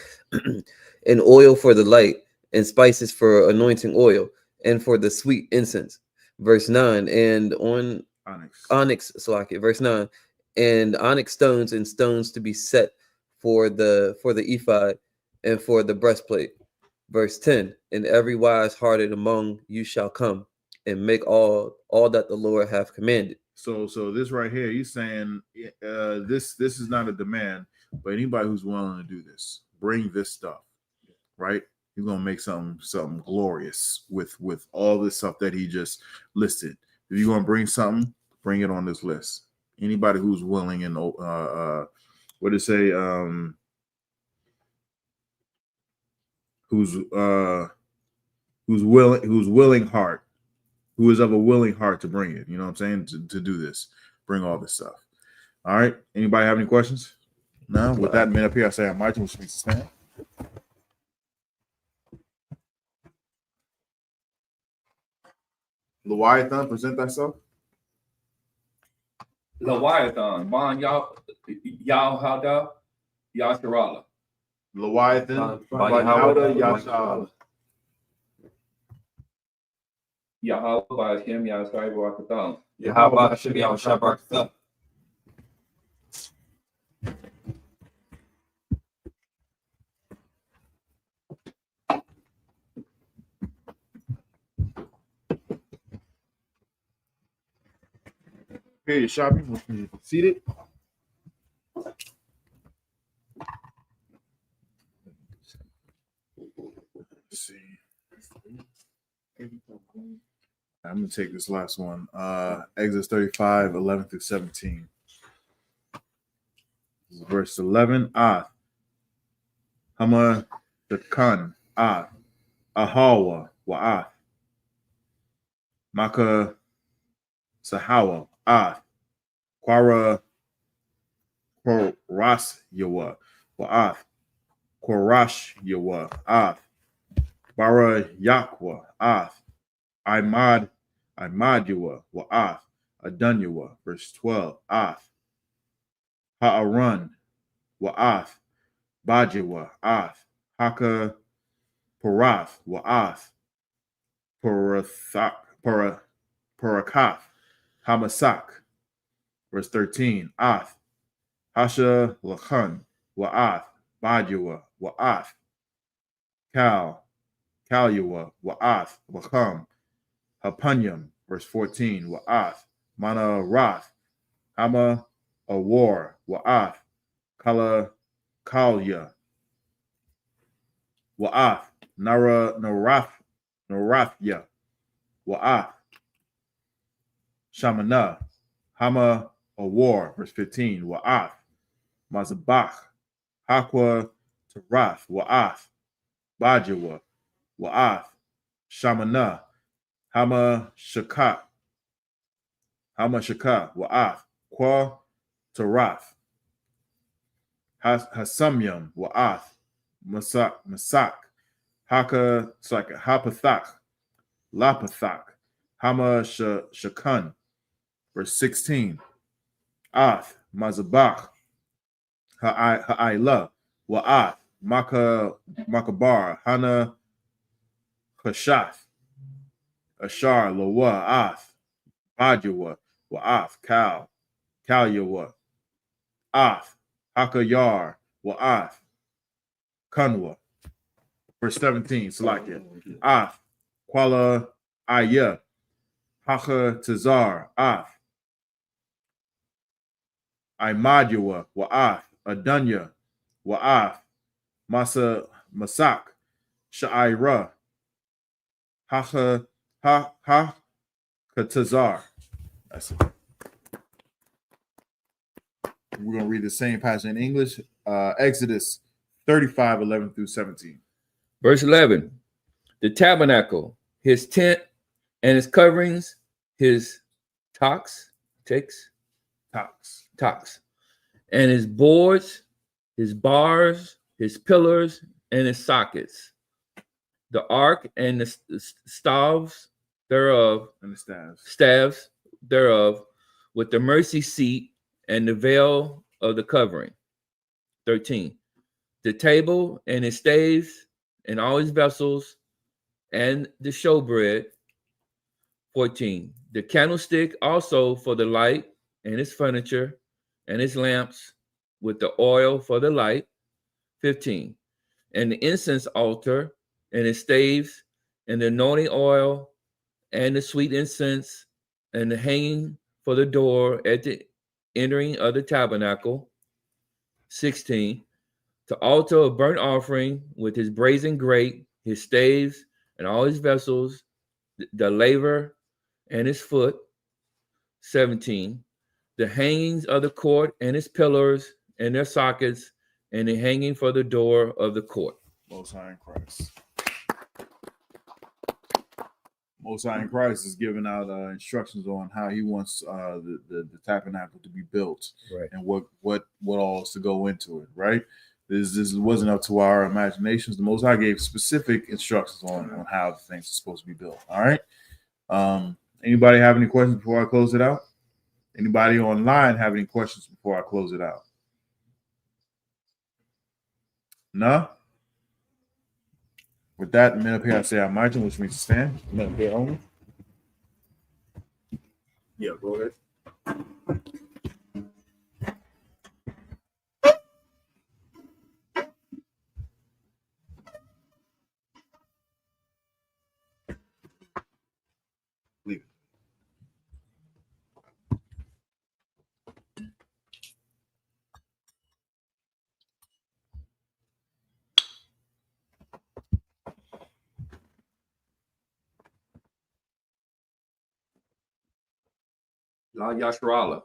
Speaker 5: and oil for the light, and spices for anointing oil, and for the sweet incense. Verse 9, and on onyx, verse 9, and onyx stones and stones to be set for the ephod and for the breastplate. Verse 10, and every wise hearted among you shall come and make all that the Lord hath commanded.
Speaker 1: So this right here, he's saying this is not a demand, but anybody who's willing to do this, bring this stuff, right? You're gonna make something glorious with all this stuff that he just listed. If you're gonna bring something, bring it on this list. Anybody who's willing and what did it say? Who's willing heart. Who is of a willing heart to bring it, you know what I'm saying, to do this, bring all this stuff. All right, anybody have any questions? No? With that man up here, I say I'm Martin, which means to stand. Leviathan, present thyself.
Speaker 2: Leviathan, Ban Yahanna Yasharala.
Speaker 1: Leviathan, Yahanna Yasharala.
Speaker 2: Yahweh by Hashem Yahshai Barakatah.
Speaker 4: Yahweh by Hashem Yahshai Barakatah.
Speaker 1: Okay, you're shopping. Seated. Let's see. I'm gonna take this last one. Exodus 35, 11 through 17. Verse 11. Hama Dakan Ahawa Wa'ath Maka Sahawa Quara Koras Yawa Wa'ath Korash Yawa Bara Yakwa Imad Yawa Wa'ath Adunywa. Verse 12. Ha'aran Wa'ath Bajiwa Haka Parath Wa'ath Parakath Hamasak. Verse 13. Hasha Lachan Wa'ath Bajiwa Wa'ath Kalyua Wa'ath Lacham Hapanyam. Verse 14. Wa'ath Mana Rath Hama Awar Wa'ath Kalya, Wa'af, Norathya, Wa'af, Shamana, Hama, a war, verse 15, Wa'af, Mazabach, Hakwa, Tarath, Wa'af, Bajawa, Wa'af, Shamana, Hama Shaka, Wa'af, Kwa, Tarath, Hasamyam, Wa'af, Masak, Haka, Hapathak, Lapathak, Hama Shakan, verse 16, Ath, Mazabach, Ha'ila, Wa'ath, Makabar, Hana, Hashath, Ashar, Lawa, Ath, Bajawa, Wa'ath, Kalyawa, Ath, Hakayar, Wa'ath, Kanwa. Verse 17, Salakia. Ath, Kuala Aya, Haka Tazar, Ath, Imadyawa, Wa'ath, Adunya, Wa'ath, Masak, Sha'ira, Katazar. That's it. We're going to read the same passage in English. Exodus 35, 11 through 17.
Speaker 2: Verse 11. The tabernacle, his tent and his coverings, his tocks, and his boards, his bars, his pillars, and his sockets. The ark and the staves thereof,
Speaker 1: And the
Speaker 2: staves thereof, with the mercy seat and the veil of the covering. 13. The table and its staves and all his vessels and the showbread. 14. The candlestick also for the light and its furniture and its lamps with the oil for the light. 15. And the incense altar and its staves and the anointing oil and the sweet incense and the hanging for the door at the entering of the tabernacle. 16. The altar of burnt offering with his brazen grate, his staves and all his vessels, the laver and his foot. 17. The hangings of the court and its pillars and their sockets and the hanging for the door of the court.
Speaker 1: Most High in Christ. Most High in Christ is giving out instructions on how he wants the tabernacle to be built,
Speaker 2: right,
Speaker 1: and what all is to go into it, right? This wasn't up to our imaginations. The Most High gave specific instructions on how the things are supposed to be built. All right. Anybody have any questions before I close it out? Anybody online have any questions before I close it out? No? With that, the men up here, I say I imagine, which means to stand. Men up here only. Yeah, go ahead. Leave it.
Speaker 2: La Yashrala.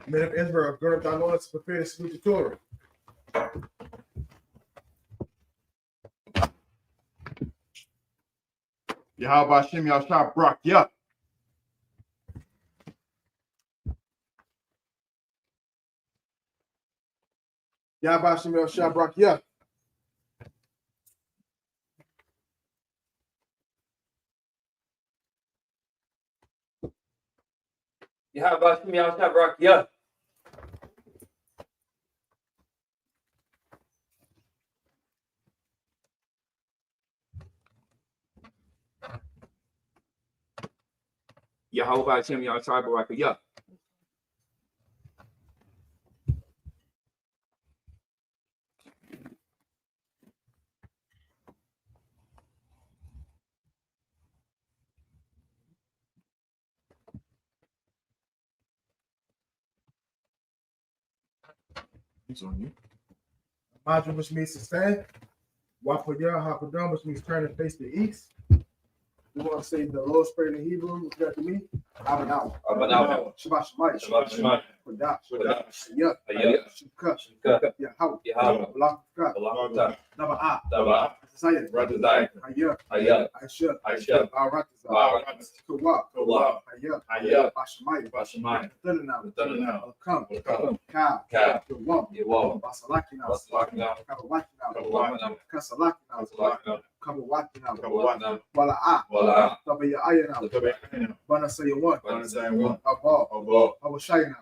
Speaker 3: Men of Israel, gird up thy loins, prepare to salute the Torah.
Speaker 1: Yahweh Hashem Yahshua Brak, yeah.
Speaker 3: Yahweh Shem Yahushua Barakia.
Speaker 2: Yahweh Shem Yahushua Barakia. Yahweh Shem Yahushua Barakia.
Speaker 1: He's on you.
Speaker 3: Madra, which means to stand. Wapaya Hapadam, which means turn and face the east. We want to say the Lord's Prayer in Hebrew. Repeat after me. Abanaw.
Speaker 2: Abanaw.
Speaker 3: Shabbat Shemayim.
Speaker 2: Shabbat Shemayim.
Speaker 3: Kodash. Ayah.
Speaker 2: I.S.U.P.K.
Speaker 3: Yahweh.
Speaker 2: Yahawah.
Speaker 3: Daba'a. Sayed. Ayah. I.S.U.P.K. Baratazah. Kawah. Ayah. Bashamayim. Thundernow. Come. Cow. Yawam. Basalakina. Kawakina. Kasalakina. Kawakina. Wala'a. Tabaya'ayana. Banasayawan. Abba. Awashayana.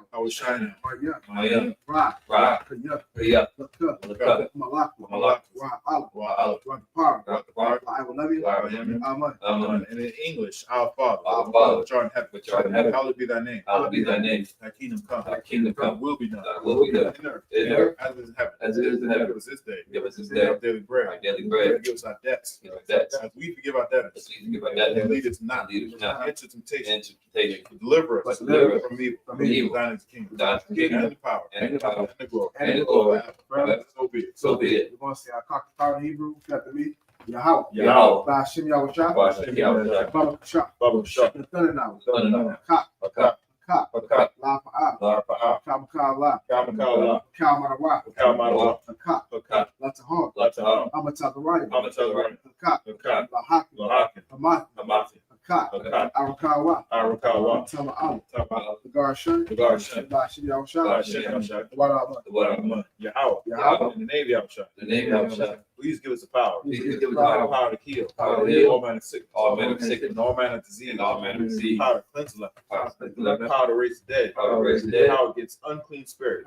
Speaker 3: Maya. Ra. Kaya. Laka. Malak. Wa'ala. Rakapar. I will love you. Amen.
Speaker 1: And in English, our Father, which art in heaven, hallowed be thy name. Thy kingdom come. Thy will be done. In earth, as it is in heaven. Give us this day. Our daily bread. Give us our debts. As we forgive our debtors. And lead us not into temptation. But deliver us from evil. Thine is the kingdom. And the power. And the glory. Forever. So be it.
Speaker 3: We're going to say our cock in Hebrew. After me.
Speaker 2: Yahweh.
Speaker 3: Ba'ashem Yahushua.
Speaker 1: Baba Shah.
Speaker 3: Thundernow. Cock. La Pa'a. Kamakala. Kalmarawa. Cock. Latahar. Amatazarayim. Cock. Lahaki. Hamati. Cock. Arakawa. Tama'al. Garshan. Ba'ashem Yahushua.
Speaker 1: Yahweh. In the name of Yahushua. Please give us the power. Power to heal. All manner of sickness. And all manner of disease. Power to cleanse the leper. Power to raise the dead. Power against unclean spirits.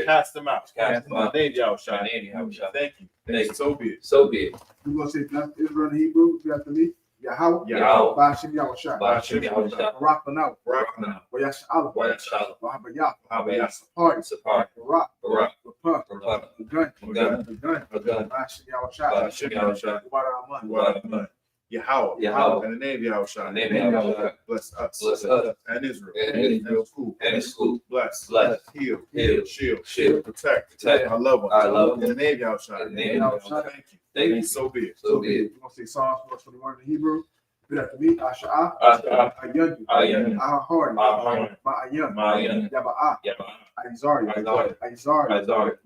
Speaker 1: Cast them out. In the name of Yahushua. Thank you. So be it.
Speaker 3: We're going to say that's Israel in Hebrew. Repeat after me. Yahweh. Ba'ashem Yahushua. Barakanaw. Wayash'Allah. Wahabayah. Sapari. Barak. The gun. Ba'ashem Yahushua. Waraman.
Speaker 1: Yahweh. In the name of Yahushua. Bless us. And Israel. And school. Bless. Heal. Shield. Protect. Our loved ones. In the name of Yahushua. Thank you. So be it.
Speaker 3: We're going to say Psalms 121 in Hebrew. Repeat after me. Asha'ah. Ayandu. Ahahari. Ma'ayan. Yaba'a. Aizari.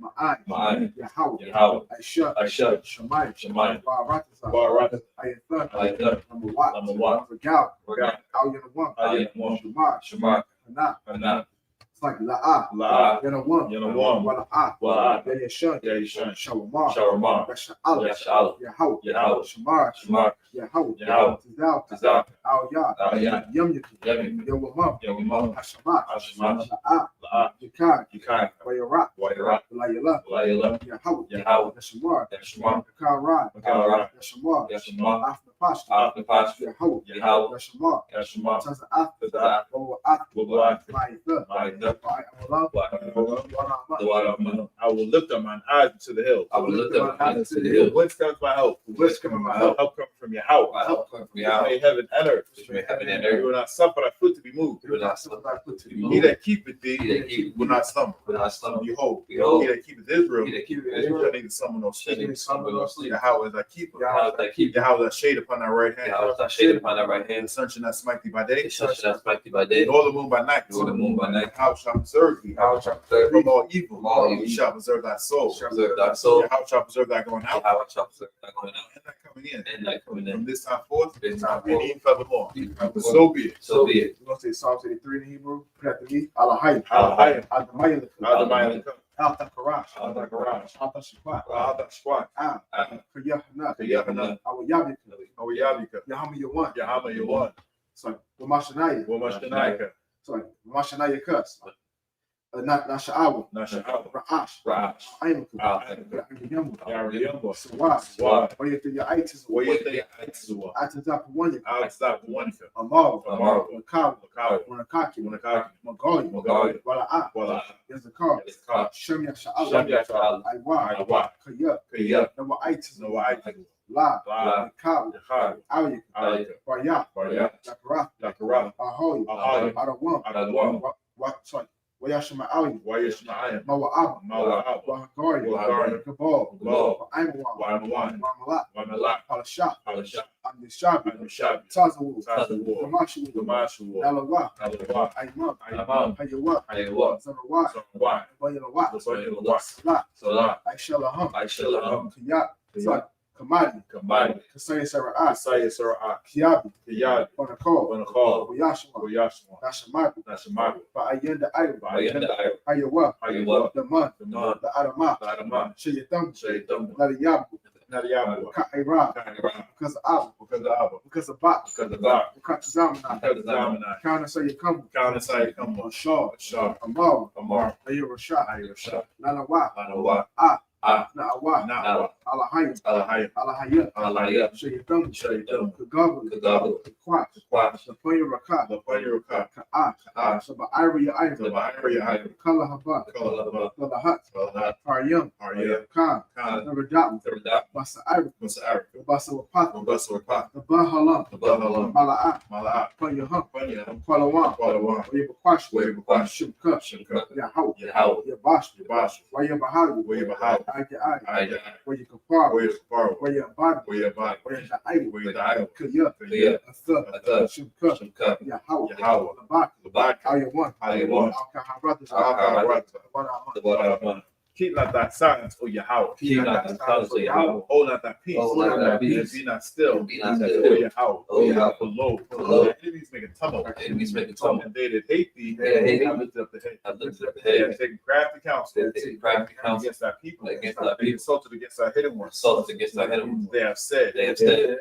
Speaker 3: Ma'ai. Yahweh. Aisha. Shemayim. Baratazah. Ayathan. Number one. Regal. Al-Yanawam. Shamar. Hana. It's like La'a. Yanawam. Wala'a. Yayashan. Shalamar. Yash'Allah. Yahweh. Shamar. Yahweh. Tizal. Al-Yah. Yum. Yawamam. Hashamat. La'a. Yikai. Wayarak. Layala. Yahweh. Yashamar. Karan. Yashamar. Afnapash. Yahweh. Yashamar. Taza'af. Ma'itha.
Speaker 1: I will lift up mine eyes to the hill. Whence comes my help? Help comes from Yahweh. May heaven and earth. You will not suffer thy foot to be moved. He that keepeth thee will not stumble. Behold, he that keepeth Israel shall neither stumble nor sleep. Yahweh is thy keeper. Yahweh is thy shade upon thy right hand. The sun shall not smite thee by day, nor the moon by night. How shall preserve thee from all evil? He shall preserve thy soul. How shall preserve thy going out and thy coming in. From this time forth, and even furthermore. So be it.
Speaker 3: We're going to say Psalms 83 in Hebrew. Repeat after me. Alahayim. Adamayin. Alta Karash,
Speaker 1: Alta Karash,
Speaker 3: Alta Shafat,
Speaker 1: Alta Shafat,
Speaker 3: for Yahanna,
Speaker 1: Yahanna,
Speaker 3: I.S.U.P.K, Yahanna, you one.
Speaker 1: Yahanna, you one.
Speaker 3: So, Wamashanaya,
Speaker 1: Womashanaya,
Speaker 3: so, Wamashanaya Cuss, not Sha'awa,
Speaker 1: Nasha'awa,
Speaker 3: Ra'ash,
Speaker 1: Ra'ash,
Speaker 3: I.M.K,
Speaker 1: Yariyamba,
Speaker 3: Sawad,
Speaker 1: Swad,
Speaker 3: where you think your itis,
Speaker 1: Wayete, Aitzuwa,
Speaker 3: I to top one,
Speaker 1: Outside Wanika,
Speaker 3: Amal,
Speaker 1: Amal,
Speaker 3: Makawa,
Speaker 1: Kawa,
Speaker 3: Wanakaki,
Speaker 1: Munakaki,
Speaker 3: Magali,
Speaker 1: Magali,
Speaker 3: Wala,
Speaker 1: Wala,
Speaker 3: there's a car,
Speaker 1: Yaska,
Speaker 3: Shemya Sha'awa,
Speaker 1: Shamya Sha'ala,
Speaker 3: Iwa,
Speaker 1: Iwa,
Speaker 3: Kaya,
Speaker 1: Kaya,
Speaker 3: Nawa itis,
Speaker 1: Noa Aitu,
Speaker 3: La,
Speaker 1: La,
Speaker 3: Kawa,
Speaker 1: Yakhari,
Speaker 3: Awi,
Speaker 1: Alika,
Speaker 3: Waya,
Speaker 1: Barya,
Speaker 3: Dakara,
Speaker 1: Dakara,
Speaker 3: Ahoy,
Speaker 1: Ahoy,
Speaker 3: Adawan,
Speaker 1: Adadwa,
Speaker 3: sorry, Wayashima Awi,
Speaker 1: Wayashma'ayim,
Speaker 3: Mawa
Speaker 1: Mawa,
Speaker 3: Wahagari,
Speaker 1: Wahagari,
Speaker 3: Kabal,
Speaker 1: Kabal,
Speaker 3: Aimawan,
Speaker 1: Waimawan,
Speaker 3: Wamala,
Speaker 1: Wamalak,
Speaker 3: Palasha,
Speaker 1: Palasha,
Speaker 3: Amnishabi,
Speaker 1: Anushabi,
Speaker 3: Tazawu,
Speaker 1: Tazawu,
Speaker 3: Gamashu,
Speaker 1: Gamashu,
Speaker 3: Nalawa,
Speaker 1: Alawa,
Speaker 3: Aimam,
Speaker 1: Aimam,
Speaker 3: Hayawa,
Speaker 1: Ayawa,
Speaker 3: Zarawa,
Speaker 1: Sarwa,
Speaker 3: Bayalawa,
Speaker 1: Sarwa,
Speaker 3: Salah,
Speaker 1: Salah,
Speaker 3: Aishalaham,
Speaker 1: Aishalaham,
Speaker 3: Kiyat, Kamadi,
Speaker 1: Kamadi,
Speaker 3: Kasaya Sara'at,
Speaker 1: Asaya Sara'at,
Speaker 3: Kiyabi,
Speaker 1: Kiyad,
Speaker 3: Banakal,
Speaker 1: Banakal,
Speaker 3: Uyashima,
Speaker 1: Uyashma,
Speaker 3: Nashamabi,
Speaker 1: Nashamabi,
Speaker 3: Ba'ayenda Ayru,
Speaker 1: Bayanda Ayru,
Speaker 3: Hayawa,
Speaker 1: Hayawa,
Speaker 3: the Man,
Speaker 1: Daman,
Speaker 3: the Adama,
Speaker 1: Adama,
Speaker 3: Shayatam,
Speaker 1: Shaitam,
Speaker 3: Nadiyabu,
Speaker 1: Nadiyabu,
Speaker 3: Ka'ira,
Speaker 1: Kaira,
Speaker 3: because of Abu,
Speaker 1: because of Abba,
Speaker 3: because of Bak,
Speaker 1: because of Bak,
Speaker 3: because of Zamana,
Speaker 1: because of Zamanai,
Speaker 3: Kana Sayakam,
Speaker 1: Counter Side Come on,
Speaker 3: Shaw,
Speaker 1: Shah,
Speaker 3: Amar,
Speaker 1: Amar,
Speaker 3: Ayurasha,
Speaker 1: Ayurasha,
Speaker 3: Nalawa,
Speaker 1: Lanawa,
Speaker 3: Na'awa,
Speaker 1: Nawa,
Speaker 3: Alahayim,
Speaker 1: Alahayim,
Speaker 3: Alahayat,
Speaker 1: Alahayat,
Speaker 3: Shayatam,
Speaker 1: Shaitam,
Speaker 3: Kagabu,
Speaker 1: Kagabu,
Speaker 3: Quash,
Speaker 1: Quash,
Speaker 3: the Panya Raka,
Speaker 1: the Fire Raka,
Speaker 3: Ka'a, Saba Iria
Speaker 1: the
Speaker 3: Ivan,
Speaker 1: Bahari High,
Speaker 3: Kala Haba,
Speaker 1: the Kalaba,
Speaker 3: Kala Hut,
Speaker 1: Kalhat,
Speaker 3: Haryam,
Speaker 1: Arya,
Speaker 3: Khan,
Speaker 1: Khan,
Speaker 3: Navajam,
Speaker 1: the Radat,
Speaker 3: Basa Ivan,
Speaker 1: Musa Arik,
Speaker 3: Basa Wapat,
Speaker 1: Mubasa Rapat,
Speaker 3: the Bahalam,
Speaker 1: the Bahalam,
Speaker 3: Mala'a,
Speaker 1: Mala'at,
Speaker 3: Panya Hum,
Speaker 1: Panya,
Speaker 3: Kualawan,
Speaker 1: Kualawan,
Speaker 3: Wayabakwash,
Speaker 1: Wayabakwash,
Speaker 3: Shimka,
Speaker 1: Shimka,
Speaker 3: Yahau,
Speaker 1: Yahau,
Speaker 3: Yabash,
Speaker 1: Yabash,
Speaker 3: Wayabahau,
Speaker 1: Wayabahau,
Speaker 3: Ayah,
Speaker 1: Ayah,
Speaker 3: Wayakapar,
Speaker 1: Wayakapar,
Speaker 3: Wayabad,
Speaker 1: Wayabad,
Speaker 3: Wayadai,
Speaker 1: Wayadai,
Speaker 3: Kaya,
Speaker 1: Kaya,
Speaker 3: Atha, Shimka,
Speaker 1: Shimka,
Speaker 3: Yahau,
Speaker 1: Yahau,
Speaker 3: Labak,
Speaker 1: Labak,
Speaker 3: Ayawan,
Speaker 1: Ayawan,
Speaker 3: Alkaharat,
Speaker 1: the Waraman. Keep not thy silence, O Yahweh.
Speaker 4: Keep not thy silence, O Yahweh.
Speaker 1: Hold not thy peace.
Speaker 4: Hold not thy
Speaker 1: And
Speaker 4: peace.
Speaker 1: be not still.
Speaker 4: Be not
Speaker 1: O
Speaker 4: still.
Speaker 1: Yahweh.
Speaker 4: O Yahweh.
Speaker 1: For lo,
Speaker 4: Lo,
Speaker 1: thy enemies make a tumult.
Speaker 4: enemies make a tumult.
Speaker 1: And they that hate thee,
Speaker 4: They that hate thee,
Speaker 1: have lifted up the head.
Speaker 4: have lifted up the
Speaker 1: They
Speaker 4: head.
Speaker 1: have taken crafty counsel.
Speaker 4: They have taken crafty counsel
Speaker 1: against thy people.
Speaker 4: against thy
Speaker 1: They
Speaker 4: people.
Speaker 1: consulted against thy hidden ones.
Speaker 4: Consulted against thy hidden ones.
Speaker 1: They have said,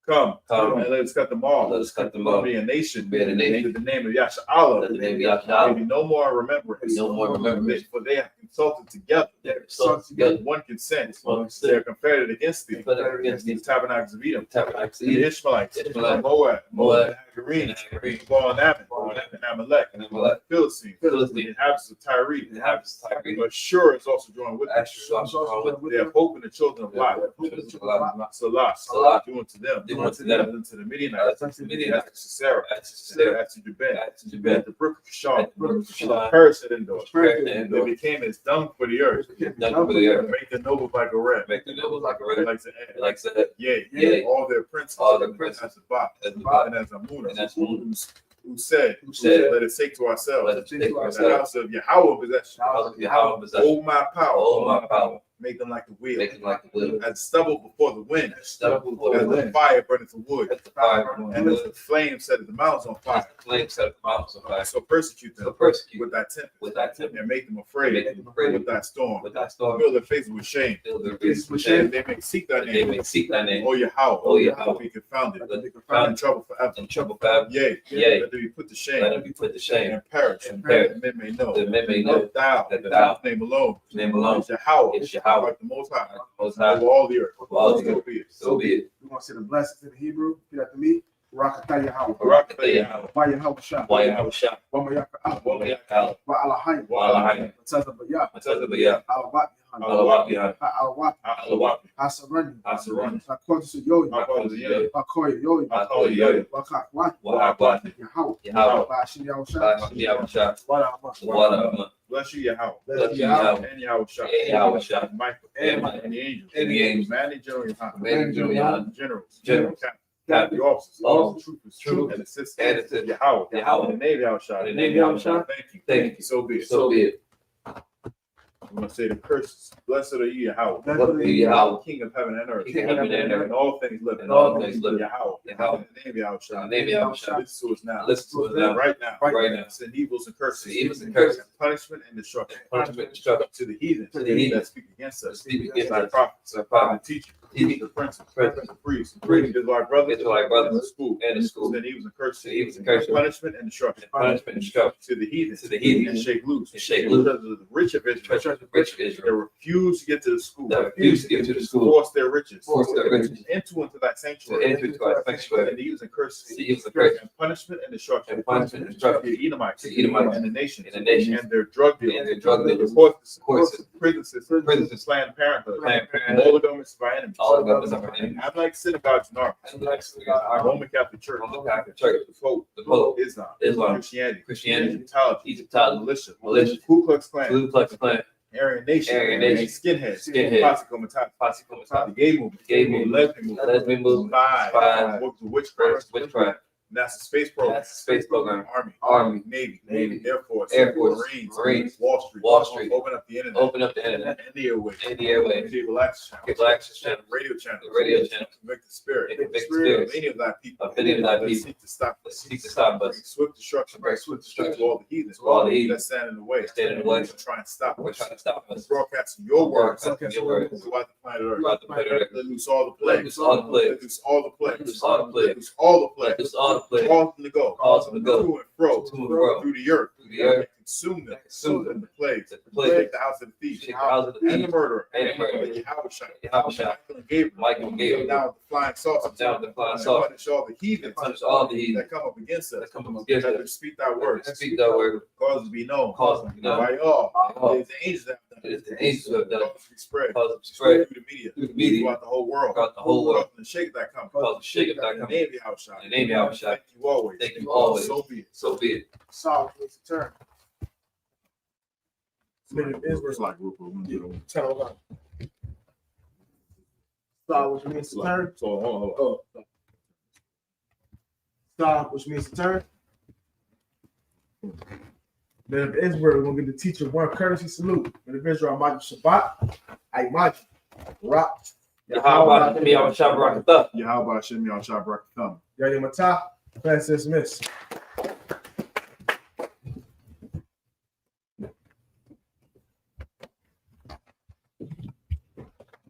Speaker 4: Come,
Speaker 1: and let us cut them off.
Speaker 4: let us cut them off.
Speaker 1: Be a nation.
Speaker 4: Be a nation.
Speaker 1: With the name of Yasha'Allah.
Speaker 4: Let the name of
Speaker 1: There
Speaker 4: Yahweh
Speaker 1: be no more remembrance.
Speaker 4: no more remembrance.
Speaker 1: For they have consulted together.
Speaker 4: They have consulted together.
Speaker 1: One consent.
Speaker 4: One
Speaker 1: They are
Speaker 4: consent.
Speaker 1: confederate against thee.
Speaker 4: Confederate against
Speaker 1: The
Speaker 4: thee.
Speaker 1: tabernacles of Edom.
Speaker 4: Tabernacles of
Speaker 1: And the
Speaker 4: Edom.
Speaker 1: Ishmaelites.
Speaker 4: Ishmaelites.
Speaker 1: Moab.
Speaker 4: Moab.
Speaker 1: Hagarene.
Speaker 4: And Hagarene.
Speaker 1: Baal and Ammon.
Speaker 4: Baal
Speaker 1: And Amalek.
Speaker 4: And Amalek.
Speaker 1: Philistine.
Speaker 4: Philistine.
Speaker 1: The inhabitants of Tyre.
Speaker 4: The inhabitants of Tyre.
Speaker 1: But Shur is also joined with them.
Speaker 4: Ashur also joined with
Speaker 1: They have hope in the children of Lot. Salah. Doing to them.
Speaker 4: Doing to them.
Speaker 1: And to the Midianites.
Speaker 4: To the Midianites.
Speaker 1: To Sisera.
Speaker 4: To Sisera.
Speaker 1: To Jabin.
Speaker 4: To Jabin.
Speaker 1: The brook of Kishon.
Speaker 4: The brook of Kishon.
Speaker 1: Perished at Endor.
Speaker 4: Perished at
Speaker 1: They
Speaker 4: Endor.
Speaker 1: became as dung for the earth.
Speaker 4: Dung for the earth.
Speaker 1: Make the noble like a red.
Speaker 4: Make the nobles like a red.
Speaker 1: Like the end.
Speaker 4: Like said,
Speaker 1: Yea,
Speaker 4: Yea.
Speaker 1: all their princes.
Speaker 4: All their princes.
Speaker 1: As a Bach.
Speaker 4: As a Bach.
Speaker 1: And as a Munah.
Speaker 4: And as Munah.
Speaker 1: Who said,
Speaker 4: said,
Speaker 1: let us take to ourselves.
Speaker 4: Let us take to
Speaker 1: The
Speaker 4: ourselves.
Speaker 1: house of Yahweh possession.
Speaker 4: Yahweh possession.
Speaker 1: Hold my power.
Speaker 4: Hold my power.
Speaker 1: Make them like the wheel.
Speaker 4: Make them like the wheel.
Speaker 1: As stubble before the wind.
Speaker 4: Stubble before
Speaker 1: As
Speaker 4: the
Speaker 1: the
Speaker 4: wind.
Speaker 1: fire burneth the wood.
Speaker 4: As the fire burns
Speaker 1: And
Speaker 4: the
Speaker 1: as
Speaker 4: wood.
Speaker 1: the flame set the mountains on
Speaker 4: As
Speaker 1: fire.
Speaker 4: the flame set the mountains on fire.
Speaker 1: So persecute them
Speaker 4: So persecute
Speaker 1: with thy tempest.
Speaker 4: with thy temper.
Speaker 1: And make them afraid.
Speaker 4: Make them afraid.
Speaker 1: With thy storm.
Speaker 4: With thy storm.
Speaker 1: Fill their faces with shame.
Speaker 4: Fill their faces with
Speaker 1: And
Speaker 4: shame.
Speaker 1: they may seek thy
Speaker 4: That they
Speaker 1: name.
Speaker 4: may seek thy name.
Speaker 1: O Yahweh.
Speaker 4: O Yahweh.
Speaker 1: Be confounded.
Speaker 4: Let them be
Speaker 1: In
Speaker 4: confounded.
Speaker 1: trouble forever.
Speaker 4: In trouble forever.
Speaker 1: Yea.
Speaker 4: Yea.
Speaker 1: Let them be put to
Speaker 4: Let
Speaker 1: shame.
Speaker 4: them be put to shame.
Speaker 1: And perish.
Speaker 4: And perish.
Speaker 1: That men may know.
Speaker 4: That men may know
Speaker 1: That
Speaker 4: that thou,
Speaker 1: name alone.
Speaker 4: name alone,
Speaker 1: Is Yahweh.
Speaker 4: is Yahweh.
Speaker 1: Like the Most High.
Speaker 4: Most High.
Speaker 1: Over all the earth.
Speaker 4: Over all the
Speaker 1: So
Speaker 4: earth.
Speaker 1: be it.
Speaker 4: So be it.
Speaker 3: We're going to say the blessings in the Hebrew. Repeat after me. Barakatah Yahweh.
Speaker 4: Barakatah Yahweh.
Speaker 3: By Yahweh Shah.
Speaker 4: Why Yahweh Shah.
Speaker 3: Wamayaka
Speaker 4: Why
Speaker 3: Al.
Speaker 4: Yahweh.
Speaker 3: By Alahayim.
Speaker 4: Why Alahayim.
Speaker 3: Matazah Bayah.
Speaker 4: Matazah Bayah.
Speaker 3: Alawat Yahanna.
Speaker 4: Alawat Yahanna.
Speaker 3: Alawat.
Speaker 4: Alawat.
Speaker 3: Hasarani.
Speaker 4: Hasarani.
Speaker 3: Hakodesu Yoyi.
Speaker 4: Hakodesu Yoyi.
Speaker 3: Hakoy Yoyi.
Speaker 4: Hakoy Yoyi.
Speaker 3: Wakakwat.
Speaker 4: Wahakwat.
Speaker 3: Yahweh.
Speaker 4: Yahweh.
Speaker 3: By Hashem Yahweh Shah.
Speaker 4: By Hashem Yahweh Shah.
Speaker 3: Wala
Speaker 4: Wala.
Speaker 1: Bless you, Yahweh.
Speaker 4: Bless you, Yahweh.
Speaker 1: And Yahweh Shah.
Speaker 4: And Yahweh Shah.
Speaker 1: Michael.
Speaker 4: And Michael.
Speaker 1: And the angels.
Speaker 4: And the angels.
Speaker 1: Man and General Yahanna.
Speaker 4: Man and General Yahanna.
Speaker 1: Generals.
Speaker 4: Generals.
Speaker 1: Captain. The officers.
Speaker 4: Officers.
Speaker 1: Troopers.
Speaker 4: Troopers.
Speaker 1: And assistants.
Speaker 4: And assistants.
Speaker 1: Yahweh.
Speaker 4: Yahweh.
Speaker 1: In the name of Yahweh Shah.
Speaker 4: In the name of Yahweh Shah.
Speaker 1: Thank you.
Speaker 4: Thank you.
Speaker 1: So be it.
Speaker 4: So be it.
Speaker 1: I'm going to say the curses. Blessed are you, Yahweh.
Speaker 5: Blessed are you, Yahweh.
Speaker 1: King of heaven and earth.
Speaker 5: King of heaven and earth.
Speaker 1: And all things living.
Speaker 5: And all things living.
Speaker 1: Yahweh.
Speaker 5: Yahweh.
Speaker 1: In the name of Yahweh.
Speaker 5: In the name of Yahweh.
Speaker 1: Listen to us now.
Speaker 5: Listen to us now.
Speaker 1: Right now.
Speaker 5: Right now.
Speaker 1: Send evils and curses.
Speaker 5: Send evils and curses.
Speaker 1: Punishment and destruction.
Speaker 5: Punishment and destruction.
Speaker 1: To the heathen.
Speaker 5: To the heathen.
Speaker 1: That speak against us.
Speaker 5: Speak against
Speaker 1: Thy
Speaker 5: us.
Speaker 1: prophets.
Speaker 5: Thy prophets.
Speaker 1: The teachers.
Speaker 5: Teachers.
Speaker 1: The princes.
Speaker 5: Princes.
Speaker 1: The priests.
Speaker 5: Priests.
Speaker 1: Israelite brothers.
Speaker 5: Israelite brothers.
Speaker 1: In the school.
Speaker 5: And the school.
Speaker 1: Send evils and curses.
Speaker 5: Send evils and curses.
Speaker 1: Punishment and destruction.
Speaker 5: Punishment and destruction.
Speaker 1: To the heathen.
Speaker 5: To the heathen.
Speaker 1: And shake loose.
Speaker 5: And shake loose.
Speaker 1: Because of the rich of Israel.
Speaker 5: Rich of
Speaker 1: They
Speaker 5: Israel.
Speaker 1: refuse to get to the school.
Speaker 5: That refuse to get to the school.
Speaker 1: Force their riches.
Speaker 5: Force their riches.
Speaker 1: Into that
Speaker 5: To
Speaker 1: sanctuary.
Speaker 5: enter into our sanctuary.
Speaker 1: And evils and curses.
Speaker 5: To evils and curses.
Speaker 1: And punishment and destruction.
Speaker 5: And punishment and destruction.
Speaker 1: To the Edomites.
Speaker 5: To the Edomites.
Speaker 1: And the nations.
Speaker 5: And the nations.
Speaker 1: And their drug dealers.
Speaker 5: And their drug dealers.
Speaker 1: Courses. Prison systems.
Speaker 5: Prisons.
Speaker 1: Planned Parenthood.
Speaker 5: Planned Parenthood.
Speaker 1: All the governments of our enemies.
Speaker 5: All the governments of our enemies.
Speaker 1: I'm like synagogues and armies.
Speaker 5: And like
Speaker 1: Our Roman Catholic Church.
Speaker 5: Roman Catholic Church.
Speaker 1: The Pope.
Speaker 5: The Pope.
Speaker 1: Islam. Christianity.
Speaker 5: Egyptology.
Speaker 1: Militia.
Speaker 5: Militia.
Speaker 1: Ku Klux Klan.
Speaker 5: Ku Klux Klan.
Speaker 1: Aryan Nation.
Speaker 5: Aryan Nation.
Speaker 1: Skinheads.
Speaker 5: Skinheads.
Speaker 1: Posse Comitatus.
Speaker 5: Posse Comitatus.
Speaker 1: The gay movement.
Speaker 5: Gay movement.
Speaker 1: Lesbian movement.
Speaker 5: Lesbian movement.
Speaker 1: Spies. Works with witchcraft.
Speaker 5: Witchcraft.
Speaker 1: NASA space program.
Speaker 5: NASA space program.
Speaker 1: Army.
Speaker 5: Navy.
Speaker 1: Air Force.
Speaker 5: Marines.
Speaker 1: Wall Street. Open up the internet.
Speaker 5: Open up the internet.
Speaker 1: And the airways.
Speaker 5: And the airways.
Speaker 1: Cable access channels.
Speaker 5: Cable access channels.
Speaker 1: Radio channels.
Speaker 5: The radio channels.
Speaker 1: Convict the spirit.
Speaker 5: And convict the spirits.
Speaker 1: Of any of thy people.
Speaker 5: Of any of thy
Speaker 1: that
Speaker 5: people.
Speaker 1: seek to stop
Speaker 5: That
Speaker 1: us.
Speaker 5: seek to stop us.
Speaker 1: Bring swift destruction.
Speaker 5: Bring swift destruction.
Speaker 1: To all the heathens.
Speaker 5: To all the heathens.
Speaker 1: That stand in the way.
Speaker 5: Stand in the way.
Speaker 1: To try and stop
Speaker 5: We're
Speaker 1: us.
Speaker 5: trying to stop us.
Speaker 1: Broadcasting your words.
Speaker 5: Broadcasting your words.
Speaker 1: Throughout the planet Earth.
Speaker 5: Throughout the planet Earth.
Speaker 1: Let loose all the
Speaker 5: Let
Speaker 1: plagues.
Speaker 5: loose all the plagues.
Speaker 1: Let loose all the plagues.
Speaker 5: Let loose all the plagues.
Speaker 1: Let loose all the plagues.
Speaker 5: Let loose all the plagues.
Speaker 1: Cause them to go.
Speaker 5: Cause them to go.
Speaker 1: To and fro.
Speaker 5: To and fro.
Speaker 1: Through the earth.
Speaker 5: Through the earth.
Speaker 1: Consume them.
Speaker 5: Consume them.
Speaker 1: The plagues.
Speaker 5: The plagues.
Speaker 1: Take the house of the thief.
Speaker 5: Take the house of the
Speaker 1: And
Speaker 5: thief.
Speaker 1: the murderer.
Speaker 5: And the murderer.
Speaker 1: Yahushua. Michael and Gabriel.
Speaker 5: Down
Speaker 1: Down with the flying saucers.
Speaker 5: Down with the flying saucers.
Speaker 1: Punish all the heathen.
Speaker 5: Punish all the heathen
Speaker 1: that come up against us.
Speaker 5: that come up against
Speaker 1: That
Speaker 5: us.
Speaker 1: speak thy words.
Speaker 5: Speak thy word.
Speaker 1: Cause it to be known.
Speaker 5: Cause them to be known.
Speaker 1: By all.
Speaker 5: all.
Speaker 1: It is the angels that have done
Speaker 5: It is the angels who have done it.
Speaker 1: Cause it to be spread.
Speaker 5: Cause it to spread
Speaker 1: Through the media.
Speaker 5: through the media.
Speaker 1: Throughout the whole world.
Speaker 5: Throughout the whole world.
Speaker 1: Cause the shake that come.
Speaker 5: Cause the shake of thy
Speaker 1: In the
Speaker 5: coming.
Speaker 1: name of Yahushua.
Speaker 5: In the name of Yahushua.
Speaker 1: Thank you always.
Speaker 5: Thank you always.
Speaker 1: So be it.
Speaker 5: So be it.
Speaker 3: Saul was to turn. Men of Israel.
Speaker 1: It's like Rupert.
Speaker 3: Turn around. Saul, which means to turn.
Speaker 1: So hold on.
Speaker 3: Saul, which means to turn. Men of Israel, we're gonna get the teacher one courtesy salute. Men of Israel, Maji Shabbat, Aimaji, Rock,
Speaker 5: Yahweh, me, I will shop rock it up.
Speaker 1: Yahweh Hashem Yahweh Shabbat.
Speaker 3: Yadi Matah, class dismissed.